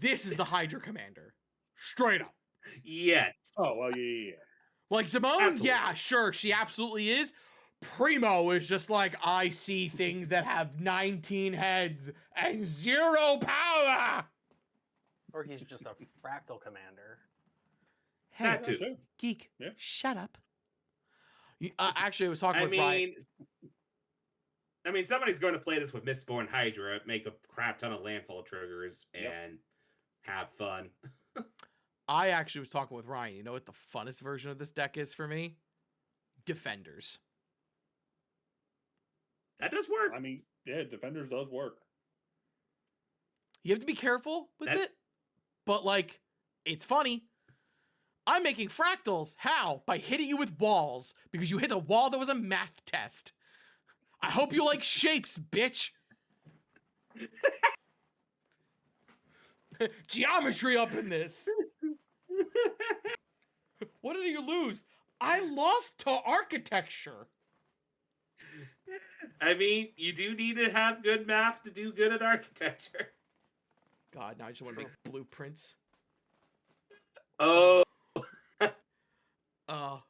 Speaker 1: this is the Hydra commander. Straight up.
Speaker 2: yes,
Speaker 4: Oh well, yeah.
Speaker 1: Like Simone,
Speaker 2: Absolutely.
Speaker 1: yeah, sure, she absolutely is. Primo is just like, I see things that have 19 heads and 0 power.
Speaker 3: Or he's just a fractal commander.
Speaker 1: Hey,
Speaker 2: that too.
Speaker 4: Too.
Speaker 1: geek,
Speaker 4: Yeah.
Speaker 1: shut up. Actually, I was talking
Speaker 2: I
Speaker 1: with Ryan.
Speaker 2: mean, somebody's going to play this with Mistborn Hydra, make a crap ton of landfall triggers,
Speaker 4: Yep.
Speaker 2: and have fun.
Speaker 1: I actually was talking with Ryan. You know what the funnest version of this deck is for me? Defenders.
Speaker 2: That does work.
Speaker 4: I mean, yeah, Defenders does work.
Speaker 1: You have to be careful with
Speaker 2: That-
Speaker 1: it, but like, it's funny. I'm making fractals. How? By hitting you with walls, because you hit a wall that was a math test. I hope you like shapes, bitch. Geometry up in this. What did you lose? I lost to architecture.
Speaker 2: I mean, you do need to have good math to do good at architecture.
Speaker 1: God, now I just want to make blueprints.
Speaker 2: Oh,
Speaker 1: All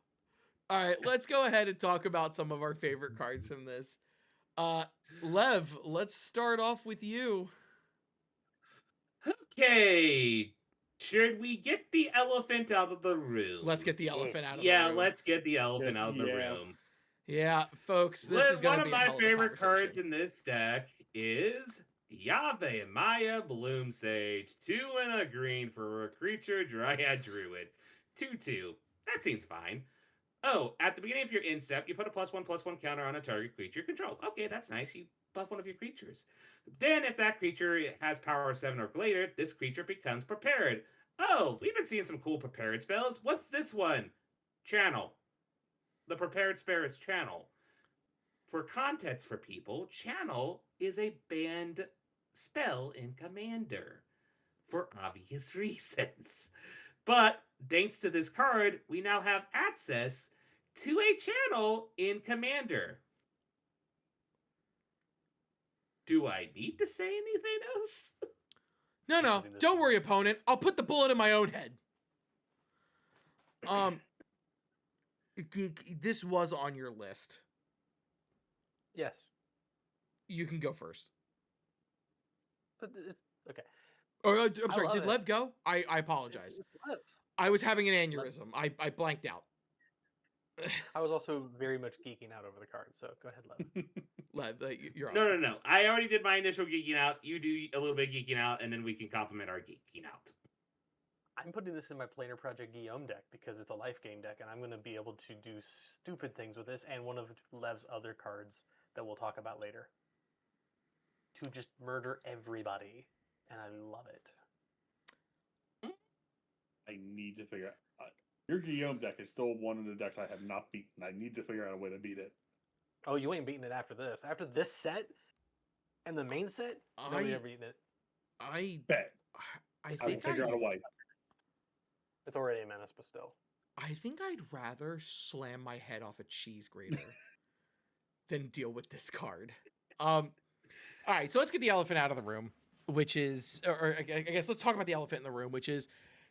Speaker 1: right, let's go ahead and talk about some of our favorite cards from this. Lev, let's start off with you.
Speaker 2: okay. Should we get the elephant out of the room?
Speaker 1: Let's get the elephant out of
Speaker 2: Yeah,
Speaker 1: the room.
Speaker 2: let's get the elephant out of the
Speaker 4: Yeah.
Speaker 2: room.
Speaker 1: Yeah, folks, this is going
Speaker 2: One
Speaker 1: to
Speaker 2: of
Speaker 1: be a
Speaker 2: my
Speaker 1: hell of a
Speaker 2: favorite cards
Speaker 1: conversation.
Speaker 2: in this deck is Yave Maya Bloom Sage. 2 and a green for a creature, Dryad Druid. 2/2. That seems fine. Oh, at the beginning of your end step, you put a +1/+1 counter on a target creature you control. Okay, that's nice. You buff one of your creatures. Then, if that creature has power 7 or greater, this creature becomes prepared. Oh, we've been seeing some cool prepared spells. What's this one? Channel. The Prepared Spirits Channel. For context for people, Channel is a banned spell in Commander for obvious reasons. But thanks to this card, we now have access to a channel in Commander. Do I need to say anything else?
Speaker 1: No, don't worry, opponent. I'll put the bullet in my own head. Geek, this was on your list.
Speaker 3: Yes.
Speaker 1: You can go first.
Speaker 3: But it's okay.
Speaker 1: Or I'm sorry,
Speaker 3: love
Speaker 1: did
Speaker 3: it.
Speaker 1: Lev go? I apologize.
Speaker 3: It's Lev's.
Speaker 1: I was having an aneurysm. I blanked out.
Speaker 3: I was also very much geeking out over the card, so go ahead, Lev.
Speaker 1: Lev, you're on.
Speaker 2: No. I already did my initial geeking out. You do a little bit geeking out, and then we can complement our geeking out.
Speaker 3: I'm putting this in my Planar Project Guillaume deck because it's a life gain deck, and I'm going to be able to do stupid things with this and one of Lev's other cards that we'll talk about later. to just murder everybody, and I love it.
Speaker 4: I need to figure out. Your Guillaume deck is still one of the decks I have not beaten. I need to figure out a way to beat it.
Speaker 3: Oh, you ain't beating it after this. After this set and the main set, nobody ever beaten it.
Speaker 1: I
Speaker 4: Bet.
Speaker 1: I
Speaker 4: I will
Speaker 1: think
Speaker 4: figure out a way.
Speaker 3: It's already a menace, but still.
Speaker 1: I think I'd rather slam my head off a cheese grater than deal with this card. All right, so let's get the elephant out of the room, which is, or I guess let's talk about the elephant in the room, which is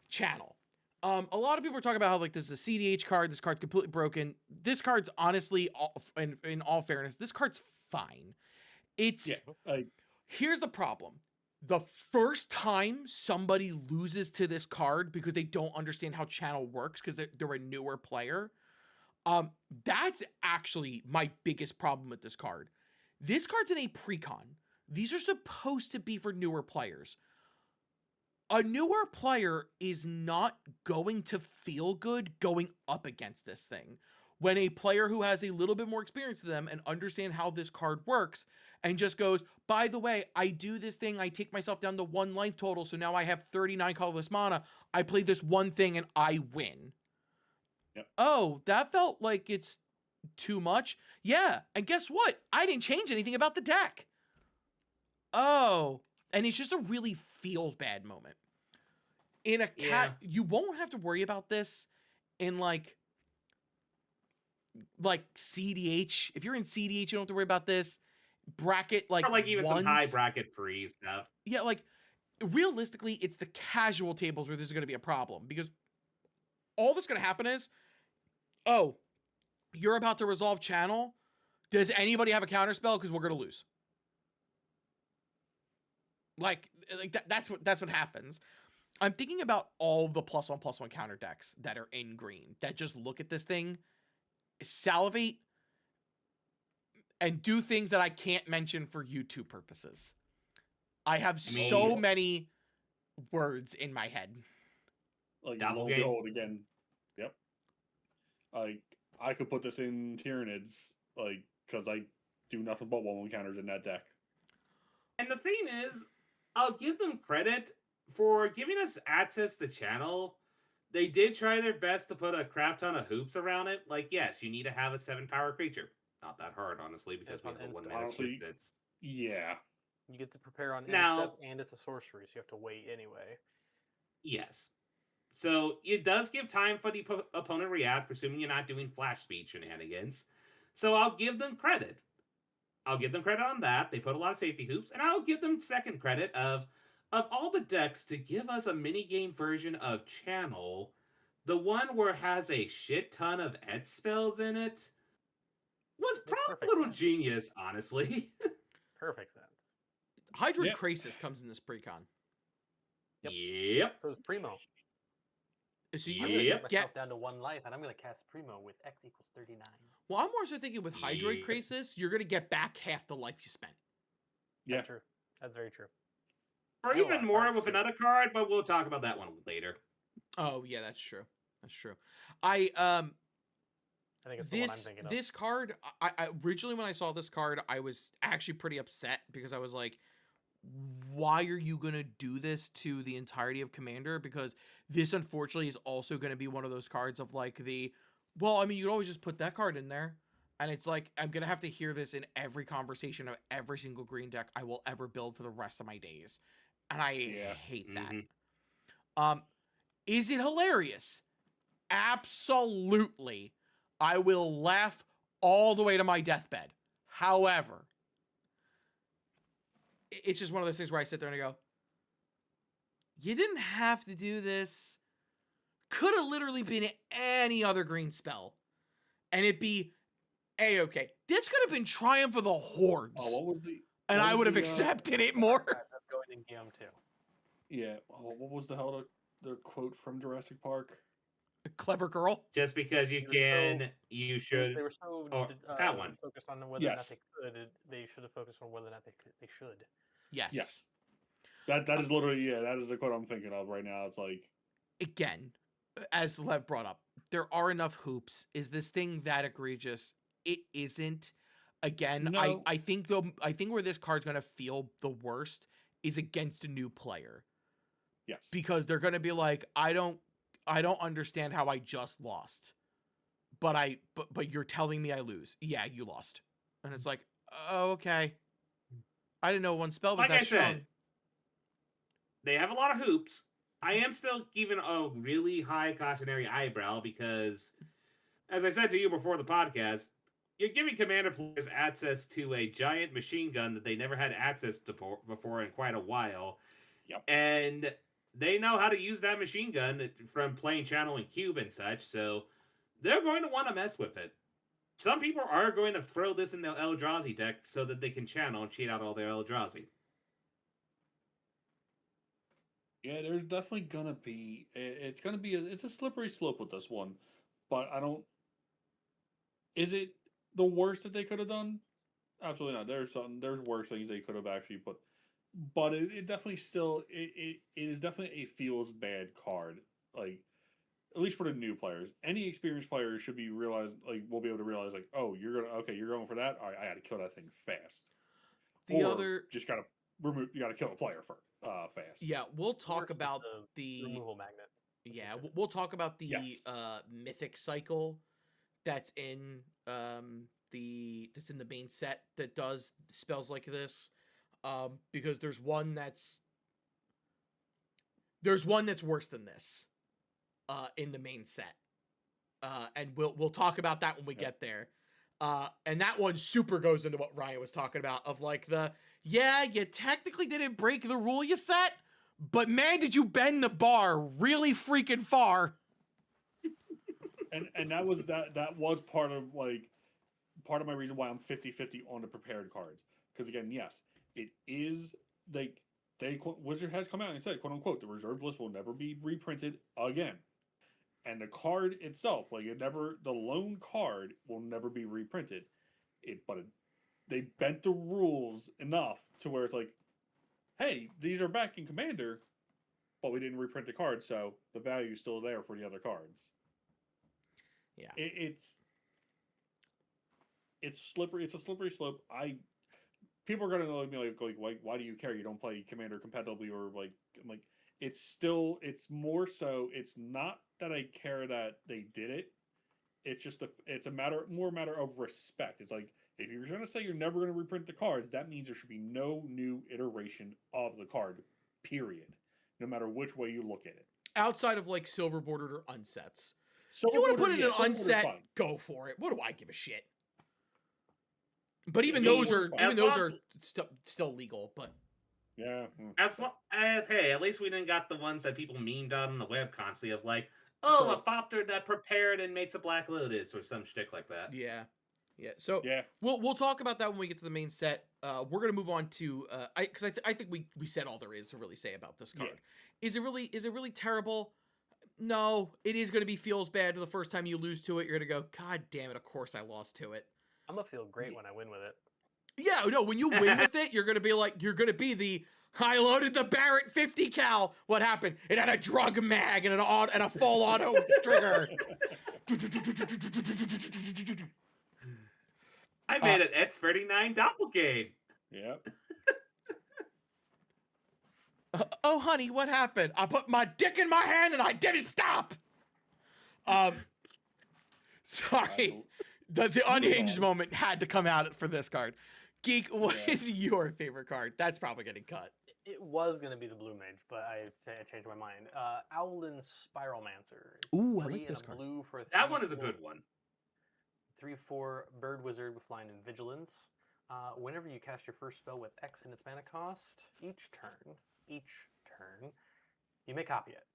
Speaker 1: channel. A lot of people are talking about how like this is a CDH card. This card's completely broken. This card's honestly, in all fairness, this card's fine. It's here's the problem. The first time somebody loses to this card because they don't understand how channel works because they're a newer player, that's actually my biggest problem with this card. This card's in a precon. These are supposed to be for newer players. A newer player is not going to feel good going up against this thing. When a player who has a little bit more experience than them and understand how this card works and just goes, by the way, I do this thing, I take myself down to 1 life total, so now I have 39 colorless mana, I play this one thing and I win.
Speaker 4: Yep.
Speaker 1: Oh, that felt like it's too much? Yeah, and guess what? I didn't change anything about the deck. Oh, and it's just a really feels bad moment. In a cat, you won't have to worry about this in like CDH. If you're in CDH, you don't have to worry about this. Bracket
Speaker 2: Or like even some high
Speaker 1: ones.
Speaker 2: bracket free stuff.
Speaker 1: Yeah, like realistically, it's the casual tables where this is going to be a problem because all that's going to happen is, oh, you're about to resolve channel. Does anybody have a counter spell? Because we're going to lose. Like that's what happens. I'm thinking about all the +1/+1 counter decks that are in green that just look at this thing, salivate, and do things that I can't mention for YouTube purposes. I have so many words in my head.
Speaker 4: Like
Speaker 2: Double
Speaker 4: game.
Speaker 2: game.
Speaker 4: Behold again. Yep. Like I could put this in Tyranids, like because I do nothing but 1/1 counters in that deck.
Speaker 2: And the thing is, I'll give them credit for giving us access to channel. They did try their best to put a crap ton of hoops around it. Like, yes, you need to have a 7-power creature. Not that hard, honestly, because we have a 1 minute it's
Speaker 4: Yeah.
Speaker 3: You get to prepare on
Speaker 2: now,
Speaker 3: step, and it's a sorcery, so you have to wait anyway.
Speaker 2: Yes. So it does give time for the opponent to react, presuming you're not doing flash speed shenanigans. So I'll give them credit. I'll give them credit on that. They put a lot of safety hoops, and I'll give them second credit of all the decks to give us a mini-game version of Channel, the one where it has a shit ton of Ed spells in it, was probably a little genius, honestly.
Speaker 3: Perfect sense.
Speaker 1: Hydroid Krasis comes in this precon.
Speaker 2: Yep.
Speaker 3: So it's Primo.
Speaker 1: So you
Speaker 3: get
Speaker 1: get
Speaker 3: myself down to 1 life, and I'm going to cast Primo with X equals 39.
Speaker 1: Well, I'm more so thinking with Hydroid Krasis, you're going to get back half the life you spent.
Speaker 4: Yeah.
Speaker 3: That's true. That's very true.
Speaker 2: Or even more with another card, but we'll talk about that one later.
Speaker 1: Oh, yeah, that's true. That's true. I
Speaker 3: think it's the one I'm thinking of.
Speaker 1: This card, I originally when I saw this card, I was actually pretty upset because I was like, why are you going to do this to the entirety of Commander? Because this, unfortunately, is also going to be one of those cards of like well, I mean, you'd always just put that card in there. And it's like, I'm going to have to hear this in every conversation of every single green deck I will ever build for the rest of my days. And I hate that. Is it hilarious? Absolutely. I will laugh all the way to my deathbed. However, it's just one of those things where I sit there and I go, you didn't have to do this. Could have literally been any other green spell. And it'd be A-okay. This could have been Triumph of the Hordes.
Speaker 4: Oh, what was the...
Speaker 1: And I would have accepted it more.
Speaker 3: That's going in Guillaume too.
Speaker 4: Yeah. Oh, what was the hell the quote from Jurassic Park?
Speaker 1: A clever girl.
Speaker 2: Just because you can, you should.
Speaker 3: They were so
Speaker 2: that one.
Speaker 3: focused on whether or not they could. They should have focused on whether or not they should.
Speaker 1: Yes.
Speaker 4: Yes. That is literally, that is the quote I'm thinking of right now. It's like...
Speaker 1: Again, as Lev brought up, there are enough hoops. Is this thing that egregious? It isn't. Again,
Speaker 4: No.
Speaker 1: I think where this card's gonna feel the worst is against a new player.
Speaker 4: Yes.
Speaker 1: Because they're gonna be like, I don't understand how I just lost. But you're telling me I lose. Yeah, you lost. And it's like, oh, okay. I didn't know one spell was
Speaker 2: Like
Speaker 1: that
Speaker 2: I
Speaker 1: strong.
Speaker 2: said, they have a lot of hoops. I am still giving a really high cautionary eyebrow because, as I said to you before the podcast, you're giving commander players access to a giant machine gun that they never had access to before in quite a while.
Speaker 4: Yep.
Speaker 2: And they know how to use that machine gun from playing Channel and Cube and such, so they're going to want to mess with it. Some people are going to throw this in the Eldrazi deck so that they can channel and cheat out all their Eldrazi.
Speaker 4: Yeah, there's definitely gonna be. It's gonna be. It's a slippery slope with this one, but I don't. Is it the worst that they could have done? Absolutely not. There's worse things they could have actually put, but it definitely still it is definitely a feels bad card. Like at least for the new players, any experienced players should be realized. Like we'll be able to realize like, oh, you're going for that. All right, I got to kill that thing fast.
Speaker 1: The
Speaker 4: or
Speaker 1: other
Speaker 4: just gotta remove. You gotta kill a player for fast.
Speaker 1: Yeah, we'll talk
Speaker 3: Worse is
Speaker 1: about the
Speaker 3: removal magnet.
Speaker 1: yeah, we'll talk about the
Speaker 4: Yes.
Speaker 1: mythic cycle that's in the main set that does spells like this. Because there's one that's worse than this in the main set. And we'll talk about that when we get there. And that one super goes into what Ryan was talking about of like you technically didn't break the rule you set, but man, did you bend the bar really freaking far.
Speaker 4: And that was part of my reason why I'm 50-50 on the prepared cards. Because again, yes, it is like Wizard has come out and said, quote unquote, the reserved list will never be reprinted again. And the card itself, the lone card will never be reprinted. They bent the rules enough to where it's like, hey, these are back in Commander, but we didn't reprint the card, so the value is still there for the other cards.
Speaker 1: Yeah.
Speaker 4: It's slippery. It's a slippery slope. People are gonna look at me like, why do you care? You don't play Commander competitively, or like, I'm like, it's more so. It's not that I care that they did it. It's just it's a matter of respect. It's like, if you're gonna say you're never gonna reprint the cards, that means there should be no new iteration of the card, period. No matter which way you look at it.
Speaker 1: Outside of like silver bordered or unsets.
Speaker 4: So
Speaker 1: You want to put it in an unset? Go for it. What do I give a shit? But even those are still legal. But
Speaker 4: yeah.
Speaker 2: Hey, at least we didn't got the ones that people memed on the web constantly of like, oh, a Fopter that prepared and makes a Black Lotus or some shtick like that.
Speaker 1: Yeah. So
Speaker 4: yeah,
Speaker 1: we'll talk about that when we get to the main set. We're gonna move on to I think we said all there is to really say about this card. Yeah. Is it really terrible? No, it is gonna be feels bad the first time you lose to it. You're gonna go, God damn it! Of course I lost to it.
Speaker 3: I'm gonna feel great when I win with it.
Speaker 1: Yeah, no, when you win with it, you're gonna be the I loaded the Barrett 50 cal. What happened? It had a drug mag and a full auto trigger.
Speaker 2: I made an X39 doppelganger.
Speaker 4: Yep.
Speaker 1: Oh, honey, what happened? I put my dick in my hand and I didn't stop. Sorry. The unhinged moment had to come out for this card. Geek, what is your favorite card? That's probably getting cut.
Speaker 3: It was going to be the Blue Mage, but I changed my mind. Owlin Spiralmancer.
Speaker 1: Ooh, I like this card.
Speaker 3: Blue for
Speaker 2: that one is a good one.
Speaker 3: 3/4 Bird Wizard with Flying and Vigilance. Whenever you cast your first spell with X in its mana cost, each turn, you may copy it.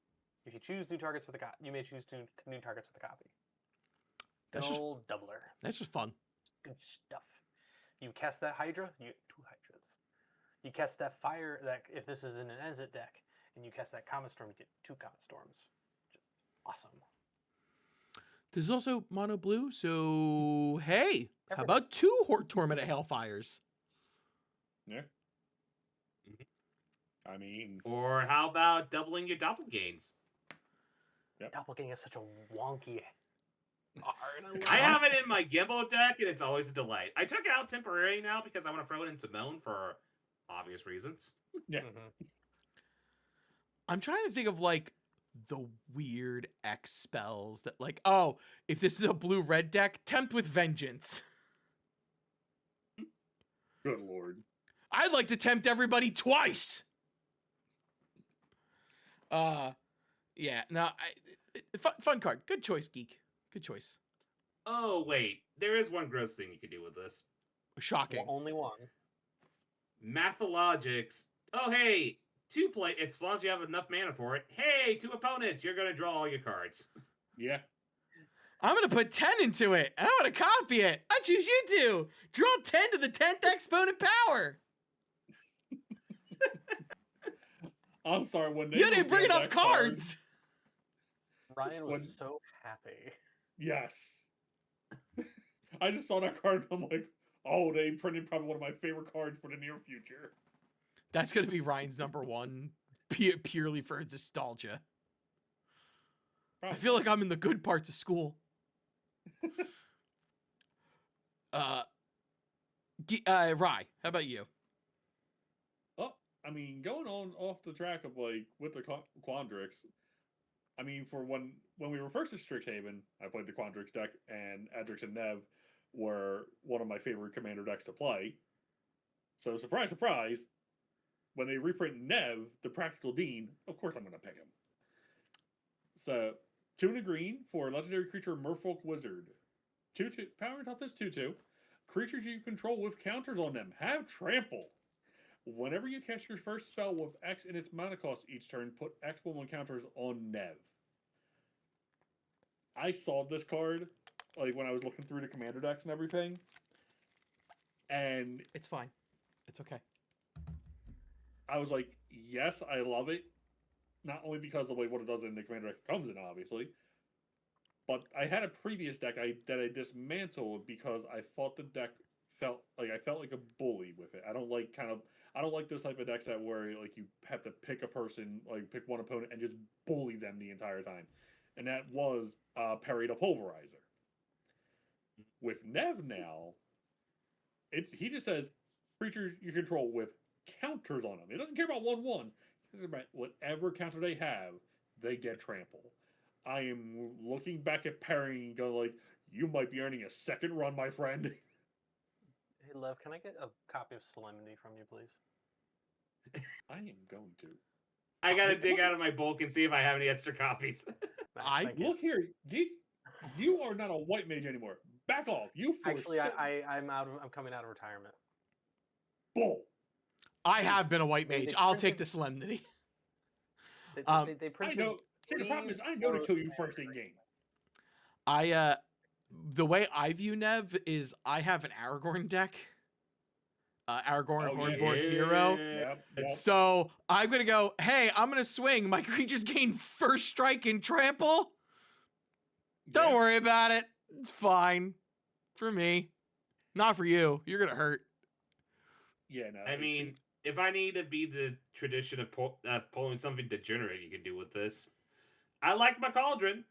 Speaker 3: If you choose new targets with a copy, you may choose new targets with a copy.
Speaker 1: That's just
Speaker 3: doubler.
Speaker 1: That's just fun.
Speaker 3: Good stuff. You cast that Hydra, you get 2 Hydras. You cast that Fire, that if this is in an Exit deck, and you cast that Comet Storm, you get 2 Comet Storms. Just awesome.
Speaker 1: This is also mono blue, so hey, how about 2 Torment of Hailfires?
Speaker 4: Yeah. I mean,
Speaker 2: or how about doubling your doppelgains?
Speaker 3: Yep. Doppelganger is such a wonky
Speaker 2: I have it in my Gimbal deck, and it's always a delight. I took it out temporarily now because I want to throw it in Simone for obvious reasons.
Speaker 4: Yeah.
Speaker 3: Mhm.
Speaker 1: I'm trying to think of like the weird X spells that like, oh, if this is a blue-red deck, tempt with vengeance.
Speaker 4: Good lord.
Speaker 1: I'd like to tempt everybody twice. Yeah, no, fun card. Good choice, Geek. Good choice.
Speaker 2: Oh, wait. There is one gross thing you could do with this.
Speaker 1: Shocking.
Speaker 3: Only one.
Speaker 2: Mathologics. Oh, hey, two play. If as long as you have enough mana for it. Hey, two opponents. You're gonna draw all your cards.
Speaker 4: Yeah.
Speaker 1: I'm gonna put 10 into it. I want to copy it. I choose you two. Draw 10 to the 10th exponent power.
Speaker 4: I'm sorry, when they
Speaker 1: You didn't bring
Speaker 4: revealed
Speaker 1: enough
Speaker 4: that card-
Speaker 1: cards.
Speaker 3: Ryan was
Speaker 4: When-
Speaker 3: so happy.
Speaker 4: Yes. I just saw that card and I'm like, oh, they printed probably one of my favorite cards for the near future.
Speaker 1: That's gonna be Ryan's number one, purely for nostalgia. I feel like I'm in the good parts of school. Rye, how about you?
Speaker 4: Oh, I mean, going on off the track of like with the Quandrix, I mean, for when we were first at Strixhaven, I played the Quandrix deck, and Adrix and Nev were one of my favorite commander decks to play. So, surprise, surprise, when they reprint Nev, the Practical Dean, of course I'm going to pick him. So, 2 and a green for legendary creature Merfolk Wizard. 2/2 power toughness 2/2. Creatures you control with counters on them have trample. Whenever you cast your first spell with X in its mana cost each turn, put X1 counters on Nev. I saw this card like when I was looking through the commander decks and everything, and
Speaker 1: It's fine. It's okay.
Speaker 4: I was like, yes, I love it. Not only because of like what it does in the commander deck it comes in, obviously, but I had a previous deck that I dismantled because I thought the deck felt like a bully with it. I don't like those type of decks that where like you have to pick a person, like pick one opponent and just bully them the entire time. And that was Parry the Pulverizer. With Nev now, he just says creatures you control with counters on them. It doesn't care about 1/1s. It cares about whatever counter they have, they get trample. I am looking back at parrying and going like, you might be earning a second run, my friend.
Speaker 3: Hey, Lev, can I get a copy of Solemnity from you, please?
Speaker 4: I am going to.
Speaker 2: I gotta dig out of my bulk and see if I have any extra copies.
Speaker 1: I-
Speaker 3: Thank you.
Speaker 4: Look here, you are not a white mage anymore. Back off. You for
Speaker 3: Actually,
Speaker 4: certain-
Speaker 3: I'm coming out of retirement.
Speaker 4: Bull.
Speaker 1: I have been a white
Speaker 3: They
Speaker 1: mage. I'll
Speaker 3: printed-
Speaker 1: take the solemnity.
Speaker 3: They
Speaker 1: Um,
Speaker 3: they
Speaker 4: I
Speaker 3: printed
Speaker 4: know. See, the problem is I know to kill you first in game.
Speaker 1: The way I view Nev is I have an Aragorn deck. Aragorn
Speaker 4: Oh, yeah.
Speaker 1: Hornborg hero.
Speaker 4: Yep.
Speaker 1: So I'm gonna go, hey, I'm gonna swing. My creatures gain first strike and trample. Don't
Speaker 4: Yeah.
Speaker 1: worry about it. It's fine. For me. Not for you. You're gonna hurt.
Speaker 4: Yeah, no.
Speaker 2: I mean, if I need to be the tradition of pulling something degenerate you can do with this, I like my Cauldron.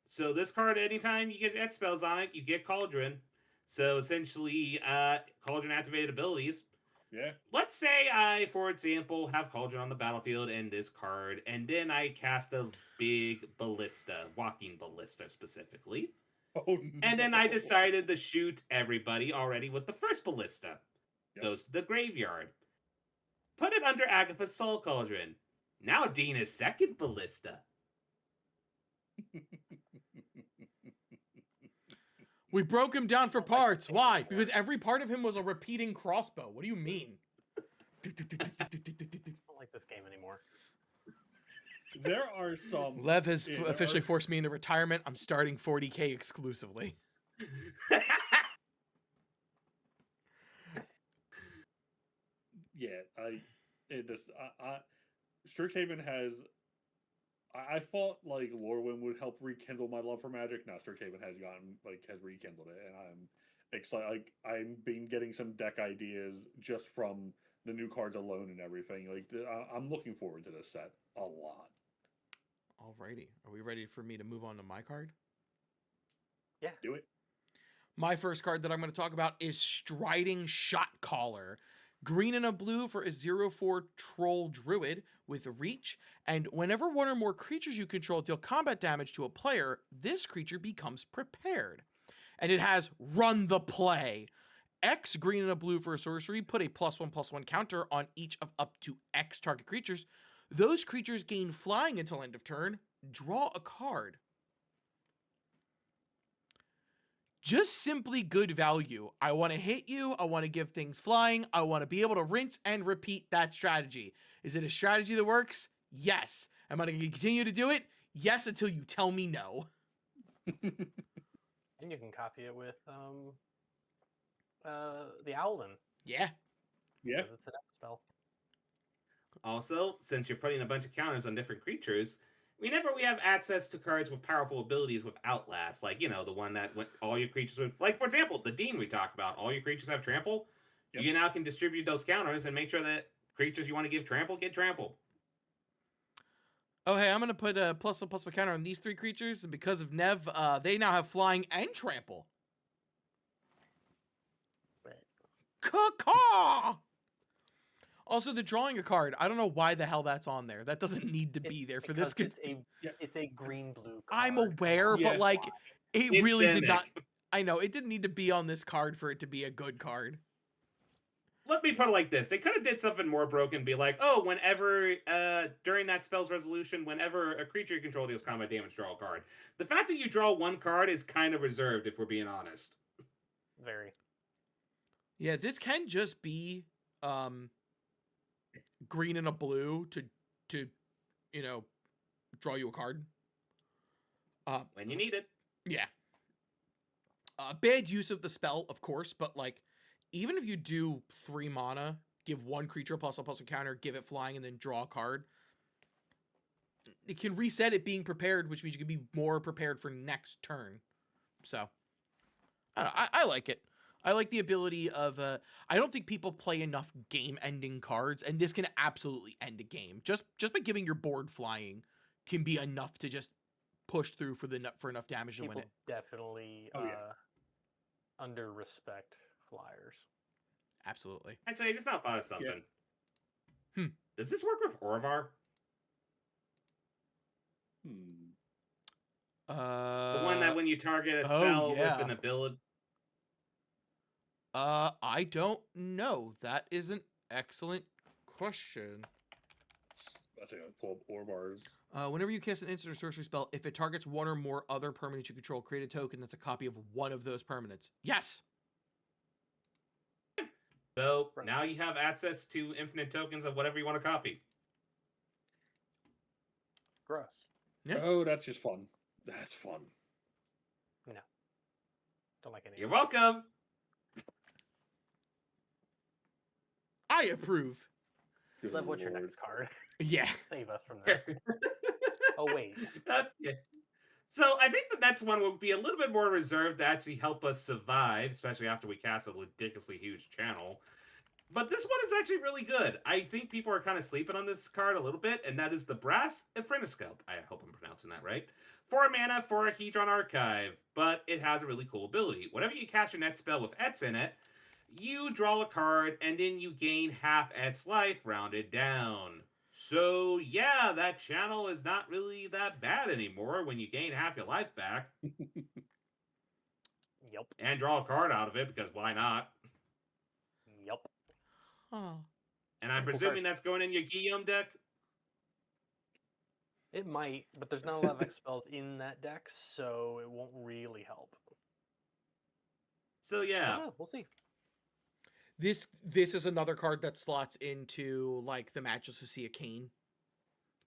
Speaker 2: So this card, anytime you get X spells on it, you get Cauldron. So essentially, Cauldron activated abilities.
Speaker 4: yeah.
Speaker 2: Let's say I, for example, have Cauldron on the battlefield and this card, and then I cast a big ballista, walking ballista specifically.
Speaker 4: Oh,
Speaker 2: And then I decided to shoot everybody already with the first ballista.
Speaker 4: Yep.
Speaker 2: Goes to the graveyard. Put it under Agatha's Soul Cauldron. Now Dean is second ballista.
Speaker 1: We broke him down for parts. Why? Because every part of him was a repeating crossbow. What do you mean?
Speaker 3: I don't like this game anymore.
Speaker 4: There are some.
Speaker 1: Lev has
Speaker 4: Yeah, there
Speaker 1: officially
Speaker 4: are-
Speaker 1: forced me into retirement. I'm starting 40K exclusively.
Speaker 4: Yeah, Strixhaven has. I thought like Lorwyn would help rekindle my love for Magic. Now Strixhaven has rekindled it, and I'm excited. Like I'm been getting some deck ideas just from the new cards alone and everything. Like I'm looking forward to this set a lot.
Speaker 1: Alrighty. Are we ready for me to move on to my card?
Speaker 4: Do it.
Speaker 1: My first card that I'm going to talk about is Striding Shot Caller. Green and a blue for a 0/4 troll druid with reach, and whenever one or more creatures you control deal combat damage to a player, this creature becomes prepared. And it has Run the Play. X green and a blue for a sorcery, put a +1/+1 counter on each of up to X target creatures. Those creatures gain flying until end of turn. Draw a card. Just simply good value. I want to hit you. I want to give things flying. I want to be able to rinse and repeat that strategy. Is it a strategy that works? Yes. Am I going to continue to do it? Yes, until you tell me no.
Speaker 3: And you can copy it with the Owlin.
Speaker 1: Yeah.
Speaker 4: Yeah.
Speaker 3: Because it's an X spell.
Speaker 2: Also, since you're putting a bunch of counters on different creatures, whenever we have access to cards with powerful abilities with Outlast, like, the one that went all your creatures with, like, for example, the Dean we talked about, all your creatures have trample,
Speaker 4: Yep.
Speaker 2: you now can distribute those counters and make sure that creatures you want to give trample get trample.
Speaker 1: Oh, hey, I'm going to put a +1/+1 counter on these 3 creatures, and because of Nev, they now have flying and trample.
Speaker 3: Right.
Speaker 1: Caw-caw! Also, the drawing a card, I don't know why the hell that's on there. That doesn't need to be there for this.
Speaker 3: Because it's a green-blue card.
Speaker 1: I'm aware,
Speaker 4: Yeah.
Speaker 1: but, like, it
Speaker 2: It's
Speaker 1: really did
Speaker 2: Simic.
Speaker 1: not... I know, it didn't need to be on this card for it to be a good card.
Speaker 2: Let me put it like this. They could have did something more broken, be like, oh, whenever, during that spell's resolution, whenever a creature you control deals combat damage, draw a card. The fact that you draw one card is kind of reserved, if we're being honest.
Speaker 3: Very.
Speaker 1: Yeah, this can just be green and a blue to draw you a card.
Speaker 2: When you need it.
Speaker 1: Yeah. Bad use of the spell, of course, but, like, even if you do 3 mana, give one creature a +1/+1 counter, give it flying, and then draw a card, it can reset it being prepared, which means you can be more prepared for next turn. So, I don't know, I like it. I like the ability of, I don't think people play enough game-ending cards, and this can absolutely end a game. Just by giving your board flying can be enough to just push through for enough damage to win
Speaker 3: People
Speaker 1: it.
Speaker 3: definitely
Speaker 4: Oh, yeah.
Speaker 3: under-respect flyers.
Speaker 1: Absolutely.
Speaker 2: Actually, I just now thought of something.
Speaker 1: Hmm.
Speaker 2: Does this work with Orvar?
Speaker 4: Hmm.
Speaker 2: The one that when you target a
Speaker 1: oh,
Speaker 2: spell
Speaker 1: yeah.
Speaker 2: with an ability...
Speaker 1: I don't know. That is an excellent question.
Speaker 4: That's a pull up Orvar's.
Speaker 1: Whenever you cast an instant or sorcery spell, if it targets one or more other permanents you control, create a token that's a copy of one of those permanents. Yes.
Speaker 2: So
Speaker 3: Right.
Speaker 2: now you have access to infinite tokens of whatever you want to copy.
Speaker 3: Gross.
Speaker 1: Yeah.
Speaker 4: Oh, that's just fun. That's fun.
Speaker 3: Don't like any.
Speaker 2: You're welcome.
Speaker 1: I approve.
Speaker 4: Good
Speaker 3: Lev, what's your
Speaker 4: lord.
Speaker 3: next card?
Speaker 1: Yeah.
Speaker 3: Save us from this. Oh, wait.
Speaker 2: Okay. So I think the next one will be a little bit more reserved to actually help us survive, especially after we cast a ridiculously huge channel. But this one is actually really good. I think people are kind of sleeping on this card a little bit, and that is the Brass Ephrenoscope. I hope I'm pronouncing that right. 4 mana for a Hedron Archive, but it has a really cool ability. Whenever you cast your next spell with Etz in it, you draw a card, and then you gain half Etz life rounded down. So, yeah, that channel is not really that bad anymore when you gain half your life back.
Speaker 3: Yep.
Speaker 2: And draw a card out of it, because why not?
Speaker 3: Yep.
Speaker 1: Oh.
Speaker 2: And I'm
Speaker 3: Cool
Speaker 2: presuming
Speaker 3: card.
Speaker 2: that's going in your Guillaume deck?
Speaker 3: It might, but there's not a lot of X spells in that deck, so it won't really help.
Speaker 2: So,
Speaker 3: I
Speaker 2: yeah.
Speaker 3: don't know, we'll see.
Speaker 1: This is another card that slots into, like, the Matches to See a Cane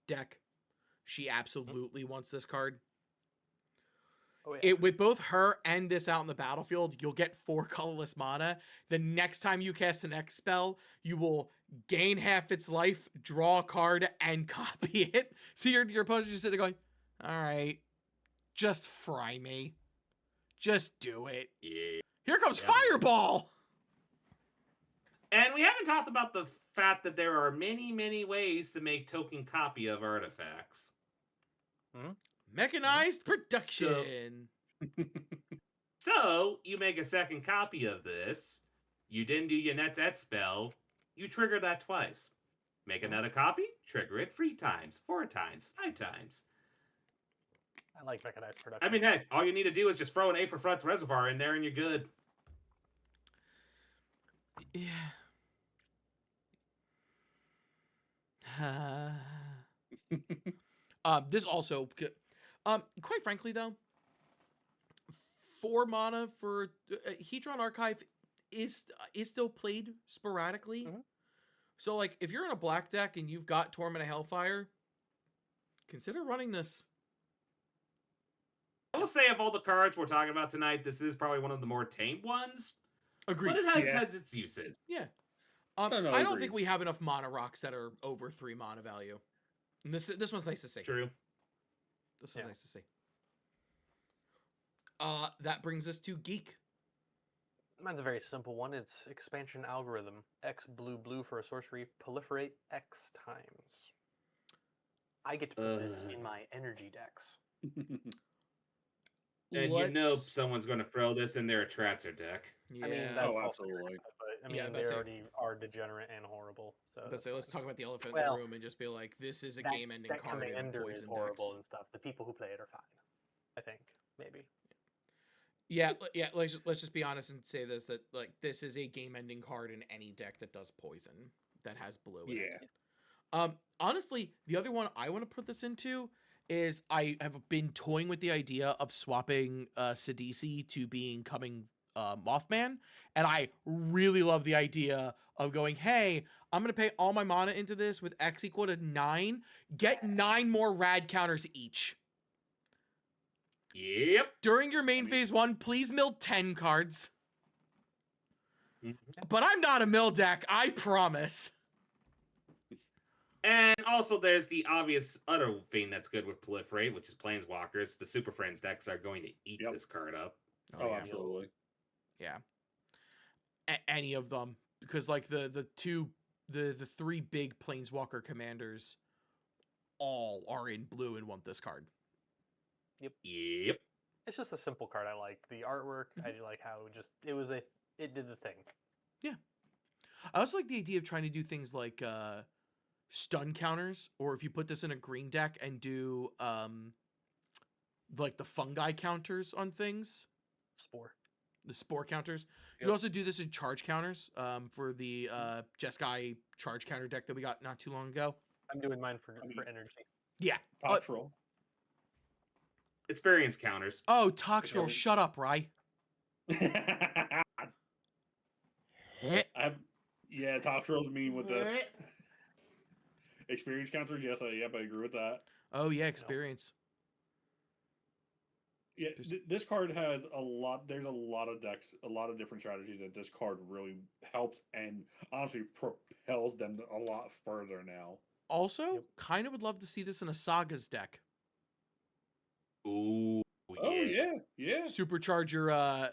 Speaker 1: deck. She absolutely wants this card.
Speaker 3: Oh, yeah.
Speaker 1: With both her and this out in the battlefield, you'll get 4 colorless mana. The next time you cast an X spell, you will gain half its life, draw a card, and copy it. So your opponent's just sitting there going, all right, just fry me. Just do it.
Speaker 2: Yeah.
Speaker 1: Here comes
Speaker 2: Yeah.
Speaker 1: Fireball!
Speaker 2: And we haven't talked about the fact that there are many, many ways to make token copy of artifacts.
Speaker 1: Mechanized production.
Speaker 2: So you make a second copy of this. You didn't do your Net's Et spell. You trigger that twice. Make another copy. Trigger it 3 times, 4 times, 5 times.
Speaker 3: I like mechanized production.
Speaker 2: I mean, heck, all you need to do is just throw an A for Front Reservoir in there and you're good.
Speaker 1: Yeah. This also, quite frankly though, 4 mana for Hedron Archive is still played sporadically.
Speaker 3: Mhm.
Speaker 1: So like, if you're in a black deck and you've got Torment of Hellfire, consider running this.
Speaker 2: I will say, of all the cards we're talking about tonight, this is probably one of the more tame ones.
Speaker 1: Agreed.
Speaker 2: But it
Speaker 4: Yeah.
Speaker 2: has its uses.
Speaker 1: Yeah.
Speaker 4: No,
Speaker 1: I don't
Speaker 4: agreed.
Speaker 1: think we have enough mana rocks that are over 3 mana value. And this one's nice to see.
Speaker 2: True.
Speaker 1: This is
Speaker 3: Yeah.
Speaker 1: nice to see. That brings us to Geek.
Speaker 3: Mine's a very simple one. It's expansion algorithm. X blue blue for a sorcery. Proliferate X times. I get to put this in my energy decks.
Speaker 2: And you know someone's going to throw this in their Atratzer deck.
Speaker 1: Yeah.
Speaker 3: I mean, that's
Speaker 4: Oh,
Speaker 3: also
Speaker 4: absolutely.
Speaker 3: but I mean,
Speaker 1: Yeah,
Speaker 3: they
Speaker 1: that's it.
Speaker 3: already are degenerate and horrible. So
Speaker 1: Let's say, let's talk about the elephant in
Speaker 3: Well,
Speaker 1: the room and just be like, this is a
Speaker 3: that-
Speaker 1: game-ending
Speaker 3: that
Speaker 1: card in a
Speaker 3: commander is
Speaker 1: poison
Speaker 3: horrible
Speaker 1: decks.
Speaker 3: and stuff. The people who play it are fine. I think maybe.
Speaker 1: Yeah. Let's just be honest and say this, that like this is a game-ending card in any deck that does poison that has blue. In it.
Speaker 4: Yeah.
Speaker 1: Honestly, the other one I want to put this into is I have been toying with the idea of swapping Sidisi to becoming Mothman, and I really love the idea of going, hey, I'm gonna pay all my mana into this with X equal to 9, get 9 more rad counters each.
Speaker 2: Yep.
Speaker 1: During your main phase 1, please mill 10 cards.
Speaker 2: Mhm.
Speaker 1: But I'm not a mill deck, I promise.
Speaker 2: And also, there's the obvious other thing that's good with Proliferate, which is Planeswalkers. The Super Friends decks are going to eat
Speaker 4: Yep.
Speaker 2: this card up.
Speaker 4: Oh,
Speaker 1: yeah.
Speaker 4: absolutely.
Speaker 1: Yeah. Any of them, because like the 3 big Planeswalker commanders all are in blue and want this card.
Speaker 2: Yep.
Speaker 3: It's just a simple card. I like the artwork. I like how it did the thing.
Speaker 1: I also like the idea of trying to do things like stun counters, or if you put this in a green deck and do like the fungi counters on things,
Speaker 3: Spore.
Speaker 1: the spore counters.
Speaker 4: Yep.
Speaker 1: You also do this in charge counters for the Jeskai charge counter deck that we got not too long ago.
Speaker 3: I'm doing mine for
Speaker 4: mean-
Speaker 3: energy.
Speaker 1: Yeah.
Speaker 4: Top troll.
Speaker 2: Experience counters.
Speaker 1: Oh, Toxrill,
Speaker 4: Okay.
Speaker 1: shut up, Rye.
Speaker 4: Yeah, top trolls mean with this. Experience counters, yes, I agree with that.
Speaker 1: Oh yeah, experience.
Speaker 4: Yeah,
Speaker 1: There's-
Speaker 4: this card has a lot. There's a lot of decks, a lot of different strategies that this card really helps and honestly propels them a lot further now.
Speaker 1: Also,
Speaker 3: Yep.
Speaker 1: kind of would love to see this in a Sagas deck.
Speaker 2: Ooh.
Speaker 4: Oh yeah.
Speaker 1: Supercharger.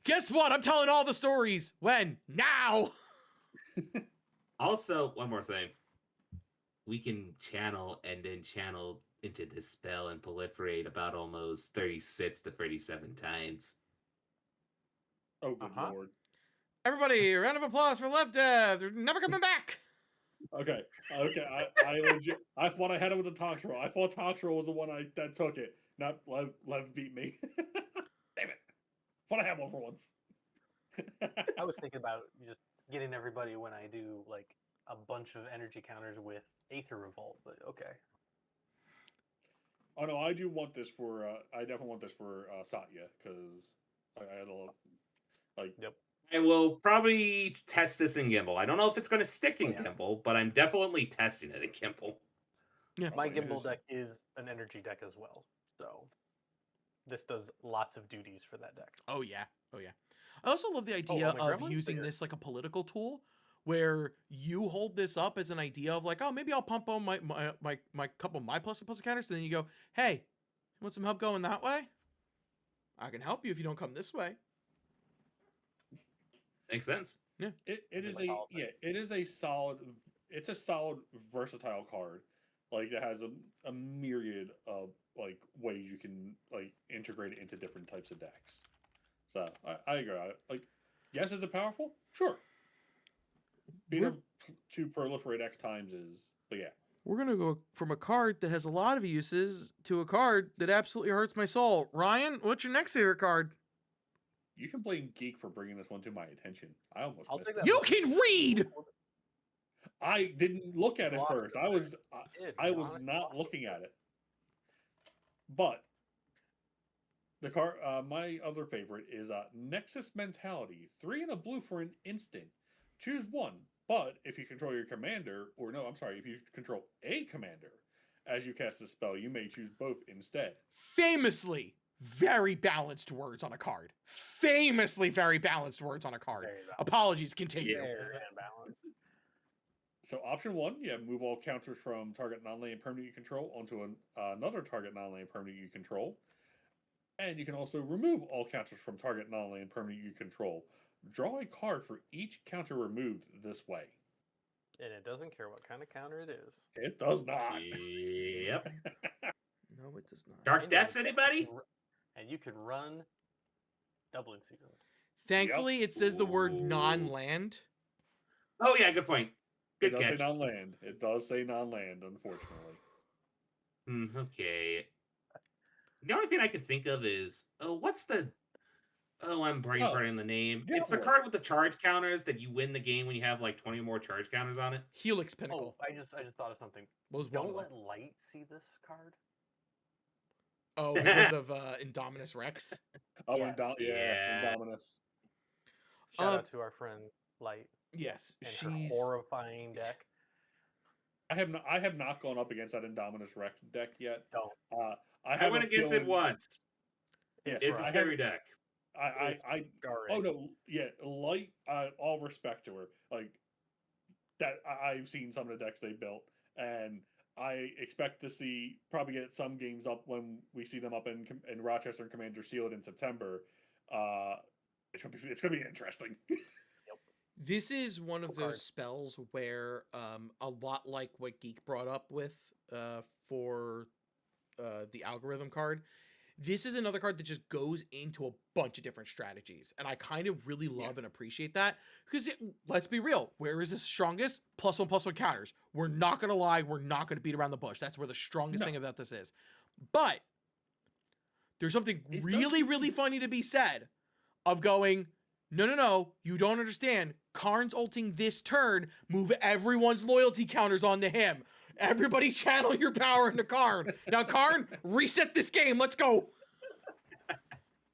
Speaker 1: Guess what? I'm telling all the stories. When? Now.
Speaker 2: Also, one more thing. We can channel and then channel into this spell and proliferate about almost 36 to 37 times.
Speaker 4: Oh good
Speaker 3: Uh-huh.
Speaker 4: lord.
Speaker 1: Everybody, a round of applause for Lev Dev. They're never coming back.
Speaker 4: Okay. I legit. I thought I had it with the Tox roll. I thought Tox roll was the one that took it. Not Lev beat me. Damn it. Thought I had one for once.
Speaker 3: I was thinking about just getting everybody when I do like a bunch of energy counters with Aether Revolt, but okay.
Speaker 4: Oh no, I do want this for. I definitely want this for Satya because I had a lot. Like
Speaker 2: I will probably test this in Gimbal. I don't know if it's going to stick in
Speaker 3: Yeah.
Speaker 2: Gimbal, but I'm definitely testing it in Gimbal.
Speaker 1: Yeah.
Speaker 3: My
Speaker 4: Oh, it
Speaker 3: Gimbal
Speaker 4: is.
Speaker 3: deck is an energy deck as well, so this does lots of duties for that deck.
Speaker 1: Oh yeah. I also love the idea
Speaker 3: on the
Speaker 1: of
Speaker 3: gremlins?
Speaker 1: using
Speaker 3: Or-
Speaker 1: this like a political tool, where you hold this up as an idea of like, oh, maybe I'll pump on my couple of my plus counters, and then you go, hey, you want some help going that way? I can help you if you don't come this way.
Speaker 2: Makes sense.
Speaker 4: it is
Speaker 3: like
Speaker 4: a
Speaker 3: all of it.
Speaker 4: it is a solid. It's a solid versatile card. Like it has a myriad of like ways you can like integrate it into different types of decks. So I agree. Like, yes, is it powerful? Sure. Being able to proliferate X times is, but yeah.
Speaker 1: We're going to go from a card that has a lot of uses to a card that absolutely hurts my soul. Ryan, what's your next favorite card?
Speaker 4: You can blame Geek for bringing this one to my attention. I almost
Speaker 3: I'll
Speaker 4: missed
Speaker 3: take
Speaker 4: it.
Speaker 3: that.
Speaker 1: You can read!
Speaker 4: I didn't look at it
Speaker 3: Lost
Speaker 4: first.
Speaker 3: it.
Speaker 4: I was
Speaker 3: Honestly,
Speaker 4: not
Speaker 3: lost
Speaker 4: looking at it. But the card, my other favorite is Nexus Mentality. 3 and a blue for an instant. Choose one. But if you control your commander, or no, I'm sorry, if you control a commander, as you cast a spell, you may choose both instead.
Speaker 1: Famously, very balanced words on a card. Famously, very balanced words on a card.
Speaker 3: Very balanced.
Speaker 1: Apologies, continue.
Speaker 3: Very unbalanced.
Speaker 4: So option 1, yeah, move all counters from target non-land permanent you control onto another target non-land permanent you control. And you can also remove all counters from target non-land permanent you control. Draw a card for each counter removed this way.
Speaker 3: And it doesn't care what kind of counter it is.
Speaker 4: It does not.
Speaker 2: Yep.
Speaker 1: No, it does not.
Speaker 2: Dark
Speaker 3: And
Speaker 2: Depths,
Speaker 3: you can-
Speaker 2: anybody?
Speaker 3: And you can run Dublin season.
Speaker 1: Thankfully, it says the word
Speaker 2: Ooh.
Speaker 1: non-land.
Speaker 2: Oh yeah, good point.
Speaker 4: It
Speaker 2: Good
Speaker 4: does
Speaker 2: catch.
Speaker 4: say non-land. It does say non-land, unfortunately.
Speaker 2: Okay. The only thing I can think of is, what's the? Oh, I'm brain farting the name.
Speaker 4: yeah,
Speaker 2: It's the
Speaker 4: what?
Speaker 2: card with the charge counters that you win the game when you have like 20 or more charge counters on it.
Speaker 1: Helix Pinnacle.
Speaker 3: Oh, I just thought of something.
Speaker 1: What was one
Speaker 3: Don't
Speaker 1: of them?
Speaker 3: let light see this card.
Speaker 1: Oh, because of Indominus Rex.
Speaker 4: Oh,
Speaker 3: Yes.
Speaker 2: Yeah.
Speaker 4: Indominus.
Speaker 3: Shout
Speaker 1: Um,
Speaker 3: out to our friend Light
Speaker 1: Yes,
Speaker 3: and her
Speaker 1: she's...
Speaker 3: horrifying deck.
Speaker 4: I have not gone up against that Indominus Rex deck yet.
Speaker 3: Don't.
Speaker 2: I went against it once.
Speaker 4: Yeah,
Speaker 2: It's a
Speaker 3: rough.
Speaker 2: scary deck.
Speaker 4: I
Speaker 3: Scarring.
Speaker 4: oh no, yeah, Light. All respect to her. Like that, I've seen some of the decks they built, and I expect to see probably get some games up when we see them up in Rochester and Commander Shield in September. It's gonna be interesting.
Speaker 1: This is one of
Speaker 3: Cool
Speaker 1: those
Speaker 3: card.
Speaker 1: spells where, a lot like what Geek brought up with for the algorithm card, this is another card that just goes into a bunch of different strategies. And I kind of really love and appreciate that because let's be real. Where is this strongest? +1/+1 counters. We're not going to lie. We're not going to beat around the bush. That's where the strongest thing about this is. But there's something really, really funny to be said of going, no, you don't understand. Karn's ulting this turn, move everyone's loyalty counters onto him. Everybody channel your power into Karn. Now, Karn, reset this game. Let's go.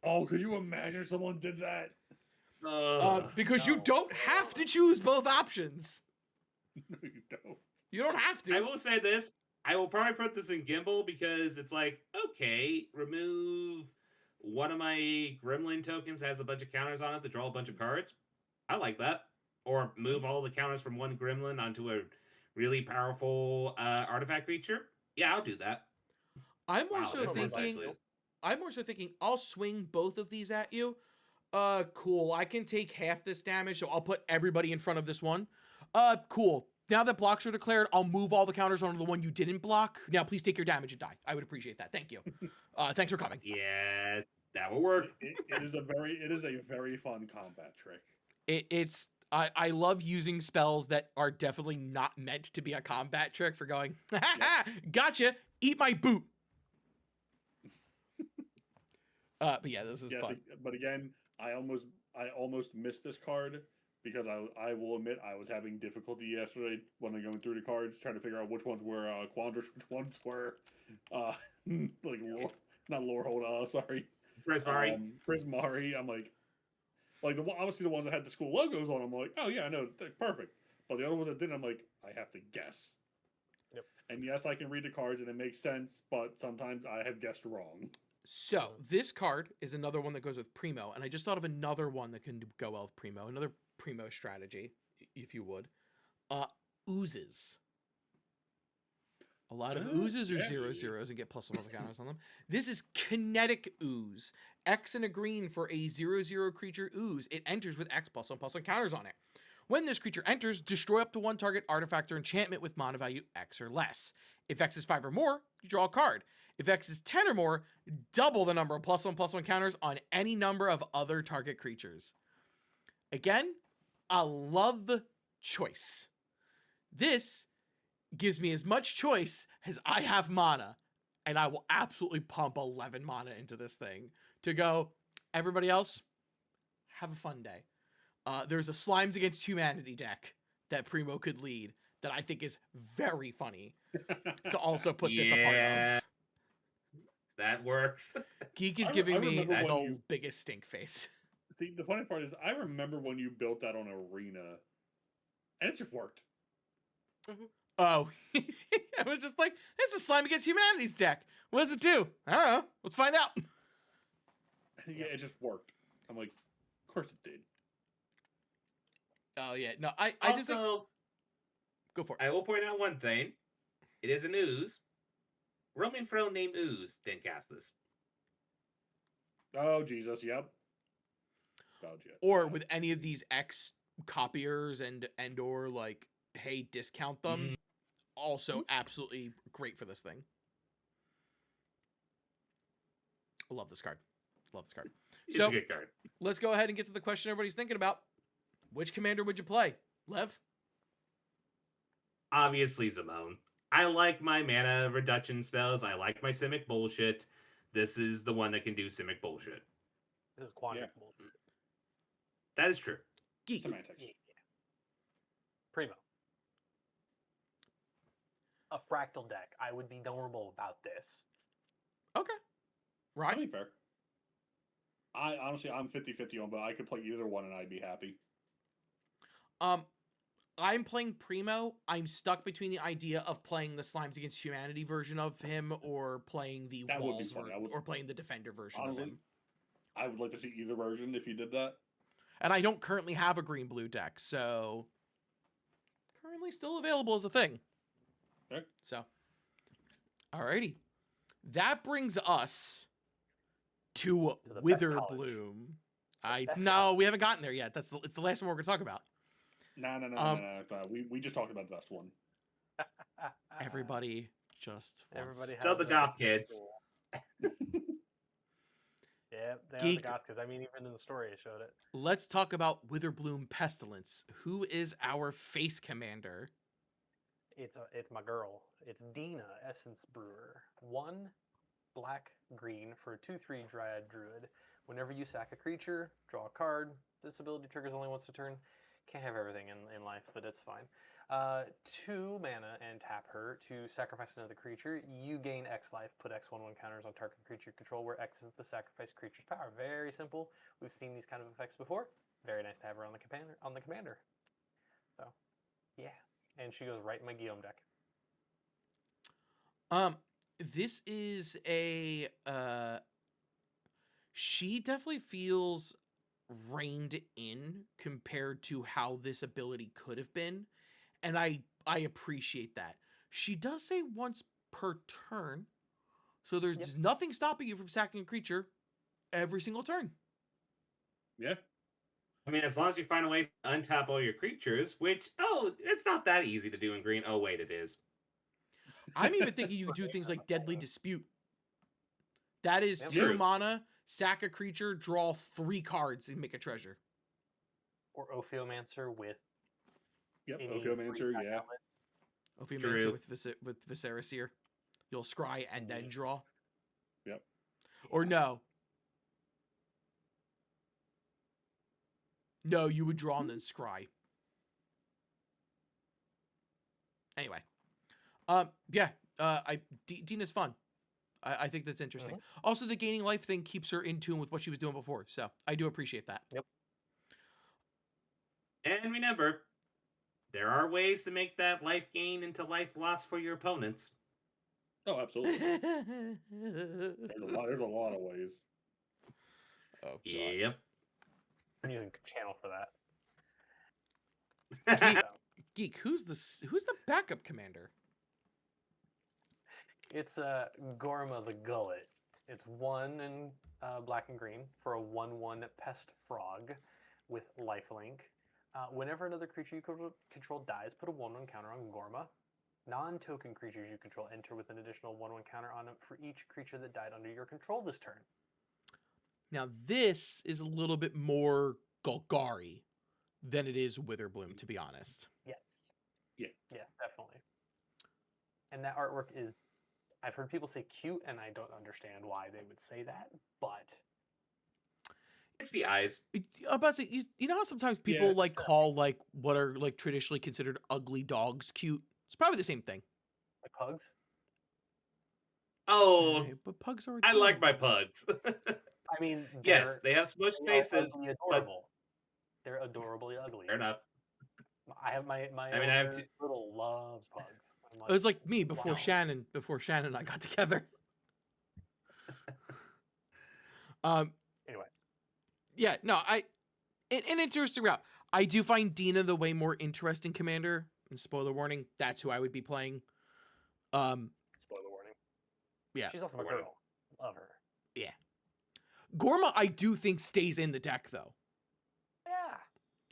Speaker 4: Oh, could you imagine someone did that?
Speaker 1: Because you
Speaker 3: no.
Speaker 1: don't have to choose both options.
Speaker 4: No, you don't.
Speaker 1: You don't have to.
Speaker 2: I will say this. I will probably put this in Gimbal because it's like, okay, remove one of my Gremlin tokens that has a bunch of counters on it to draw a bunch of cards. I like that. Or move all the counters from one Gremlin onto a really powerful artifact creature. Yeah, I'll do that.
Speaker 1: I'm more
Speaker 2: Wow,
Speaker 1: so
Speaker 2: this is
Speaker 1: thinking.
Speaker 2: actually-
Speaker 1: I'm more so thinking. I'll swing both of these at you. Cool. I can take half this damage, so I'll put everybody in front of this one. Cool. Now that blocks are declared, I'll move all the counters onto the one you didn't block. Now, please take your damage and die. I would appreciate that. Thank you. Thanks for coming.
Speaker 2: Yes, that will work.
Speaker 4: It is a very fun combat trick.
Speaker 1: I love using spells that are definitely not meant to be a combat trick for going, gotcha, eat my boot. But yeah, this is fun.
Speaker 4: But again, I almost missed this card because I will admit I was having difficulty yesterday when I'm going through the cards trying to figure out which ones were Quandrish, which ones were like lore, not Lorehold. Sorry,
Speaker 2: Prismari.
Speaker 4: Prismari. I'm like obviously the ones that had the school logos on. I'm like, oh yeah, I know, perfect. But the other ones that didn't, I'm like, I have to guess.
Speaker 3: Yep.
Speaker 4: And yes, I can read the cards and it makes sense, but sometimes I have guessed wrong.
Speaker 1: So this card is another one that goes with Primo, and I just thought of another one that can go well with Primo, another Primo strategy, if you would. Oozes. A lot of oozes are 0/0s and get +1 counters on them. This is Kinetic Ooze. X and a green for a 0/0 creature ooze. It enters with X +1/+1 counters on it. When this creature enters, destroy up to one target artifact or enchantment with mana value X or less. If X is 5 or more, you draw a card. If X is 10 or more, double the number of +1/+1 counters on any number of other target creatures. Again, I love the choice. This gives me as much choice as I have mana, and I will absolutely pump 11 mana into this thing to go, everybody else, have a fun day. There's a Slimes Against Humanity deck that Primo could lead that I think is very funny to also put this a part of.
Speaker 2: That works.
Speaker 1: Geek is
Speaker 4: I
Speaker 1: giving me
Speaker 4: remember when
Speaker 1: the
Speaker 4: you-
Speaker 1: biggest stink face.
Speaker 4: See, the funny part is, I remember when you built that on Arena, and it just worked.
Speaker 1: Oh, I was just like, it's a Slime Against Humanity's deck. What does it do? I don't know. Let's find out.
Speaker 4: Yeah, it just worked. I'm like, of course it did.
Speaker 1: Oh, yeah. No, I just think,
Speaker 2: Also,
Speaker 1: go for it.
Speaker 2: I will point out one thing. It is an ooze. Roman throne named Ooze didn't cast this.
Speaker 4: Oh, Jesus, yep. Oh, yeah.
Speaker 1: Or with any of these X copiers and or like, hey, discount them. Also absolutely great for this thing. I love this card. Love this card.
Speaker 2: It's
Speaker 1: So
Speaker 2: a good card.
Speaker 1: let's go ahead and get to the question everybody's thinking about. Which commander would you play? Lev?
Speaker 2: Obviously, Zimone. I like my mana reduction spells. I like my Simic bullshit. This is the one that can do Simic bullshit.
Speaker 3: This is quantum
Speaker 4: Yeah.
Speaker 3: bullshit.
Speaker 2: That is true.
Speaker 1: Geek.
Speaker 4: Semantics.
Speaker 3: Yeah. Primo. A fractal deck. I would be normal about this.
Speaker 1: Okay. Right.
Speaker 4: I mean, fair. I honestly, I'm 50-50 on, but I could play either one and I'd be happy.
Speaker 1: I'm playing Primo. I'm stuck between the idea of playing the Slimes Against Humanity version of him or playing the
Speaker 4: That would be
Speaker 1: Walls
Speaker 4: funny. I would-
Speaker 1: or playing the Defender version of
Speaker 4: Honestly,
Speaker 1: him.
Speaker 4: I would like to see either version if you did that.
Speaker 1: And I don't currently have a green-blue deck, so currently still available as a thing.
Speaker 4: Okay.
Speaker 1: So, alrighty. That brings us to
Speaker 3: To the best
Speaker 1: Witherbloom.
Speaker 3: Best
Speaker 1: No,
Speaker 3: college.
Speaker 1: we haven't gotten there yet. It's the last one we're going to talk about.
Speaker 4: No. We just talked about the best one.
Speaker 1: Everybody just wants
Speaker 3: Everybody
Speaker 2: Still the
Speaker 3: has
Speaker 2: goth kids.
Speaker 3: Yeah, they are
Speaker 1: Geek.
Speaker 3: the goth kids. I mean, even in the story, it showed it.
Speaker 1: Let's talk about Witherbloom Pestilence. Who is our face commander?
Speaker 3: It's my girl. It's Dina, Essence Brewer. 1 black green for a 2/3 Dryad Druid. Whenever you sack a creature, draw a card. This ability triggers only once a turn. Can't have everything in life, but it's fine. 2 mana and tap her to sacrifice another creature. You gain X life. Put X/1/1 counters on target creature you control, where X is the sacrificed creature's power. Very simple. We've seen these kind of effects before. Very nice to have her on the commander. So, yeah, and she goes right in my Guillaume deck.
Speaker 1: This is a she definitely feels reined in compared to how this ability could have been, and I appreciate that. She does say once per turn, so there's
Speaker 3: Yep.
Speaker 1: nothing stopping you from sacking a creature every single turn.
Speaker 4: Yeah.
Speaker 2: I mean, as long as you find a way to untap all your creatures, which, it's not that easy to do in green. Oh, wait, it is.
Speaker 1: I'm even thinking you could do things like Deadly Dispute. That is
Speaker 3: Yep.
Speaker 1: 2
Speaker 4: True.
Speaker 1: mana, sack a creature, draw 3 cards, and make a treasure.
Speaker 3: Or Ophiomancer with
Speaker 4: Yep.
Speaker 3: any
Speaker 4: Ophiomancer,
Speaker 3: free back
Speaker 4: yeah.
Speaker 3: outlet.
Speaker 1: Ophiomancer
Speaker 2: True.
Speaker 1: with Viscera. You'll scry and then draw.
Speaker 4: Yep.
Speaker 1: Or no. No, you would draw and then scry. Anyway. Dina's fun. I think that's interesting. Also, the gaining life thing keeps her in tune with what she was doing before, so I do appreciate that.
Speaker 2: And remember, there are ways to make that life gain into life loss for your opponents.
Speaker 4: Oh, absolutely. There's a lot of ways.
Speaker 1: Oh, God.
Speaker 2: Yep.
Speaker 3: I'm using channel for that.
Speaker 1: Geek, who's the backup commander?
Speaker 3: It's Gorma the Gullet. It's 1 in black and green for a 1/1 pest frog with lifelink. Whenever another creature you control dies, put a 1/1 counter on Gorma. Non-token creatures you control enter with an additional 1/1 counter on them for each creature that died under your control this turn.
Speaker 1: Now this is a little bit more Golgari than it is Witherbloom, to be honest.
Speaker 3: Yes.
Speaker 4: Yeah.
Speaker 3: Yes, definitely. And that artwork is, I've heard people say cute, and I don't understand why they would say that, but
Speaker 2: It's the eyes.
Speaker 1: I'm about to say, you know how sometimes people
Speaker 4: Yeah,
Speaker 1: like call like what are like traditionally considered ugly dogs cute? It's probably the same thing.
Speaker 3: like pugs.
Speaker 2: Oh,
Speaker 1: Hey, but pugs are
Speaker 2: I like my
Speaker 1: adorable.
Speaker 2: pugs.
Speaker 3: I mean,
Speaker 2: Yes, they have smushed
Speaker 3: they are
Speaker 2: faces,
Speaker 3: ugly
Speaker 2: but
Speaker 3: adorable. They're adorably ugly.
Speaker 2: fair enough.
Speaker 3: I have my
Speaker 2: I mean, I have
Speaker 3: older little loves pugs. I'm
Speaker 1: It was like me before
Speaker 3: wow.
Speaker 1: Shannon and I got together.
Speaker 3: Anyway,
Speaker 1: Yeah, no, an interesting route. I do find Dina the way more interesting commander. And spoiler warning, that's who I would be playing.
Speaker 3: spoiler warning.
Speaker 1: Yeah.
Speaker 3: She's also my
Speaker 2: Warning.
Speaker 3: girl. Love her.
Speaker 1: Gorma, I do think stays in the deck though.
Speaker 3: Yeah.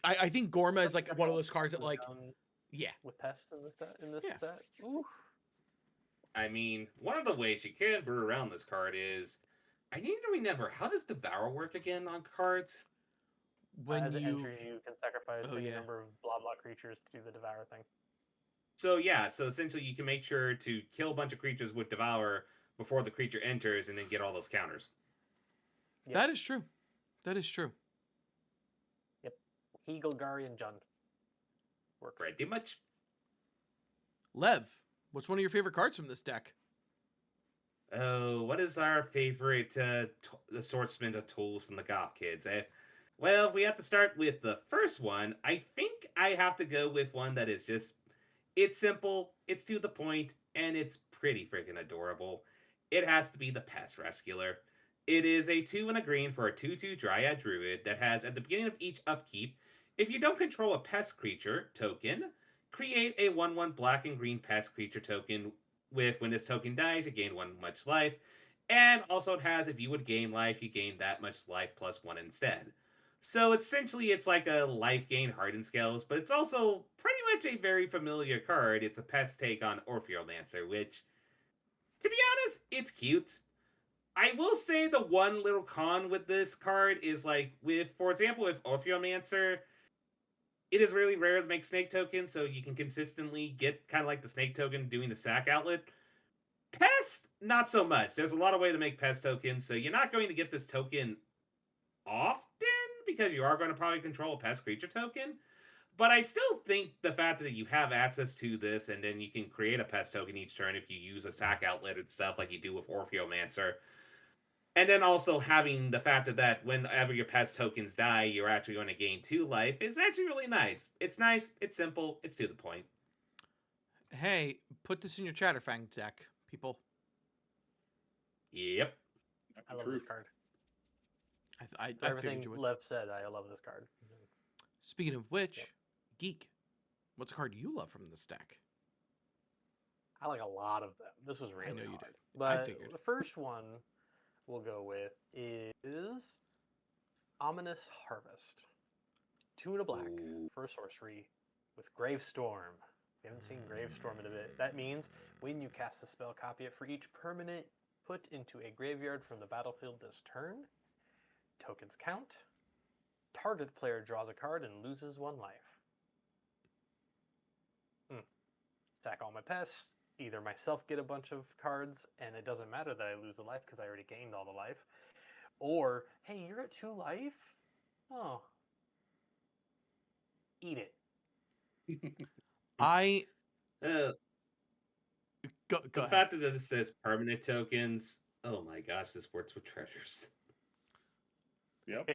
Speaker 1: I think Gorma is like one of those cards that like, yeah,
Speaker 3: With pests in this
Speaker 1: Yeah.
Speaker 3: set. Oof.
Speaker 2: I mean, one of the ways you can brew around this card is, I need to remember, how does Devour work again on cards?
Speaker 1: when
Speaker 3: As it
Speaker 1: you
Speaker 3: enters, you can sacrifice
Speaker 1: Oh,
Speaker 3: any
Speaker 1: yeah.
Speaker 3: number of blah blah creatures to do the devour thing.
Speaker 2: So yeah, so essentially you can make sure to kill a bunch of creatures with Devour before the creature enters and then get all those counters.
Speaker 3: Yep.
Speaker 1: That is true. That is true.
Speaker 3: Golgari and Jund. Works.
Speaker 2: Pretty much.
Speaker 1: Lev, what's one of your favorite cards from this deck?
Speaker 2: Oh, what is our favorite assortment of tools from the Goth Kids, eh? Well, if we have to start with the first one, I think I have to go with one that is just, it's simple, it's to the point, and it's pretty freaking adorable. It has to be the Pest Rescuer. It is a 2 and a green for a 2/2 Dryad Druid that has, at the beginning of each upkeep, if you don't control a pest creature token, create a 1/1 black and green pest creature token with, when this token dies, you gain 1 much life. And also it has, if you would gain life, you gain that much life plus 1 instead. So essentially it's like a life gain hardened scales, but it's also pretty much a very familiar card. It's a pest take on Orpheomancer, which, to be honest, it's cute. I will say the one little con with this card is like with, for example, with Orpheomancer, it is really rare to make snake tokens, so you can consistently get kind of like the snake token doing the sack outlet. Pest, not so much. There's a lot of way to make pest tokens, so you're not going to get this token often because you are going to probably control a pest creature token. But I still think the fact that you have access to this and then you can create a pest token each turn if you use a sack outlet and stuff like you do with Orpheomancer. And then also having the fact that whenever your pest tokens die, you're actually going to gain 2 life is actually really nice. It's nice, it's simple, it's to the point.
Speaker 1: Hey, put this in your Chatterfang deck, people.
Speaker 2: Yep.
Speaker 3: I love
Speaker 4: True.
Speaker 3: this card.
Speaker 1: I
Speaker 3: For
Speaker 1: figured
Speaker 3: everything
Speaker 1: you would.
Speaker 3: Lev said, I love this card.
Speaker 1: Speaking of which,
Speaker 3: Yep.
Speaker 1: Geek, what's a card you love from this deck?
Speaker 3: I like a lot of them. This was really
Speaker 1: know you
Speaker 3: hard.
Speaker 1: did.
Speaker 3: But
Speaker 1: figured.
Speaker 3: the first one we'll go with is Ominous Harvest. 2 and a black
Speaker 2: Ooh.
Speaker 3: for a sorcery with Gravestorm. We haven't seen Gravestorm in a bit. That means when you cast a spell, copy it for each permanent put into a graveyard from the battlefield this turn. Tokens count. Target player draws a card and loses 1 life. Sack all my pests. Either myself get a bunch of cards and it doesn't matter that I lose the life because I already gained all the life. Or, hey, you're at 2 life? Oh. Eat it.
Speaker 1: I
Speaker 2: Uh,
Speaker 1: go
Speaker 2: the
Speaker 1: ahead.
Speaker 2: fact that this says permanent tokens, oh my gosh, this works with treasures.
Speaker 4: Yep.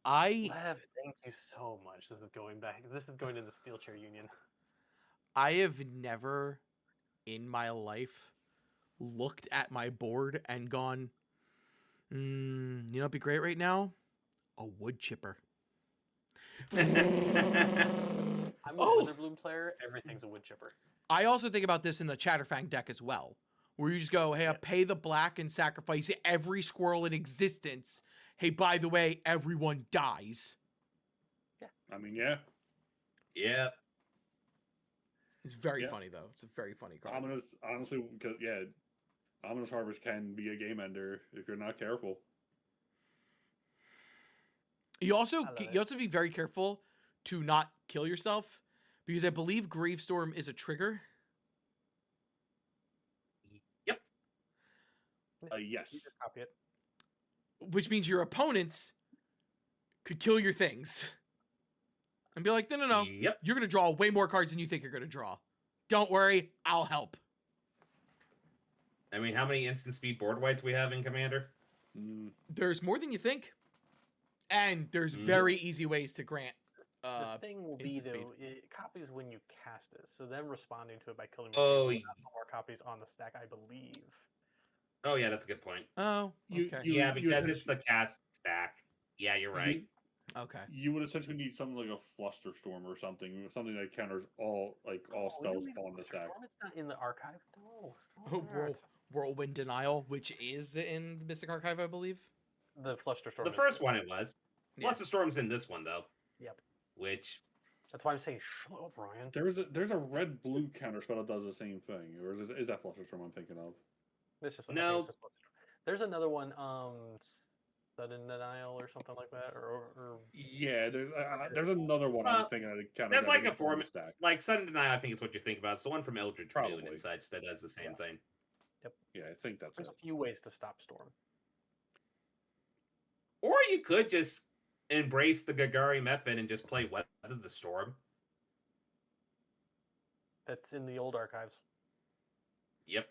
Speaker 1: I
Speaker 3: Lev, thank you so much. This is going back. This is going to the Steel Chair Union.
Speaker 1: have never in my life looked at my board and gone, you know what'd be great right now? A wood chipper.
Speaker 3: I'm a
Speaker 1: Oh!
Speaker 3: Witherbloom player. Everything's a wood chipper.
Speaker 1: I also think about this in the Chatterfang deck as well, where you just go, hey, I'll pay the black and sacrifice every squirrel in existence. Hey, by the way, everyone dies.
Speaker 4: I mean, yeah.
Speaker 2: Yep.
Speaker 1: It's very
Speaker 4: Yeah.
Speaker 1: funny though. It's a very funny card.
Speaker 4: Ominous, honestly, because Ominous Harbors can be a game ender if you're not careful.
Speaker 1: You also
Speaker 3: I love it.
Speaker 1: you have to be very careful to not kill yourself, because I believe Gravestorm is a trigger.
Speaker 2: Yep.
Speaker 3: You
Speaker 4: Yes.
Speaker 3: just copy it.
Speaker 1: Which means your opponents could kill your things and be like, no,
Speaker 2: Yep.
Speaker 1: you're gonna draw way more cards than you think you're gonna draw. Don't worry, I'll help.
Speaker 2: I mean, how many instant speed board whites we have in Commander?
Speaker 4: Mm,
Speaker 1: There's more than you think, and there's
Speaker 2: Mhm.
Speaker 1: very easy ways to grant.
Speaker 3: The thing will be
Speaker 1: instant
Speaker 3: though, it copies when you cast it. So them responding to it by killing
Speaker 2: Oh,
Speaker 3: will have more copies on the stack, I believe.
Speaker 2: Oh, yeah, that's a good point.
Speaker 1: Oh,
Speaker 4: You-
Speaker 1: okay,
Speaker 4: you-
Speaker 2: Yeah, because it's
Speaker 4: essentially-
Speaker 2: the cast stack. Yeah, you're right.
Speaker 1: okay.
Speaker 4: You would essentially need something like a Flusterstorm or something that counters all
Speaker 3: Oh,
Speaker 4: spells on the stack.
Speaker 3: It's not in the archive. No.
Speaker 1: Oh, Whirlwind Denial, which is in the Mystic Archive, I believe.
Speaker 3: The Flusterstorm.
Speaker 2: The
Speaker 3: is
Speaker 2: first
Speaker 3: good.
Speaker 2: one it was.
Speaker 1: Yeah.
Speaker 2: Plus the storm's in this one though.
Speaker 3: Yep.
Speaker 2: Which
Speaker 3: That's why I'm saying shut up, Ryan.
Speaker 4: There's a red blue counter spell that does the same thing, or is that Flusterstorm I'm thinking of?
Speaker 3: This is
Speaker 2: No.
Speaker 3: it's just Flusterstorm. There's another one, Sudden Denial or something like that, or
Speaker 4: Yeah, there's another one I'm thinking of that counters.
Speaker 2: there's like
Speaker 4: everything
Speaker 2: a
Speaker 4: from the
Speaker 2: format
Speaker 4: stack.
Speaker 2: like Sudden Denial, I think is what you think about. It's the one from Eldritch Moon
Speaker 4: Probably.
Speaker 2: and such that does the same thing.
Speaker 4: Yeah, I think that's
Speaker 3: there's
Speaker 4: it.
Speaker 3: a few ways to stop Storm.
Speaker 2: Or you could just embrace the Gagari method and just play Weather the Storm.
Speaker 3: That's in the old archives.
Speaker 2: Yep.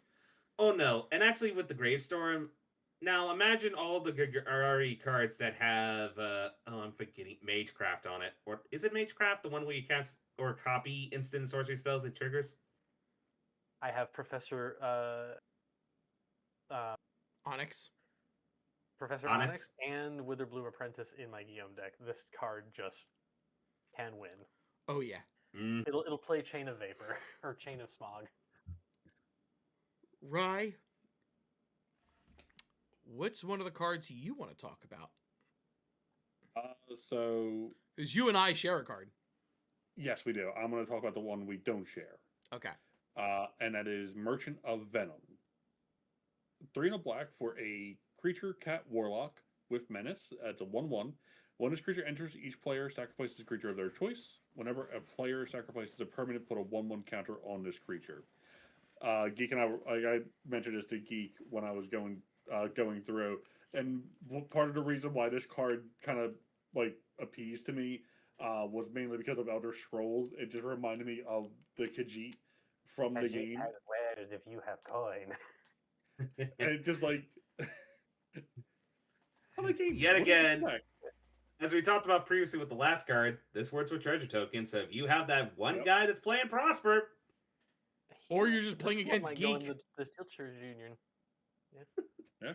Speaker 2: Oh no. And actually with the Gravestorm, now imagine all the Gagari cards that have I'm forgetting Magecraft on it. Or is it Magecraft, the one where you cast or copy instant sorcery spells it triggers?
Speaker 3: I have Professor
Speaker 1: Onyx.
Speaker 3: Professor
Speaker 2: Onyx.
Speaker 3: Onyx and Witherbloom Apprentice in my Guillaume deck. This card just can win.
Speaker 1: Oh yeah.
Speaker 2: Mm.
Speaker 3: It'll play Chain of Vapor or Chain of Smog.
Speaker 1: Rye, what's one of the cards you want to talk about?
Speaker 4: So
Speaker 1: Because you and I share a card.
Speaker 4: yes, we do. I'm going to talk about the one we don't share,
Speaker 1: Okay.
Speaker 4: and that is Merchant of Venom. 3 and a black for a creature cat warlock with menace. It's a 1/1. When this creature enters, each player sacrifices a creature of their choice. Whenever a player sacrifices a permanent, put a 1/1 counter on this creature. Geek and I mentioned this to Geek when I was going through, and part of the reason why this card kind of like appeased to me was mainly because of Elder Scrolls. It just reminded me of the Khajiit from the game,
Speaker 3: wares if you have coin.
Speaker 4: and it just like I'm like, hey,
Speaker 2: Yet
Speaker 4: what do you
Speaker 2: again,
Speaker 4: expect?
Speaker 2: As we talked about previously with the last card, this works with treasure tokens. So if you have that one
Speaker 4: Yep.
Speaker 2: guy that's playing Prosper,
Speaker 1: Or you're just
Speaker 3: This
Speaker 1: playing
Speaker 3: one
Speaker 1: against
Speaker 3: might go in
Speaker 1: Geek.
Speaker 3: The Steel Chairs Union. Yeah.
Speaker 4: Yeah.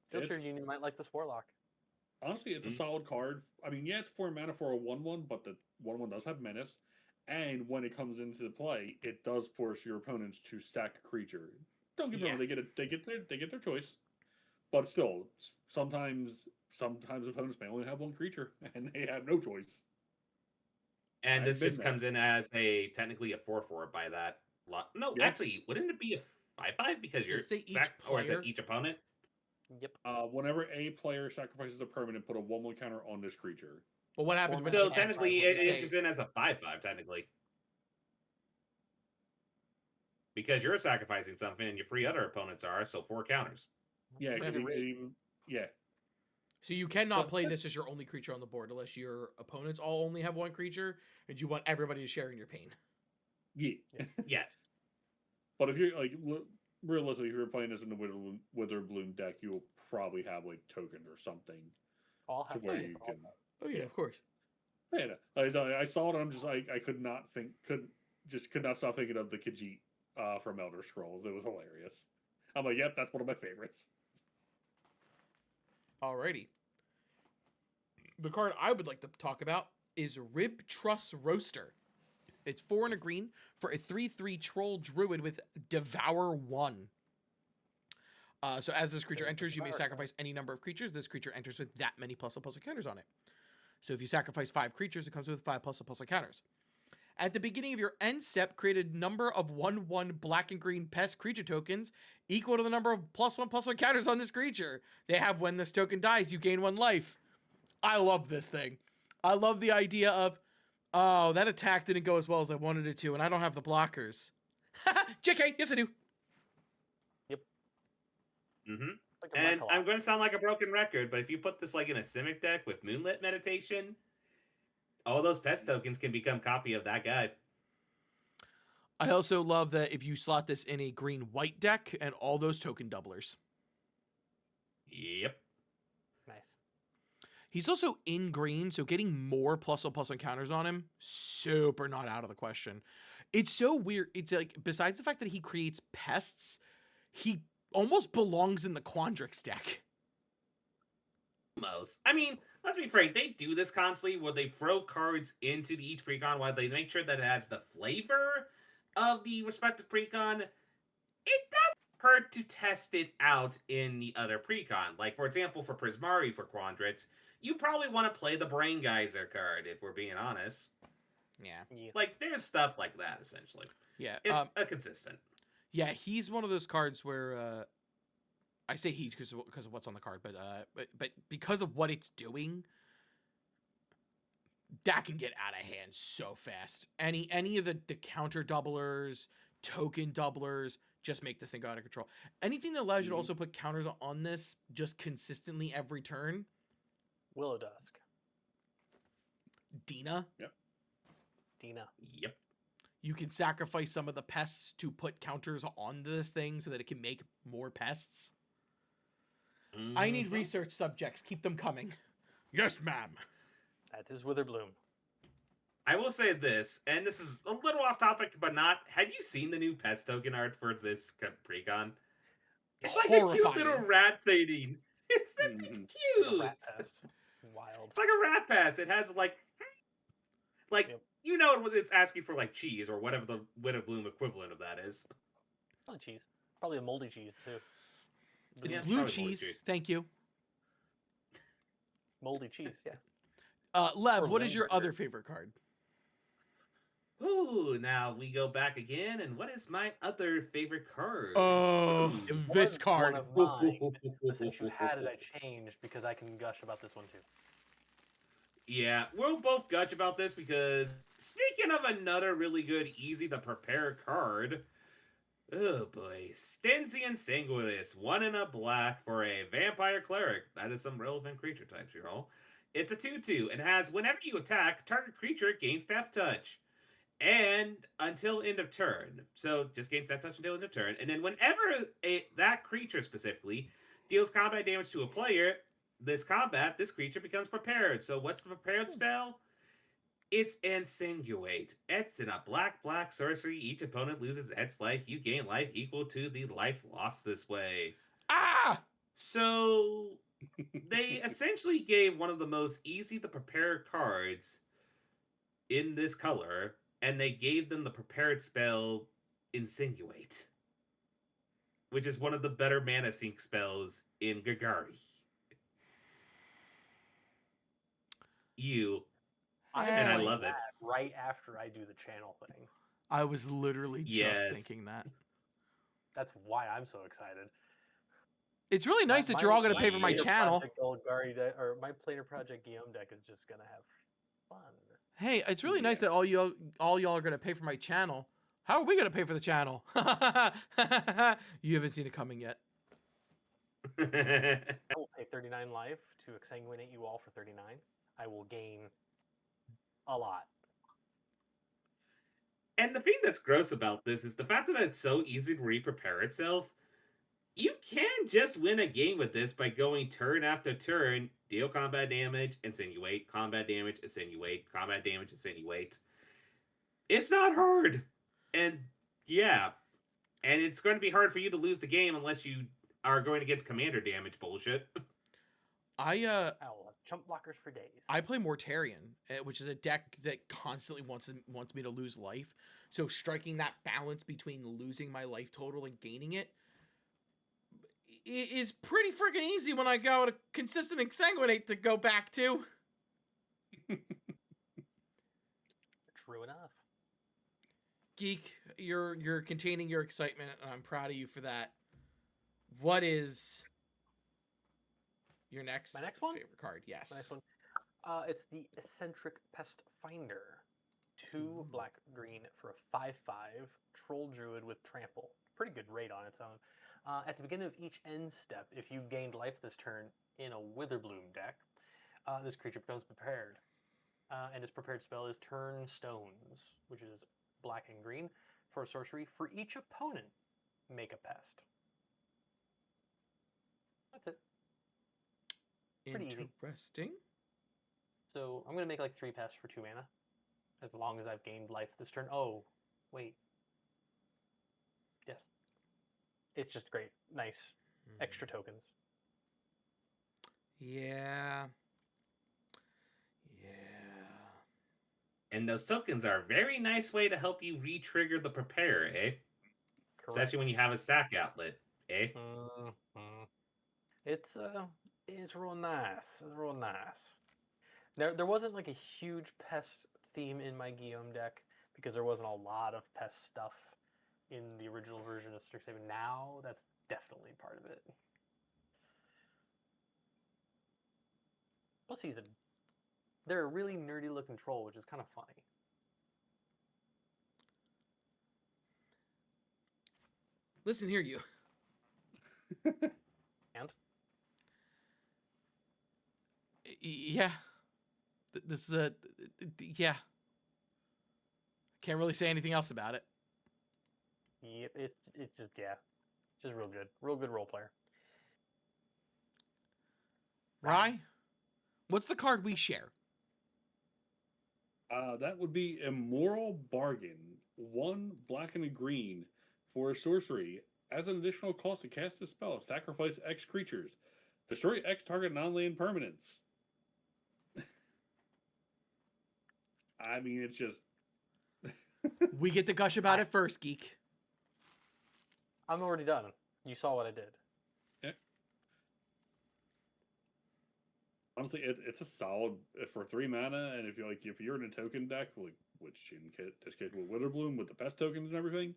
Speaker 3: Steel Chairs
Speaker 4: It's-
Speaker 3: Union might like this Warlock.
Speaker 4: Honestly, it's a
Speaker 2: Mhm.
Speaker 4: solid card. I mean, yeah, it's 4 mana for a 1/1, but the 1/1 does have menace. And when it comes into play, it does force your opponents to sack a creature. Don't get me wrong; they get their choice, but still, sometimes opponents may only have one creature and they have no choice.
Speaker 2: and
Speaker 4: I've
Speaker 2: this
Speaker 4: been
Speaker 2: just
Speaker 4: there.
Speaker 2: comes in as technically a 4/4 by that lot. No,
Speaker 4: Yeah.
Speaker 2: actually, wouldn't it be a 5/5 because you're
Speaker 1: Let's say each
Speaker 2: or is
Speaker 1: player-
Speaker 2: it each opponent?
Speaker 3: Yep.
Speaker 4: Whenever a player sacrifices a permanent, put a 1/1 counter on this creature.
Speaker 1: Well, what happens when
Speaker 3: So
Speaker 2: So
Speaker 1: he
Speaker 2: technically,
Speaker 1: sacrifices
Speaker 2: it
Speaker 1: the
Speaker 2: enters
Speaker 1: same?
Speaker 2: in as a 5/5 technically, because you're sacrificing something and your 3 other opponents are, so 4 counters.
Speaker 4: Yeah,
Speaker 1: Yeah.
Speaker 4: because yeah,
Speaker 1: So you cannot
Speaker 3: So-
Speaker 1: play this as your only creature on the board unless your opponents all only have one creature and you want everybody to share in your pain.
Speaker 4: yeah.
Speaker 2: Yes.
Speaker 4: But if you're like realistically, if you're playing this in the Witherbloom deck, you'll probably have like tokens or something
Speaker 3: All
Speaker 4: to
Speaker 3: have
Speaker 4: where
Speaker 3: menace,
Speaker 4: you
Speaker 3: all
Speaker 4: can.
Speaker 3: have-
Speaker 1: Oh yeah, of course.
Speaker 4: Yeah, I saw it. And I'm just like I could not stop thinking of the Khajiit from Elder Scrolls. It was hilarious. I'm like, yep, that's one of my favorites.
Speaker 1: Alrighty. The card I would like to talk about is Rib Truss Roaster. It's 4 and a green for a 3/3 troll druid with Devour 1. So as this creature enters, you may sacrifice any number of creatures. This creature enters with that many +++ counters on it. So if you sacrifice 5 creatures, it comes with 5 +++ counters. At the beginning of your end step, create a number of 1/1 black and green pest creature tokens equal to the number of +1/+1 counters on this creature. They have when this token dies, you gain 1 life. I love this thing. I love the idea of, oh, that attack didn't go as well as I wanted it to, and I don't have the blockers. JK, yes I do.
Speaker 2: Mm-hmm.
Speaker 3: Like a
Speaker 2: And
Speaker 3: Murkaloc.
Speaker 2: I'm going to sound like a broken record, but if you put this like in a Simic deck with Moonlit Meditation, all those pest tokens can become copy of that guy.
Speaker 1: I also love that if you slot this in a green-white deck and all those token doublers.
Speaker 2: Yep.
Speaker 3: Nice.
Speaker 1: He's also in green, so getting more +1/+1 counters on him, super not out of the question. It's so weird. It's like, besides the fact that he creates pests, he almost belongs in the Quandrix deck.
Speaker 2: Almost. I mean, let's be frank, they do this constantly where they throw cards into each precon while they make sure that it has the flavor of the respective precon. It doesn't hurt to test it out in the other precon. Like, for example, for Prismari for Quandrix, you probably want to play the Brain Geyser card, if we're being honest.
Speaker 1: Yeah.
Speaker 3: Yeah.
Speaker 2: Like, there's stuff like that, essentially.
Speaker 1: Yeah.
Speaker 2: It's a consistent.
Speaker 1: Yeah, he's one of those cards where I say he because of what's on the card, but because of what it's doing, that can get out of hand so fast. Any of the counter doublers, token doublers, just make this thing go out of control. Anything that allows you to also put counters on this just consistently every turn.
Speaker 3: Willow Dusk.
Speaker 1: Dina,
Speaker 3: Dina.
Speaker 2: Yep.
Speaker 1: you can sacrifice some of the pests to put counters on this thing so that it can make more pests. I need
Speaker 2: Mhm.
Speaker 1: research subjects. Keep them coming. Yes, ma'am.
Speaker 3: That is Witherbloom.
Speaker 2: I will say this, and this is a little off topic, but not. Have you seen the new pest token art for this precon? It's like a cute
Speaker 1: Horrifying.
Speaker 2: little rat thing. It's
Speaker 3: Like a
Speaker 2: cute.
Speaker 3: rat pest. Wild.
Speaker 2: It's like a rat pass. It has like
Speaker 3: Yep.
Speaker 2: you know it's asking for like cheese or whatever the Witherbloom equivalent of that is.
Speaker 3: Probably cheese. Probably a moldy cheese too.
Speaker 1: It's
Speaker 2: Yeah,
Speaker 1: blue
Speaker 2: probably moldy
Speaker 1: cheese.
Speaker 2: cheese.
Speaker 1: Thank you.
Speaker 3: Moldy cheese. Yeah.
Speaker 1: Lev,
Speaker 3: Or
Speaker 1: what is your
Speaker 3: Ranger.
Speaker 1: other favorite card?
Speaker 2: Ooh, now we go back again, and what is my other favorite card?
Speaker 1: Oh,
Speaker 3: It
Speaker 1: this
Speaker 3: was
Speaker 1: card.
Speaker 3: One of mine, but since you had it, I changed because I can gush about this one too.
Speaker 2: Yeah, we'll both gush about this because speaking of another really good, easy to prepare card, oh boy, Stensian Sanguinis, 1 and a black for a vampire cleric. That is some relevant creature types, you all. It's a 2/2 and has whenever you attack, target creature gains death touch. And until end of turn. So just gains death touch until end of turn. And then whenever that creature specifically deals combat damage to a player, this creature becomes prepared. So what's the prepared spell? It's Insinuate. It's in a black sorcery. Each opponent loses its life. You gain life equal to the life lost this way.
Speaker 1: Ah!
Speaker 2: So they essentially gave one of the most easy to prepare cards in this color, and they gave them the prepared spell Insinuate, which is one of the better mana sink spells in Gagari. And I
Speaker 3: doing
Speaker 2: love it.
Speaker 3: that right after I do the channel thing.
Speaker 1: I was literally just
Speaker 2: Yes.
Speaker 1: thinking that.
Speaker 3: That's why I'm so excited.
Speaker 1: It's really nice that you're all going to pay for my
Speaker 3: Planar
Speaker 1: channel.
Speaker 3: Project Golgari deck, or my Planar Project Guillaume deck is just gonna have fun.
Speaker 1: Hey, it's really nice
Speaker 2: Yeah.
Speaker 1: that all y'all are going to pay for my channel. How are we going to pay for the channel? You haven't seen it coming yet.
Speaker 3: I will pay 39 life to exsanguinate you all for 39. I will gain a lot.
Speaker 2: And the thing that's gross about this is the fact that it's so easy to re-prepare itself. You can just win a game with this by going turn after turn, deal combat damage, insinuate, combat damage, insinuate, combat damage, insinuate. It's not hard. And yeah. And it's going to be hard for you to lose the game unless you are going against commander damage bullshit.
Speaker 1: I
Speaker 3: I will have chump blockers for days.
Speaker 1: I play Mortarion, which is a deck that constantly wants me to lose life. So striking that balance between losing my life total and gaining it is pretty freaking easy when I got a consistent exsanguinate to go back to.
Speaker 3: True enough.
Speaker 1: Geek, you're containing your excitement, and I'm proud of you for that. What is your next
Speaker 3: My next one?
Speaker 1: favorite card? Yes.
Speaker 3: My next one. It's the Eccentric Pest Finder. 2 black green for a 5/5 troll druid with trample. Pretty good rate on its own. At the beginning of each end step, if you gained life this turn in a Witherbloom deck, this creature becomes prepared. And its prepared spell is Turn Stones, which is black and green for a sorcery. For each opponent, make a pest. That's it. Pretty easy.
Speaker 1: Interesting.
Speaker 3: So I'm going to make like 3 pests for 2 mana. As long as I've gained life this turn. Oh, wait. Yes. It's just great. Nice. Extra tokens.
Speaker 1: Yeah.
Speaker 2: And those tokens are a very nice way to help you re-trigger the prepare, eh?
Speaker 3: Correct.
Speaker 2: Especially when you have a sack outlet, eh?
Speaker 3: It's real nice. It's real nice. There wasn't like a huge pest theme in my Guillaume deck because there wasn't a lot of pest stuff in the original version of Strixhaven. Now that's definitely part of it. Plus they're a really nerdy looking troll, which is kind of funny.
Speaker 1: Listen here, you.
Speaker 3: And?
Speaker 1: Yeah. This is a... Yeah. Can't really say anything else about it.
Speaker 3: Yep, it's just, yeah. Just real good. Real good role player.
Speaker 1: Rye? What's the card we share?
Speaker 4: That would be Immoral Bargain. 1 black and a green for a sorcery. As an additional cost to cast this spell, sacrifice X creatures. Destroy X target non-land permanents. I mean, it's just...
Speaker 1: We get to gush about it first, Geek.
Speaker 3: I'm already done. You saw what I did.
Speaker 4: Yeah. Honestly, it's a solid for 3 mana, and if you're in a token deck, which in this case with Witherbloom with the pest tokens and everything,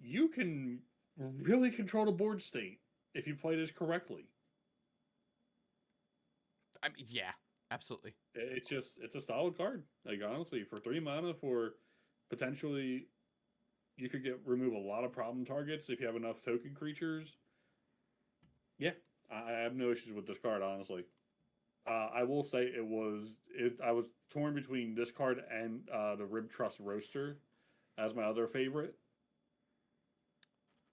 Speaker 4: you can really control the board state if you play this correctly.
Speaker 1: I mean, yeah, absolutely.
Speaker 4: It's a solid card. Like, honestly, for 3 mana, for potentially you could remove a lot of problem targets if you have enough token creatures. Yeah, I have no issues with this card, honestly. I will say I was torn between this card and the Rib Trust Roaster as my other favorite.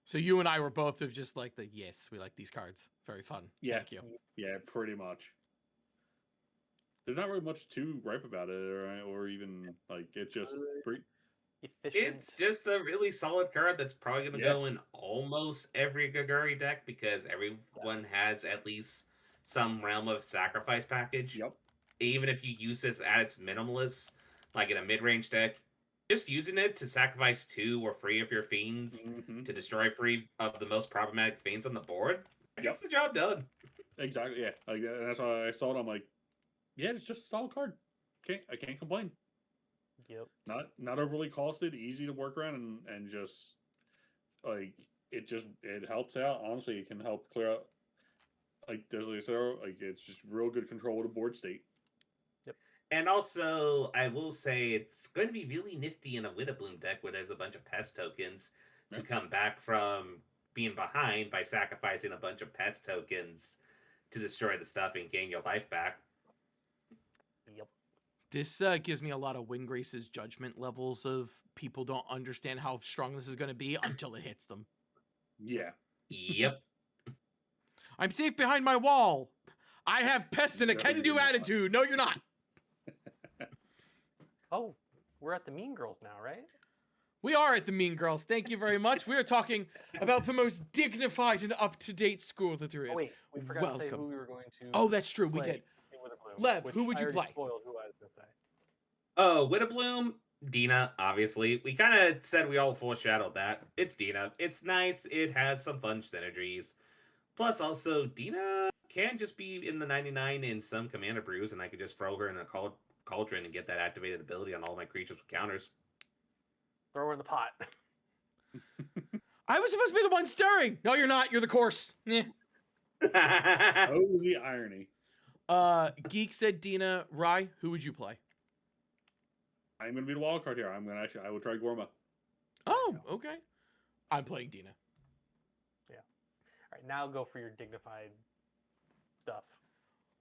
Speaker 1: So you and I were both of just like yes, we like these cards. Very fun.
Speaker 4: Yeah.
Speaker 1: Thank you.
Speaker 4: Yeah, pretty much. There's not really much too ripe about it, or even like it's just pretty.
Speaker 3: Efficient.
Speaker 2: It's just a really solid card that's probably going to go in almost every Gagari deck because everyone has at least some realm of sacrifice package.
Speaker 4: Yep.
Speaker 2: Even if you use this at its minimalist, like in a mid-range deck, just using it to sacrifice 2 or 3 of your fiends to destroy 3 of the most problematic fiends on the board, gets the job done.
Speaker 4: Exactly, yeah. Like, that's why I saw it. I'm like, yeah, it's just a solid card. I can't complain.
Speaker 3: Yep.
Speaker 4: Not overly costed, easy to work around, and just like it helps out. Honestly, it can help clear out like it's just real good control of the board state.
Speaker 3: Yep.
Speaker 2: And also, I will say it's going to be really nifty in a Witherbloom deck where there's a bunch of pest tokens to come back from being behind by sacrificing a bunch of pest tokens to destroy the stuff and gain your life back.
Speaker 3: Yep.
Speaker 1: This gives me a lot of Windgrace's judgment levels of people don't understand how strong this is going to be until it hits them.
Speaker 4: Yeah.
Speaker 2: Yep.
Speaker 1: I'm safe behind my wall. I have pests and a can-do attitude. No, you're not.
Speaker 3: Oh, we're at the Mean Girls now, right?
Speaker 1: We are at the Mean Girls. Thank you very much. We are talking about the most dignified and up-to-date school that there is.
Speaker 3: Oh, wait, we forgot to say who we were going to.
Speaker 1: Oh, that's true. We did. Lev, who would you play?
Speaker 3: Spoiled who I was going to say.
Speaker 2: Oh, Witherbloom, Dina, obviously. We kind of said we all foreshadowed that. It's Dina. It's nice. It has some fun synergies. Plus, also, Dina can just be in the 99 in some Commander Brews, and I could just throw her in a cauldron and get that activated ability on all my creatures with counters.
Speaker 3: Throw her in the pot.
Speaker 1: I was supposed to be the one stirring. No, you're not. You're the course. Yeah.
Speaker 4: Oh, the irony.
Speaker 1: Geek said Dina. Rye, who would you play?
Speaker 4: I'm gonna be the wild card here. I will try Gorma.
Speaker 1: Oh, okay. I'm playing Dina.
Speaker 3: All right, now go for your dignified stuff.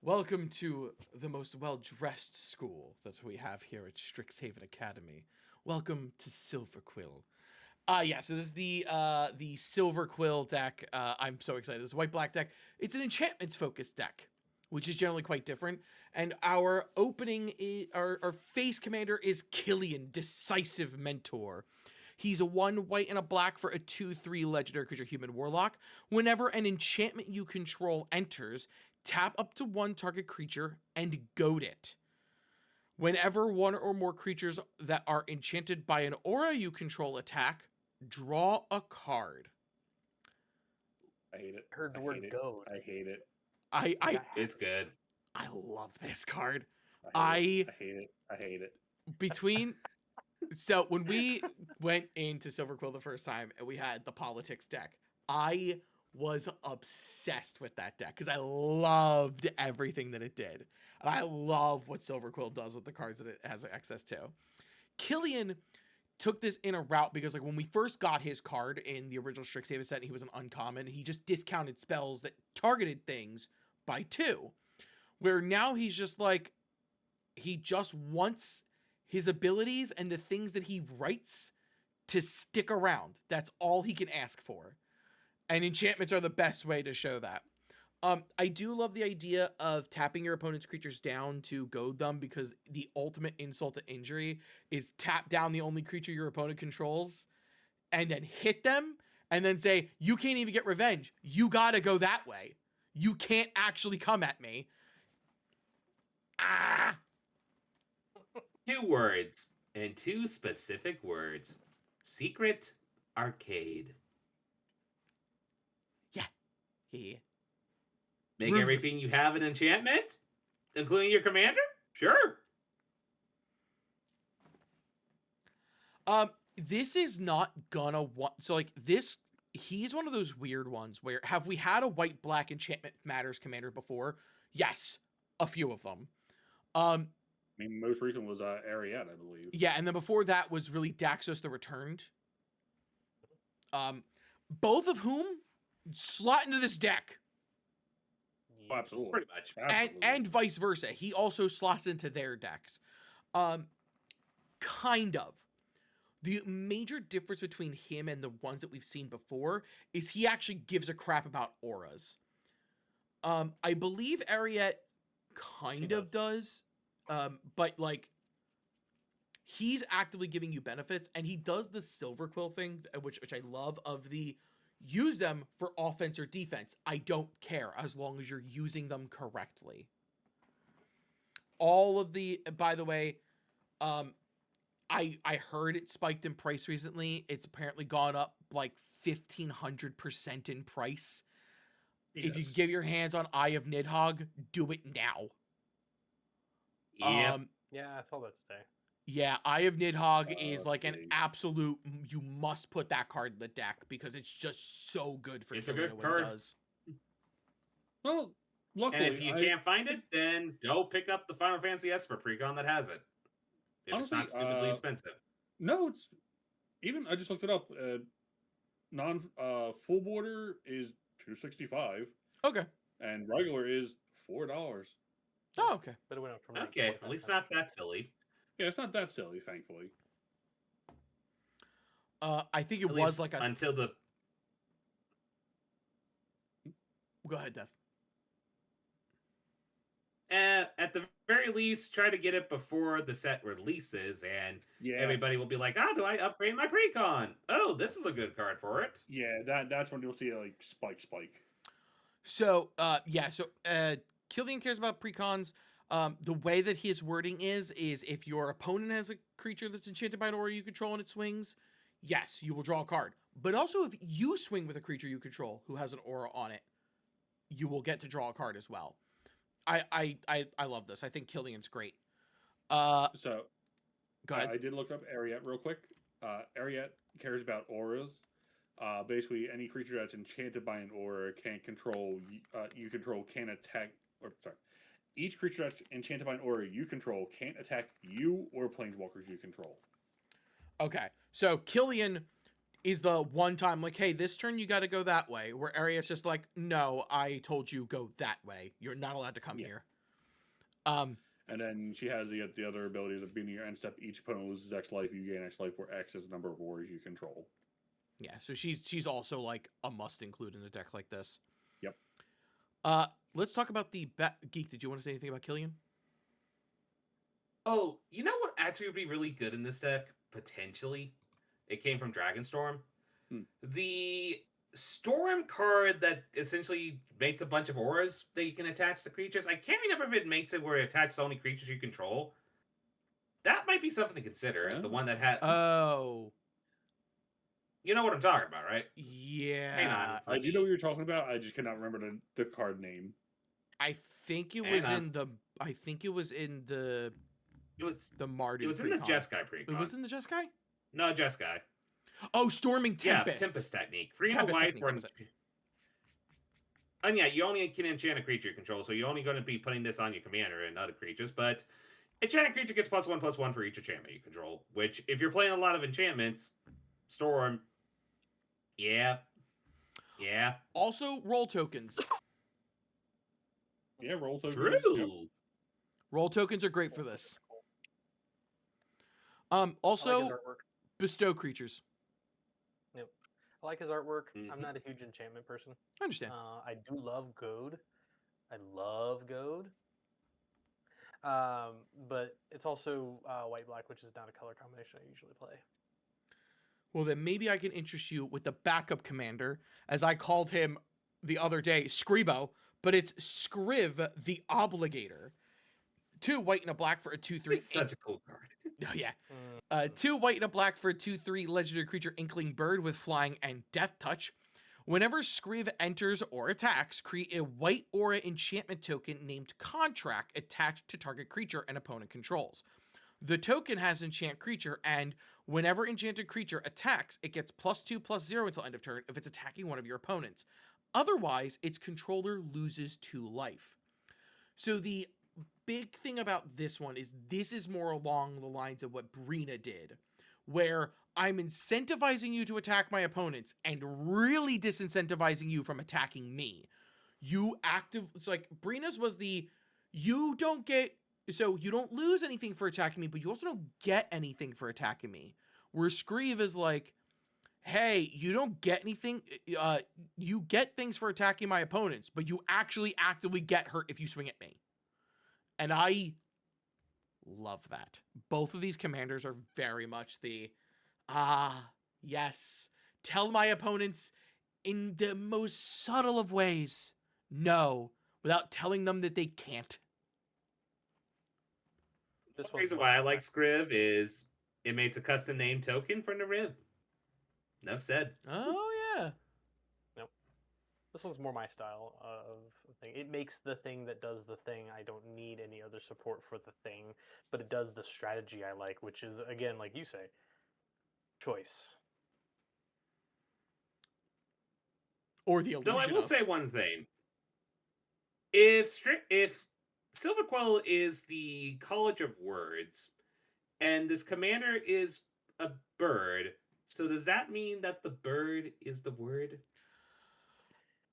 Speaker 1: Welcome to the most well-dressed school that we have here at Strixhaven Academy. Welcome to Silver Quill. Yeah, so this is the Silver Quill deck. I'm so excited. This white-black deck. It's an enchantments-focused deck, which is generally quite different. And our opening, our face commander is Killian, Decisive Mentor. He's a 1 white and a black for a 2/3 legendary creature human warlock. Whenever an enchantment you control enters, tap up to 1 target creature and goad it. Whenever 1 or more creatures that are enchanted by an aura you control attack, draw a card.
Speaker 4: I hate it.
Speaker 3: Heard the
Speaker 4: I
Speaker 3: word
Speaker 4: hate it.
Speaker 3: goad.
Speaker 4: I hate it.
Speaker 2: It's good.
Speaker 1: I love this card.
Speaker 4: I hate it. I hate it.
Speaker 1: Between so when we went into Silver Quill the first time and we had the politics deck, I was obsessed with that deck because I loved everything that it did. And I love what Silver Quill does with the cards that it has access to. Killian took this in a route because like when we first got his card in the original Strixhaven set and he was an uncommon, he just discounted spells that targeted things by 2. Where now he's just like, he just wants his abilities and the things that he writes to stick around. That's all he can ask for. And enchantments are the best way to show that. I do love the idea of tapping your opponent's creatures down to goad them because the ultimate insult to injury is tap down the only creature your opponent controls and then hit them and then say, you can't even get revenge. You gotta go that way. You can't actually come at me. Ah!
Speaker 2: 2 words, and 2 specific words. Secret Arcade.
Speaker 1: Yeah.
Speaker 2: Make
Speaker 1: Rooms-
Speaker 2: everything you have an enchantment, including your commander? Sure.
Speaker 1: This is not gonna want so like this. He's one of those weird ones where have we had a white-black enchantment matters commander before? Yes, a few of them.
Speaker 4: I mean, most recent was Ariette, I believe.
Speaker 1: Yeah, and then before that was really Daxos the Returned. Both of whom slot into this deck.
Speaker 4: Oh, absolutely.
Speaker 2: Pretty much.
Speaker 4: Absolutely.
Speaker 1: And vice versa. He also slots into their decks. Kind of. The major difference between him and the ones that we've seen before is he actually gives a crap about auras. I believe Ariette kind of does. But like he's actively giving you benefits and he does the Silver Quill thing, which I love, of the use them for offense or defense. I don't care as long as you're using them correctly. All of the, by the way, I heard it spiked in price recently. It's apparently gone up like 1,500% in price.
Speaker 4: Yes.
Speaker 1: If you can get your hands on Eye of Nidhogg, do it now.
Speaker 2: Yeah.
Speaker 3: Yeah, I saw that today.
Speaker 1: Yeah, Eye of Nidhogg is
Speaker 4: let's
Speaker 1: like an
Speaker 4: see.
Speaker 1: absolute. You must put that card in the deck because it's just so good for
Speaker 2: It's a
Speaker 1: killing
Speaker 2: good
Speaker 1: it when
Speaker 2: card.
Speaker 1: it does.
Speaker 4: Well, luckily,
Speaker 2: And if you can't find it, then go pick up the Final Fantasy Esper precon that has it. If
Speaker 4: Honestly,
Speaker 2: it's not stupidly expensive.
Speaker 4: No, it's even. I just looked it up. Full border is $265,
Speaker 1: Okay.
Speaker 4: and regular is $4.
Speaker 1: Oh, okay.
Speaker 3: But it went up from like
Speaker 2: Okay,
Speaker 3: 4
Speaker 2: at least
Speaker 3: times.
Speaker 2: not that silly.
Speaker 4: Yeah, it's not that silly, thankfully.
Speaker 1: I think it
Speaker 2: At
Speaker 1: was
Speaker 2: least
Speaker 1: like a.
Speaker 2: until the
Speaker 1: Go ahead, Dev.
Speaker 2: at the very least, try to get it before the set releases, and
Speaker 4: Yeah,
Speaker 2: everybody will be like, "Ah, do I upgrade my precon? Oh, this is a good card for it."
Speaker 4: yeah. That's when you'll see it, like spike.
Speaker 1: So, yeah. So, Killian cares about precons. The way that his wording is if your opponent has a creature that's enchanted by an aura you control and it swings, yes, you will draw a card. But also, if you swing with a creature you control who has an aura on it, you will get to draw a card as well. I love this. I think Killian's great.
Speaker 4: So
Speaker 1: Go ahead.
Speaker 4: I did look up Ariette real quick. Ariat cares about auras. Basically, any creature that's enchanted by an aura can't control you control can attack. Or sorry, each creature that's enchanted by an aura you control can't attack you or planeswalkers you control.
Speaker 1: Okay, so Killian is the one time like, hey, this turn you got to go that way. Where Ariat's just like, no, I told you go that way. You're not allowed to come here.
Speaker 4: And then she has the other abilities of being your end step. Each opponent loses X life. You gain X life, where X is the number of auras you control.
Speaker 1: Yeah, so she's also like a must include in a deck like this.
Speaker 4: Yep.
Speaker 1: Let's talk about the Geek. Did you want to say anything about Killian?
Speaker 2: Oh, you know what actually would be really good in this deck? Potentially. It came from Dragonstorm. The Storm card that essentially makes a bunch of auras that you can attach to creatures. I can't remember if it makes it where it attaches to only creatures you control. That might be something to consider.
Speaker 4: Yeah.
Speaker 2: The one that had...
Speaker 1: Oh.
Speaker 2: You know what I'm talking about, right?
Speaker 1: Yeah.
Speaker 2: Hang on.
Speaker 4: I do know what you're talking about. I just cannot remember the card name.
Speaker 1: I think it was
Speaker 2: Hang
Speaker 1: in the. I think it was in the.
Speaker 2: It was
Speaker 1: the Mardu.
Speaker 2: It was in the
Speaker 1: precon.
Speaker 2: Jeskai precon.
Speaker 1: It was in the Jeskai?
Speaker 2: No, Jeskai.
Speaker 1: Oh, Storming Tempest.
Speaker 2: Yeah, Tempest technique. 3 and a
Speaker 1: Tempest
Speaker 2: white
Speaker 1: technique,
Speaker 2: for
Speaker 1: that was it.
Speaker 2: And yeah, you only can enchant a creature you control, so you're only going to be putting this on your commander and other creatures, but enchanted creature gets +1/+1 for each enchantment you control, which, if you're playing a lot of enchantments, Storm, yeah.
Speaker 1: Also, roll tokens.
Speaker 4: Yeah, roll tokens.
Speaker 2: True.
Speaker 4: Yep.
Speaker 1: Roll tokens are great for this.
Speaker 3: I like
Speaker 1: Also,
Speaker 3: his artwork.
Speaker 1: bestow creatures.
Speaker 3: I like his artwork.
Speaker 2: Mhm.
Speaker 3: I'm not a huge enchantment person.
Speaker 1: I understand.
Speaker 3: I do love Goad. I love Goad. But it's also white-black, which is not a color combination I usually play.
Speaker 1: Well, then maybe I can interest you with the backup commander, as I called him the other day, Scribo, but it's Scriv the Obligator. 2 white and a black for a 2/3.
Speaker 2: It's such a cool card.
Speaker 1: Oh, yeah. 2 white and a black for a 2/3 legendary creature Inkling Bird with flying and death touch. Whenever Scriv enters or attacks, create a white aura enchantment token named Contract attached to target creature an opponent controls. The token has enchant creature, and whenever enchanted creature attacks, it gets +2/+0 until end of turn if it's attacking one of your opponents. Otherwise, its controller loses 2 life. So the big thing about this one is this is more along the lines of what Brina did, where I'm incentivizing you to attack my opponents and really disincentivizing you from attacking me. It's like Brina's was you don't lose anything for attacking me, but you also don't get anything for attacking me. Where Screeve is like, hey, you don't get anything, you get things for attacking my opponents, but you actually actively get hurt if you swing at me. And I love that. Both of these commanders are very much yes, tell my opponents in the most subtle of ways no, without telling them that they can't.
Speaker 3: This
Speaker 2: The reason
Speaker 3: one's
Speaker 2: why I like Scriv is it makes a custom name token for Narib. Enough said.
Speaker 1: Oh, yeah.
Speaker 3: This one's more my style of thing. It makes the thing that does the thing. I don't need any other support for the thing, but it does the strategy I like, which is, again, like you say, choice.
Speaker 1: Or the illusion
Speaker 2: No, I will
Speaker 1: of.
Speaker 2: say one thing. If Silverquill is the College of Words, and this commander is a bird, so does that mean that the bird is the word?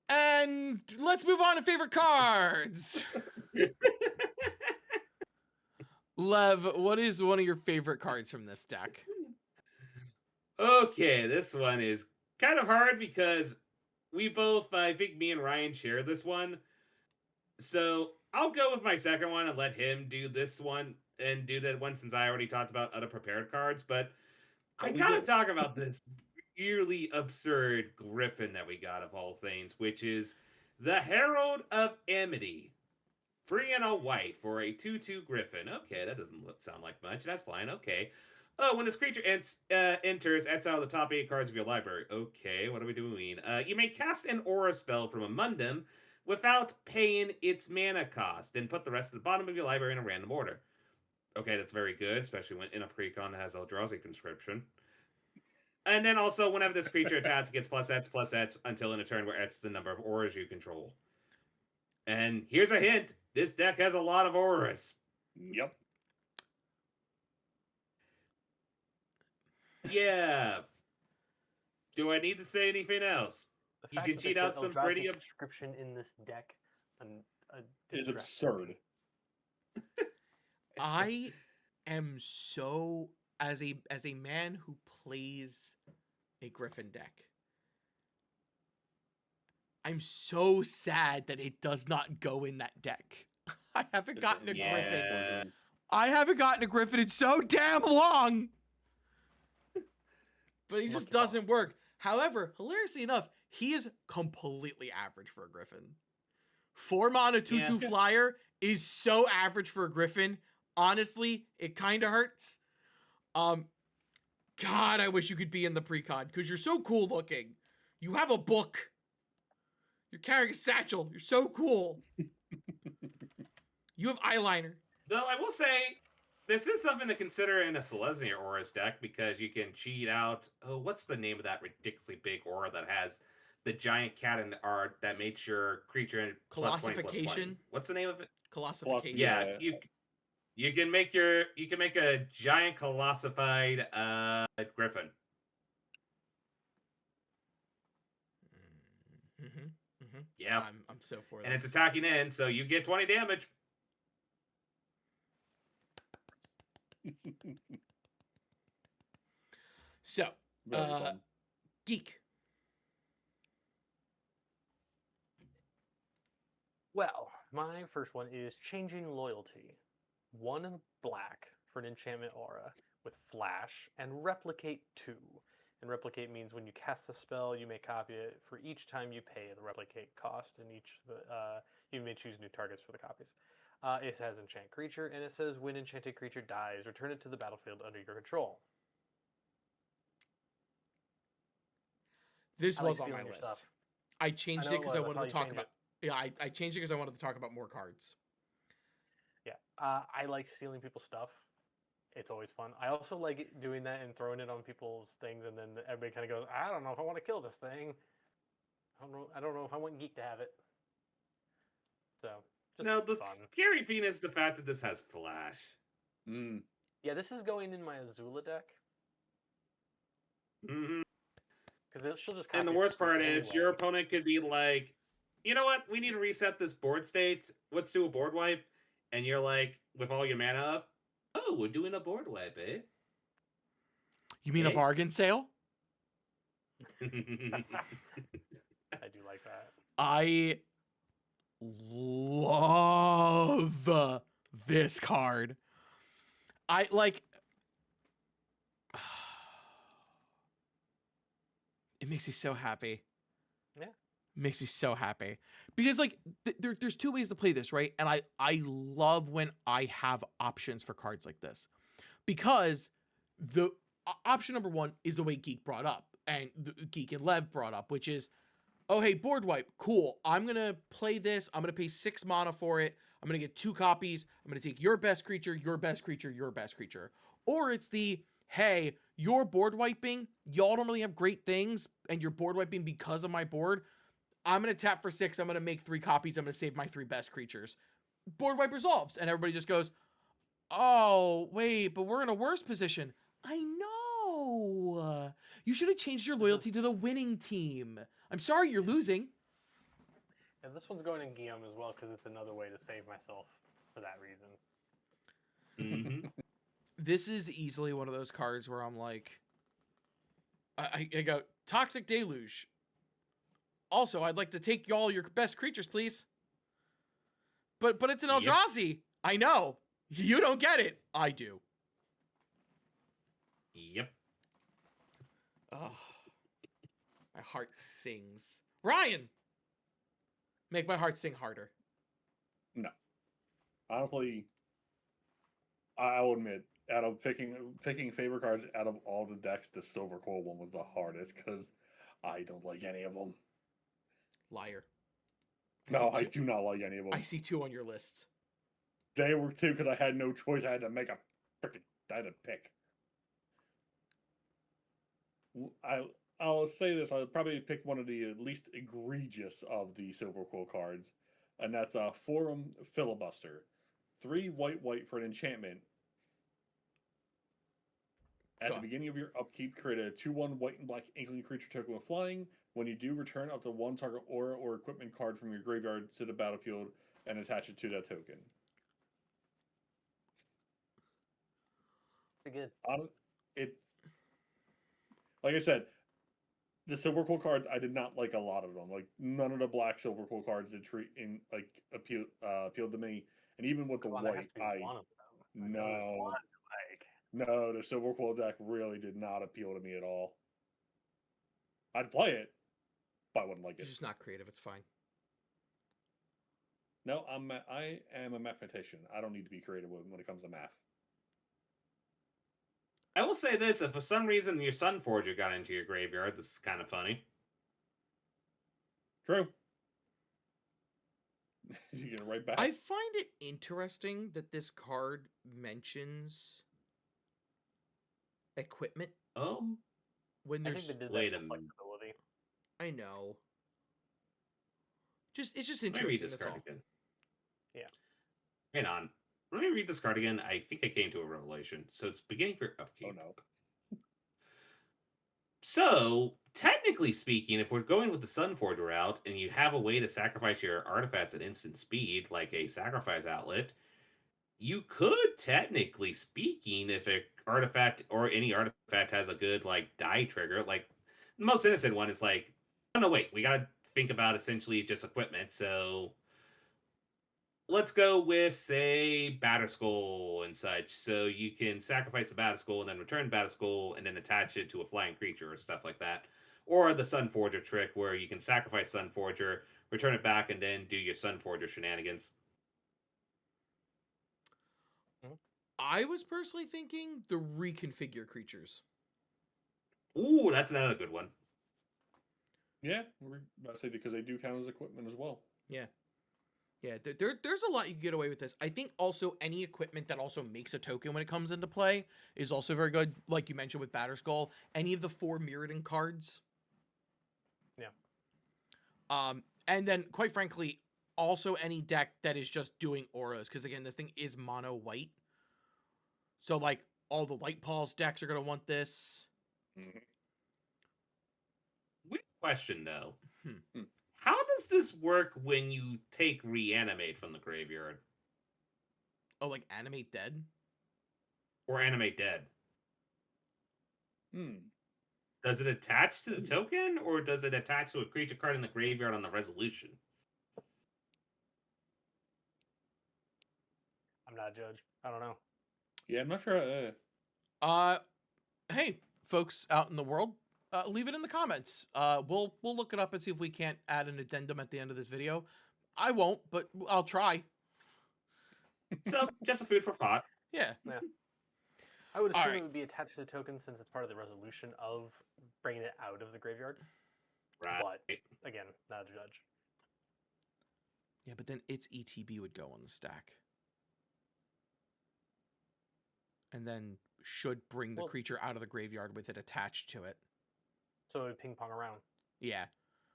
Speaker 1: And let's move on to favorite cards. Lev, what is one of your favorite cards from this deck?
Speaker 2: Okay, this one is kind of hard because we both, I think me and Ryan share this one. So I'll go with my second one and let him do this one and do that one since I already talked about other prepared cards. But I
Speaker 4: we
Speaker 2: gotta
Speaker 4: did.
Speaker 2: talk about this really absurd Griffin that we got of all things, which is the Herald of Amity. 3 and a white for a 2/2 Griffin. Okay, that doesn't sound like much. That's fine. Okay. Oh, when this creature enters, X out of the top 8 cards of your library. Okay, what are we doing? You may cast an aura spell from a Mundum without paying its mana cost, and put the rest of the bottom of your library in a random order. Okay, that's very good, especially when in a precon that has Eldrazi conscription. And then also, whenever this creature attacks, it gets +X until in a turn where X is the number of auras you control. And here's a hint: this deck has a lot of auras.
Speaker 4: Yep.
Speaker 2: Yeah. Do I need to say anything else?
Speaker 3: The
Speaker 2: You
Speaker 3: fact
Speaker 2: can
Speaker 3: that they
Speaker 2: cheat
Speaker 3: put
Speaker 2: out some
Speaker 3: Eldrazi
Speaker 2: pretty
Speaker 3: Conscription in this deck
Speaker 4: Is
Speaker 3: distresses
Speaker 4: absurd.
Speaker 3: me.
Speaker 1: I am so as a man who plays a Griffin deck. I'm so sad that it does not go in that deck. I haven't gotten a
Speaker 4: It's
Speaker 1: Griffin.
Speaker 2: Yeah.
Speaker 1: I haven't gotten a Griffin in so damn long. But he just
Speaker 3: Lucky ball.
Speaker 1: doesn't work. However, hilariously enough, he is completely average for a Griffin. 4 mana 2/2
Speaker 2: Yeah.
Speaker 1: flyer is so average for a Griffin. Honestly, it kind of hurts. God, I wish you could be in the precon because you're so cool looking. You have a book. You're carrying a satchel. You're so cool. You have eyeliner.
Speaker 2: Though I will say, this is something to consider in a Selesnya Auras deck because you can cheat out. Oh, what's the name of that ridiculously big aura that has the giant cat in the art that makes your creature in
Speaker 1: Colossification?
Speaker 2: What's the name of it?
Speaker 1: Colossification.
Speaker 2: Yeah, you can make a giant colossified griffin. Yeah,
Speaker 1: I'm so for this.
Speaker 2: and it's attacking in, so you get 20 damage.
Speaker 1: So,
Speaker 4: Very fun.
Speaker 1: Geek.
Speaker 3: Well, my first one is Changing Loyalty. 1 black for an enchantment aura with flash and replicate 2. And replicate means when you cast the spell, you may copy it for each time you pay the replicate cost, and you may choose new targets for the copies. It has enchant creature, and it says when enchanted creature dies, return it to the battlefield under your control.
Speaker 1: This
Speaker 3: I like
Speaker 1: was on my
Speaker 3: stealing your
Speaker 1: list.
Speaker 3: stuff.
Speaker 1: I changed
Speaker 3: I
Speaker 1: it
Speaker 3: know
Speaker 1: because
Speaker 3: it
Speaker 1: I
Speaker 3: was,
Speaker 1: wanted to
Speaker 3: that's how
Speaker 1: talk
Speaker 3: you
Speaker 1: about. Yeah, I changed it because I wanted to talk about more cards.
Speaker 3: Yeah, I like stealing people's stuff. It's always fun. I also like doing that and throwing it on people's things, and then everybody kind of goes, "I don't know if I want to kill this thing. I don't know if I want Geek to have it." So, just
Speaker 2: Now, the
Speaker 3: fun.
Speaker 2: scary thing is the fact that this has flash.
Speaker 4: Mm.
Speaker 3: Yeah, this is going in my Azula deck
Speaker 2: Mm-hmm.
Speaker 3: because she'll just.
Speaker 2: And the
Speaker 3: copy
Speaker 2: worst
Speaker 3: from
Speaker 2: part is
Speaker 3: anyway.
Speaker 2: your opponent could be like, you know what? We need to reset this board state. Let's do a board wipe. And you're like, with all your mana up, oh, we're doing a board wipe, eh?
Speaker 1: You mean a
Speaker 2: Okay.
Speaker 1: bargain sale?
Speaker 3: I do like that.
Speaker 1: I love this card. I like. It makes me so happy.
Speaker 3: Yeah.
Speaker 1: Makes me so happy because like there's 2 ways to play this, right? And I love when I have options for cards like this because the option number 1 is the way Geek brought up and Geek and Lev brought up, which is, oh hey, board wipe, cool. I'm gonna play this. I'm gonna pay 6 mana for it. I'm gonna get 2 copies. I'm gonna take your best creature, your best creature, your best creature. Or it's the, hey, you're board wiping. Y'all don't really have great things, and you're board wiping because of my board. I'm going to tap for 6. I'm going to make 3 copies. I'm going to save my 3 best creatures. Board wipe resolves. And everybody just goes, oh, wait, but we're in a worse position. I know. You should have changed your loyalty to the winning team. I'm sorry you're losing.
Speaker 3: And this one's going in Guillaume as well because it's another way to save myself for that reason.
Speaker 2: Mm-hmm.
Speaker 1: This is easily one of those cards where I'm like, I go, Toxic Deluge. Also, I'd like to take y'all your best creatures, please. But it's an
Speaker 2: Yep.
Speaker 1: Eldrazi. I know. You don't get it. I do.
Speaker 2: Yep.
Speaker 1: Oh, my heart sings. Ryan! Make my heart sing harder.
Speaker 4: Honestly, I will admit, out of picking favorite cards out of all the decks, the Silver Core one was the hardest because I don't like any of them.
Speaker 1: Liar.
Speaker 4: No,
Speaker 1: see
Speaker 4: I
Speaker 1: two-
Speaker 4: do not like any of them.
Speaker 1: I see 2 on your list.
Speaker 4: They were 2 because I had no choice. I had to make a freaking. I had to pick. I'll say this. I'll probably pick one of the least egregious of the Silver Quill cards, and that's a Forum Filibuster. 3 white for an enchantment. At
Speaker 1: Go
Speaker 4: the
Speaker 1: on.
Speaker 4: beginning of your upkeep, create a 2/1 white and black inkling creature token with flying. When you do, return up to 1 target aura or equipment card from your graveyard to the battlefield and attach it to that token.
Speaker 3: Pretty good.
Speaker 4: It's like I said, the Silver Quill cards, I did not like a lot of them. Like none of the black Silver Quill cards did appealed to me, and even with the
Speaker 3: Come on, there has
Speaker 4: white,
Speaker 3: to be
Speaker 4: I
Speaker 3: one of them. Like, only
Speaker 4: no,
Speaker 3: one, like,
Speaker 4: no, the Silver Quill deck really did not appeal to me at all. I'd play it, but I wouldn't like
Speaker 1: It's
Speaker 4: it.
Speaker 1: just not creative. It's fine.
Speaker 4: No, I am a mathematician. I don't need to be creative when it comes to math.
Speaker 2: I will say this: if for some reason your Sunforger got into your graveyard, this is kind of funny.
Speaker 4: True. You get it right back.
Speaker 1: I find it interesting that this card mentions equipment
Speaker 2: Oh,
Speaker 1: when
Speaker 3: I
Speaker 1: there's.
Speaker 3: think they did
Speaker 2: wait
Speaker 3: that
Speaker 2: a
Speaker 3: for
Speaker 2: minute.
Speaker 3: flexibility.
Speaker 1: I know. It's just
Speaker 2: Let me
Speaker 1: interesting.
Speaker 2: read this
Speaker 1: That's
Speaker 2: card
Speaker 1: all.
Speaker 2: again.
Speaker 3: Yeah.
Speaker 2: Hang on. Let me read this card again. I think I came to a revelation. So it's beginning for upkeep.
Speaker 4: Oh no.
Speaker 2: So, technically speaking, if we're going with the Sunforger route and you have a way to sacrifice your artifacts at instant speed, like a sacrifice outlet, you could, technically speaking, if an artifact or any artifact has a good, like, die trigger, like, the most innocent one is like, oh no, wait, we gotta think about essentially just equipment, so let's go with, say, Batterskull and such. So you can sacrifice the Batterskull and then return Batterskull and then attach it to a flying creature or stuff like that. Or the Sunforger trick where you can sacrifice Sunforger, return it back, and then do your Sunforger shenanigans.
Speaker 1: I was personally thinking the reconfigure creatures.
Speaker 2: Ooh, that's another good one.
Speaker 4: Yeah, I say because they do count as equipment as well.
Speaker 1: Yeah, there's a lot you can get away with this. I think also any equipment that also makes a token when it comes into play is also very good. Like you mentioned with Batterskull, any of the 4 Mirrodin cards.
Speaker 3: Yeah.
Speaker 1: And then quite frankly, also any deck that is just doing auras, because again, this thing is mono white. So like all the Light Pulse decks are gonna want this.
Speaker 4: Mm-hmm.
Speaker 2: Weird question though.
Speaker 1: Hmm.
Speaker 2: How does this work when you take Reanimate from the graveyard?
Speaker 1: Oh, like Animate Dead?
Speaker 2: Or Animate Dead?
Speaker 4: Hmm.
Speaker 2: Does it attach to the token, or does it attach to a creature card in the graveyard on the resolution?
Speaker 3: I'm not a judge. I don't know.
Speaker 4: Yeah, I'm not sure.
Speaker 1: Hey, folks out in the world, leave it in the comments. We'll look it up and see if we can't add an addendum at the end of this video. I won't, but I'll try.
Speaker 2: So, just a food for thought.
Speaker 1: Yeah.
Speaker 3: Yeah. I would
Speaker 1: All
Speaker 3: assume
Speaker 1: right.
Speaker 3: it would be attached to the token since it's part of the resolution of bringing it out of the graveyard.
Speaker 2: Right.
Speaker 3: But again, not a judge.
Speaker 1: Yeah, but then its ETB would go on the stack. And then should bring the
Speaker 3: Well-
Speaker 1: creature out of the graveyard with it attached to it.
Speaker 3: So it would ping pong around.
Speaker 1: Yeah.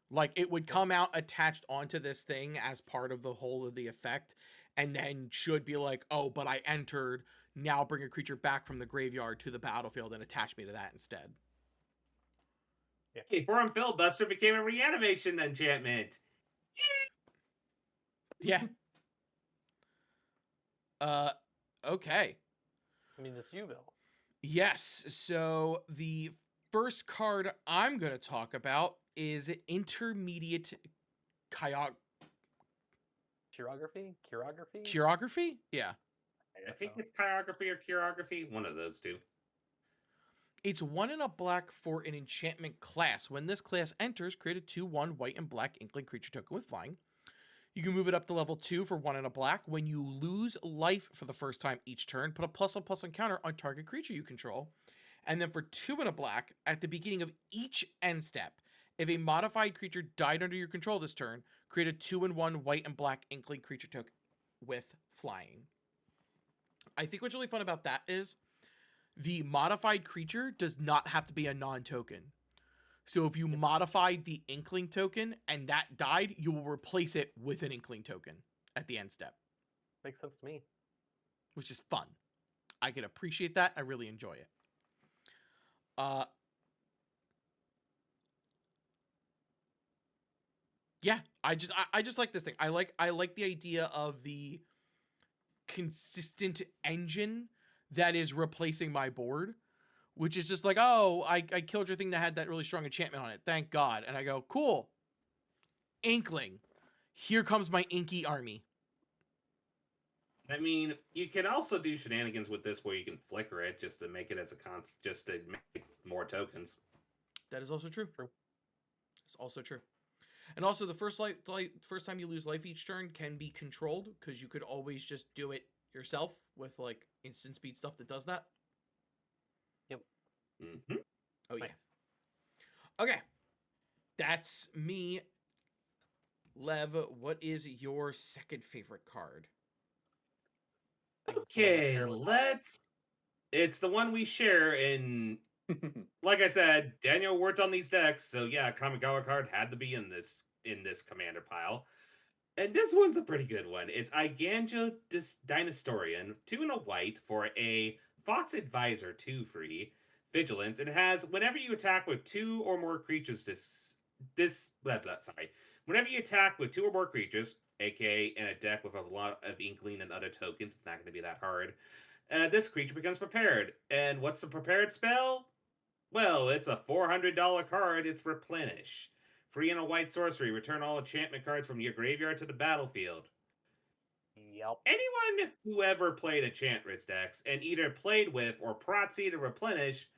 Speaker 1: Like it would come out attached onto this thing as part of the whole of the effect, and then should be like, oh, but I entered, now bring a creature back from the graveyard to the battlefield and attach me to that instead.
Speaker 2: Hey, Forum Filibuster became a reanimation enchantment.
Speaker 1: Yeah. Okay.
Speaker 3: I mean, it's you, Bill.
Speaker 1: Yes. So the first card I'm going to talk about is Intermediate
Speaker 3: Chirography?
Speaker 1: Chirography? Yeah.
Speaker 2: I think it's chirography or chirography. One of those two.
Speaker 1: It's 1 and a black for an enchantment class. When this class enters, create a 2/1 white and black inkling creature token with flying. You can move it up to level 2 for 1 and a black. When you lose life for the first time each turn, put a +1/+1 counter on target creature you control. And then for 2 and a black, at the beginning of each end step, if a modified creature died under your control this turn, create a 2/1 white and black inkling creature token with flying. I think what's really fun about that is the modified creature does not have to be a non-token. So if you modified the Inkling token and that died, you will replace it with an Inkling token at the end step,
Speaker 3: Makes sense to me.
Speaker 1: which is fun. I can appreciate that. I really enjoy it. Yeah, I just like this thing. I like the idea of the consistent engine that is replacing my board, which is just like, oh, I killed your thing that had that really strong enchantment on it. Thank God. And I go, cool. Inkling. Here comes my inky army.
Speaker 2: I mean, you can also do shenanigans with this where you can flicker it just to make it as a just to make more tokens.
Speaker 1: That is also true.
Speaker 3: True.
Speaker 1: It's also true. And also, the first time you lose life each turn can be controlled, because you could always just do it yourself with like instant speed stuff that does that.
Speaker 3: Yep.
Speaker 2: Mm-hmm.
Speaker 1: Oh
Speaker 3: Nice.
Speaker 1: yeah. Okay, that's me. Lev, what is your second favorite card?
Speaker 2: Okay, let's. It's the one we share in. Like I said, Daniel worked on these decks, so yeah, Kamigawa card had to be in this commander pile. And this one's a pretty good one. It's Iganja Dynastorian, 2 and a white for a Fox Advisor 2 free vigilance. It has whenever you attack with 2 or more creatures whenever you attack with 2 or more creatures, aka in a deck with a lot of Inkling and other tokens, it's not going to be that hard. This creature becomes prepared. And what's the prepared spell? Well, it's a $400 card. It's Replenish. Free and a white sorcery. Return all enchantment cards from your graveyard to the battlefield.
Speaker 3: Yep.
Speaker 2: Anyone who ever played Enchantress decks and either played with or proxied a Replenish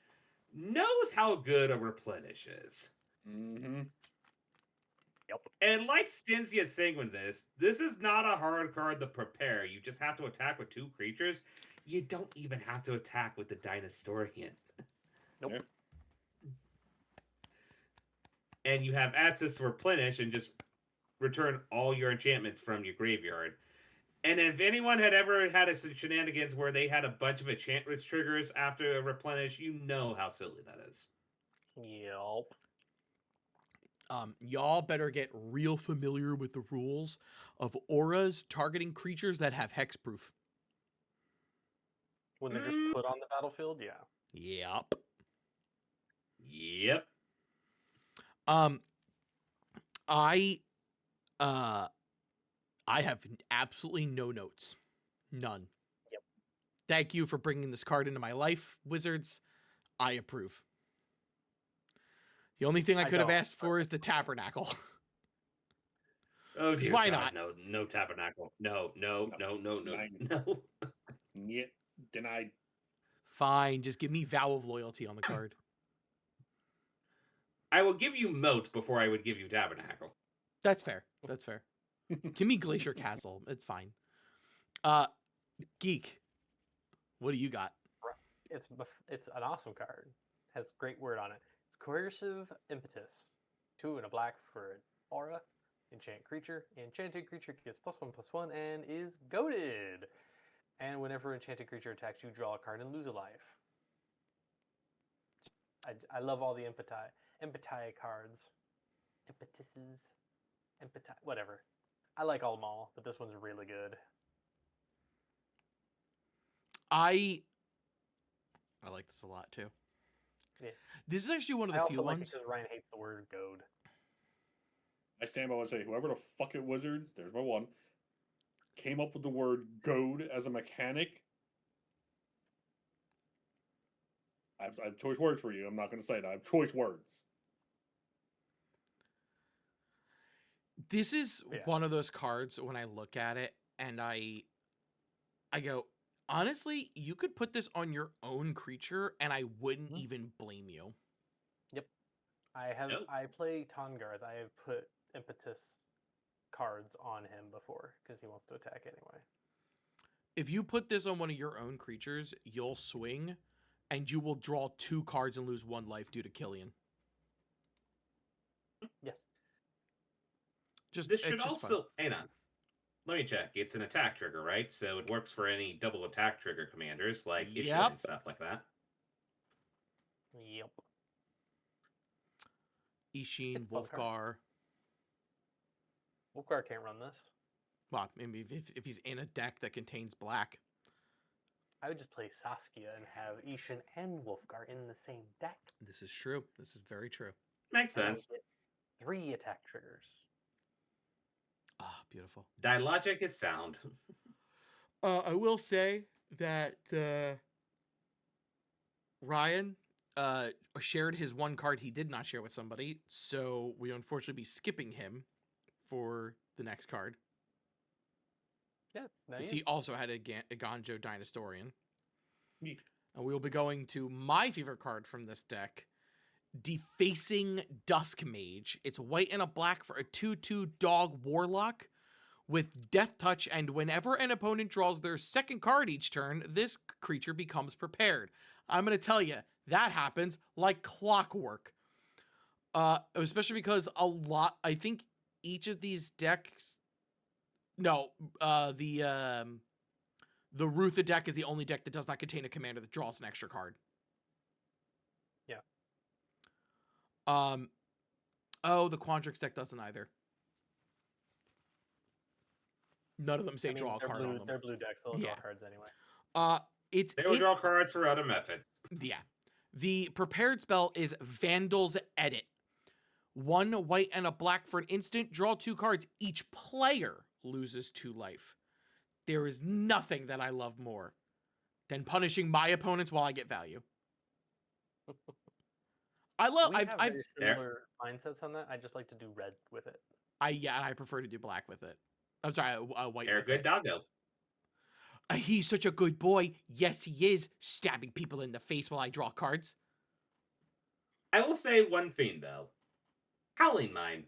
Speaker 2: knows how good a Replenish is.
Speaker 4: Mm-hmm.
Speaker 3: Yep.
Speaker 2: And like Stinsia saying with this is not a hard card to prepare. You just have to attack with 2 creatures. You don't even have to attack with the Dynastorian.
Speaker 3: Nope.
Speaker 4: Yep.
Speaker 2: And you have access to replenish and just return all your enchantments from your graveyard. And if anyone had ever had a shenanigans where they had a bunch of enchantments triggers after a replenish, you know how silly that is.
Speaker 3: Yep.
Speaker 1: Y'all better get real familiar with the rules of auras targeting creatures that have hexproof.
Speaker 3: When they're just put on the battlefield, yeah.
Speaker 1: Yep.
Speaker 2: Yep.
Speaker 1: I have absolutely no notes. None.
Speaker 3: Yep.
Speaker 1: Thank you for bringing this card into my life, Wizards. I approve. The only thing I could have asked for is the Tabernacle.
Speaker 2: Oh dear
Speaker 1: Why
Speaker 2: God,
Speaker 1: not?
Speaker 2: No Tabernacle. No.
Speaker 4: Yeah, denied.
Speaker 1: Fine, just give me Vow of Loyalty on the card.
Speaker 2: I will give you Moat before I would give you Tabernacle.
Speaker 1: That's fair. That's fair. Give me Glacier Castle. It's fine. Geek, what do you got?
Speaker 3: It's an awesome card. Has great word on it. It's Coercive Impetus. 2 and a black for an aura. Enchant creature. Enchanted creature gets +1/+1 and is goaded. And whenever enchanted creature attacks, you draw a card and lose a life. I love all the impeti cards. Impetuses. Whatever. I like all them all, but this one's really good.
Speaker 1: I like this a lot too.
Speaker 3: Yeah.
Speaker 1: This is actually one of
Speaker 3: I
Speaker 1: the
Speaker 3: also
Speaker 1: few
Speaker 3: like
Speaker 1: ones.
Speaker 3: it because Ryan hates the word goad.
Speaker 4: I stand by what I say. Whoever the fuck it Wizards, there's my one, came up with the word goad as a mechanic. I have choice words for you. I'm not going to say it. I have choice words.
Speaker 1: This is
Speaker 3: Yeah.
Speaker 1: one of those cards when I look at it and I go, honestly, you could put this on your own creature and I wouldn't even blame you.
Speaker 2: Nope.
Speaker 3: I play Tongarth. I have put impetus cards on him before because he wants to attack anyway.
Speaker 1: If you put this on one of your own creatures, you'll swing and you will draw 2 cards and lose 1 life due to Killian.
Speaker 3: Yes.
Speaker 2: This should
Speaker 1: it's just
Speaker 2: also
Speaker 1: fun.
Speaker 2: hang on. Let me check. It's an attack trigger, right? So it works for any double attack trigger commanders like Ishla
Speaker 1: Yep.
Speaker 2: and stuff like that.
Speaker 3: Yep.
Speaker 1: Ishin,
Speaker 3: It's a fun
Speaker 1: Wolfgar.
Speaker 3: Wolfgar can't run this.
Speaker 1: Well, maybe if he's in a deck that contains black.
Speaker 3: I would just play Saskia and have Ishin and Wolfgar in the same deck.
Speaker 1: This is true. This is very true.
Speaker 2: Makes
Speaker 3: And I would
Speaker 2: sense.
Speaker 3: get 3 attack triggers.
Speaker 1: Ah, beautiful.
Speaker 2: That logic is sound.
Speaker 1: I will say that Ryan shared his one card he did not share with somebody, so we unfortunately be skipping him for the next card.
Speaker 3: Yeah, it's
Speaker 1: Because
Speaker 3: nice.
Speaker 1: he also had a Ganjo Dynastorian.
Speaker 4: Yeah.
Speaker 1: And we will be going to my favorite card from this deck, Defacing Dusk Mage. It's white and a black for a 2/2 dog warlock with Death Touch, and whenever an opponent draws their second card each turn, this creature becomes prepared. I'm going to tell you, that happens like clockwork. Especially because I think each of these decks... No, the Rutha deck is the only deck that does not contain a commander that draws an extra card.
Speaker 3: Yeah.
Speaker 1: Oh, the Quandrix deck doesn't either. None of them say draw a
Speaker 3: they're
Speaker 1: card
Speaker 3: blue,
Speaker 1: on them.
Speaker 3: They're blue decks. They'll draw
Speaker 1: Yeah.
Speaker 3: cards anyway.
Speaker 2: They will draw cards for other methods.
Speaker 1: Yeah. The prepared spell is Vandal's Edit. 1 white and a black for an instant. Draw 2 cards. Each player loses 2 life. There is nothing that I love more than punishing my opponents while I get value. I love.
Speaker 3: We have
Speaker 1: I
Speaker 3: very similar mindsets on that. I just like to do red with it.
Speaker 1: I prefer to do black with it. I'm sorry, white.
Speaker 2: They're a
Speaker 1: with
Speaker 2: good
Speaker 1: it.
Speaker 2: doggo.
Speaker 1: He's such a good boy. Yes, he is. Stabbing people in the face while I draw cards.
Speaker 2: I will say one thing, though. Howling Mine.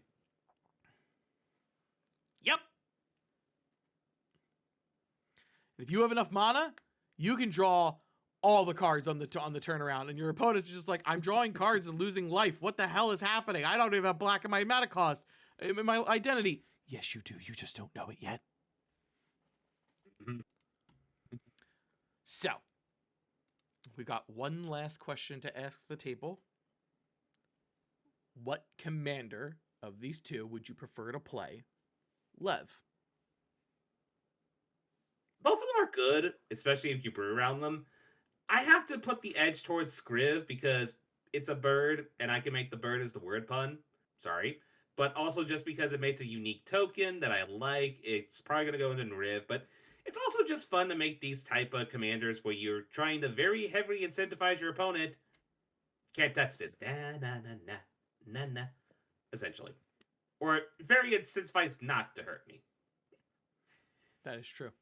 Speaker 1: Yep. If you have enough mana, you can draw all the cards on the turnaround, and your opponent's just like, I'm drawing cards and losing life. What the hell is happening? I don't even have black in my mana cost, in my identity. Yes, you do. You just don't know it yet.
Speaker 2: Mhm.
Speaker 1: So, we got one last question to ask the table. What commander of these two would you prefer to play? Lev.
Speaker 2: Both of them are good, especially if you brew around them. I have to put the edge towards Scriv because it's a bird, and I can make the bird as the word pun. Sorry. But also just because it makes a unique token that I like. It's probably going to go into Nriv, but it's also just fun to make these type of commanders where you're trying to very heavily incentivize your opponent. Can't touch this. Na, essentially. Or very incentivized not to hurt me.
Speaker 1: That is true.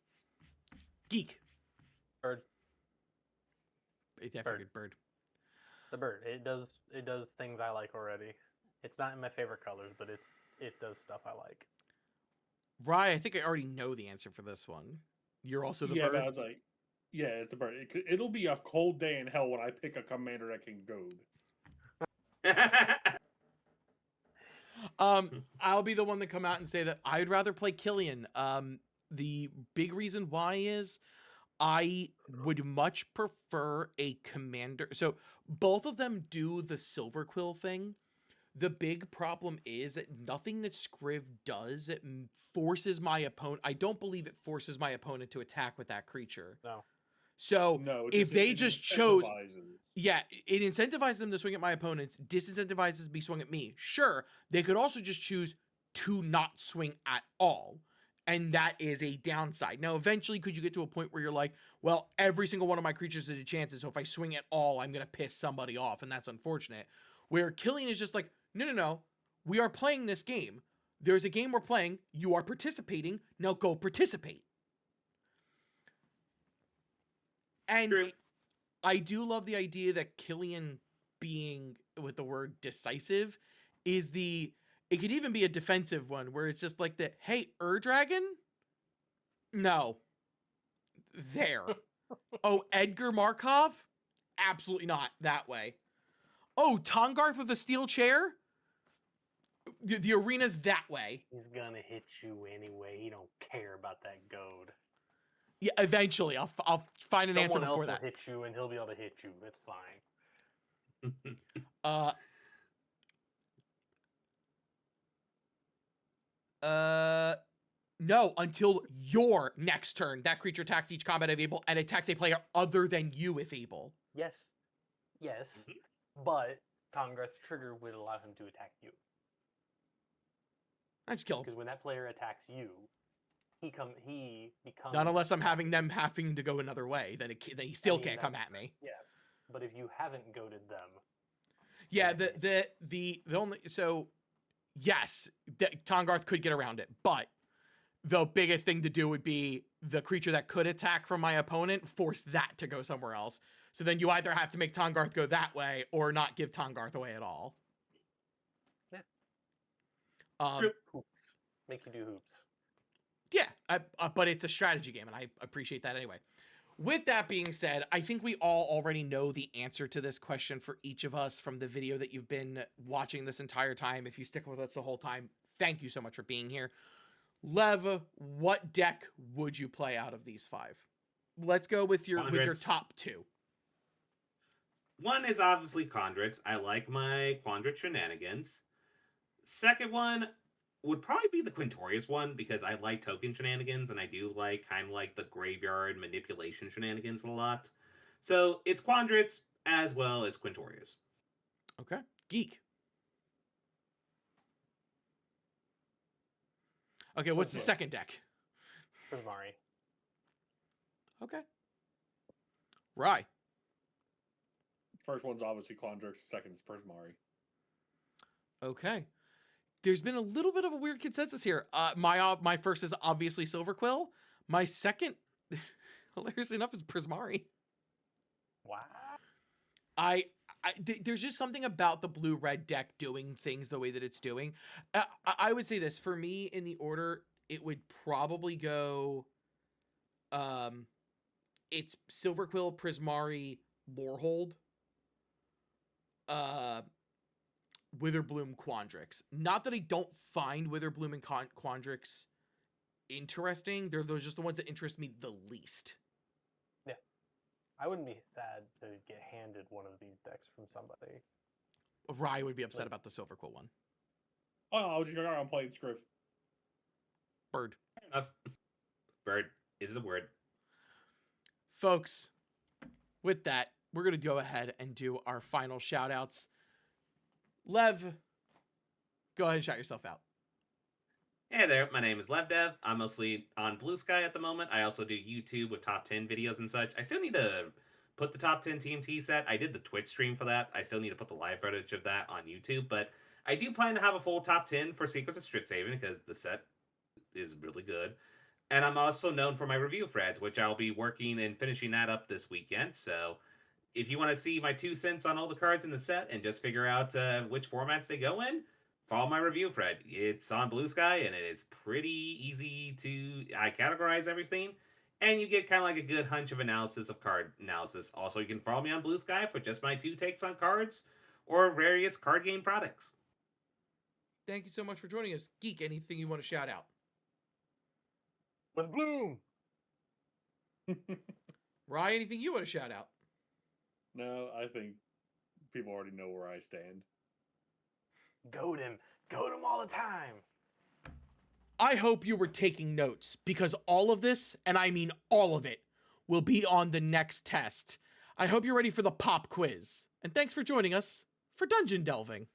Speaker 1: Geek.
Speaker 3: Bird.
Speaker 1: I figured bird.
Speaker 3: The bird. It does things I like already. It's not in my favorite colors, but it does stuff I like.
Speaker 1: Rye, I think I already know the answer for this one. You're also the bird?
Speaker 4: I was like, yeah, it's a bird. It'll be a cold day in hell when I pick a commander that can goad.
Speaker 1: I'll be the one to come out and say that I'd rather play Killian. The big reason why is I would much prefer a commander. So both of them do the Silver Quill thing. The big problem is that nothing that Scriv does forces my opponent. I don't believe it forces my opponent to attack with that creature.
Speaker 3: No.
Speaker 1: So
Speaker 4: No,
Speaker 1: if they just chose,
Speaker 4: incentivizes.
Speaker 1: yeah, it incentivizes them to swing at my opponents, disincentivizes me swing at me. Sure, they could also just choose to not swing at all. And that is a downside. Now, eventually, could you get to a point where you're like, well, every single one of my creatures has a chance, and so if I swing at all, I'm going to piss somebody off, and that's unfortunate. Where Killian is just like, no, we are playing this game. There's a game we're playing. You are participating. Now go participate. And
Speaker 2: True.
Speaker 1: I do love the idea that Killian being, with the word decisive, is it could even be a defensive one where it's just like the, hey, Dragon? No. There. Oh, Edgar Markov? Absolutely not that way. Oh, Tongarth with a steel chair? The arena's that way.
Speaker 3: He's gonna hit you anyway. He don't care about that goad.
Speaker 1: Yeah, eventually. I'll find an answer
Speaker 3: Someone else
Speaker 1: before
Speaker 3: will
Speaker 1: that.
Speaker 3: hit you, and he'll be able to hit you. It's fine.
Speaker 1: Uh, no, until your next turn. That creature attacks each combat if able and attacks a player other than you if able.
Speaker 3: Yes. Yes. But Congress trigger would allow him to attack you.
Speaker 1: I just kill him.
Speaker 3: Because when that player attacks you, he becomes...
Speaker 1: Not unless I'm having them having to go another way. Then he still can't come at me.
Speaker 3: Yeah. But if you haven't goaded them...
Speaker 1: Yeah, the only... So, yes, Tongarth could get around it. But the biggest thing to do would be the creature that could attack from my opponent, force that to go somewhere else. So then you either have to make Tongarth go that way or not give Tongarth away at all.
Speaker 3: Yeah.
Speaker 1: Hoops.
Speaker 3: Make you do hoops.
Speaker 1: Yeah, but it's a strategy game, and I appreciate that anyway. With that being said, I think we all already know the answer to this question for each of us from the video that you've been watching this entire time. If you stick with us the whole time, thank you so much for being here. Lev, what deck would you play out of these 5? Let's go with your top 2.
Speaker 2: One is obviously Chondrits. I like my Chondrit shenanigans. Second one would probably be the Quintorius one, because I like token shenanigans, and I do like kind of like the graveyard manipulation shenanigans a lot. So it's Chondrits as well as Quintorius.
Speaker 1: Okay. Geek. Okay, what's the second deck?
Speaker 3: Prismari.
Speaker 1: Okay. Rye.
Speaker 4: First one's obviously Chondrix, second is Prismari.
Speaker 1: Okay. There's been a little bit of a weird consensus here. My first is obviously Silverquill. My second, hilariously enough, is Prismari.
Speaker 3: Wow.
Speaker 1: There's just something about the blue-red deck doing things the way that it's doing. I would say this. For me, in the order, it would probably go... it's Silverquill, Prismari, Lorehold, Witherbloom, Quandrix. Not that I don't find Witherbloom and Quandrix interesting. They're just the ones that interest me the least.
Speaker 3: Yeah. I wouldn't be sad to get handed one of these decks from somebody.
Speaker 1: Rye would be upset about the Silverquill one.
Speaker 4: Oh, no, I was just going around playing Scriv.
Speaker 1: Bird.
Speaker 2: Fair enough. Bird is the word.
Speaker 1: Folks, with that, we're going to go ahead and do our final shout-outs. Lev, go ahead and shout yourself out.
Speaker 2: Hey there, my name is Lev Dev. I'm mostly on Blue Sky at the moment. I also do YouTube with top 10 videos and such. I still need to put the top 10 TMT set. I did the Twitch stream for that. I still need to put the live footage of that on YouTube, but I do plan to have a full top 10 for Secrets of Strixhaven because the set is really good. And I'm also known for my review threads, which I'll be working and finishing that up this weekend. So if you want to see my 2 cents on all the cards in the set and just figure out which formats they go in, follow my review thread. It's on Blue Sky, and it is pretty easy to categorize everything. And you get kind of like a good hunch of analysis of card analysis. Also, you can follow me on Blue Sky for just my 2 takes on cards or various card game products.
Speaker 1: Thank you so much for joining us. Geek, anything you want to shout out?
Speaker 3: With Bloom!
Speaker 1: Rye, anything you want to shout out?
Speaker 4: No, I think people already know where I stand.
Speaker 3: Goad him all the time.
Speaker 1: I hope you were taking notes, because all of this, and I mean all of it, will be on the next test. I hope you're ready for the pop quiz. And thanks for joining us for Dungeon Delving.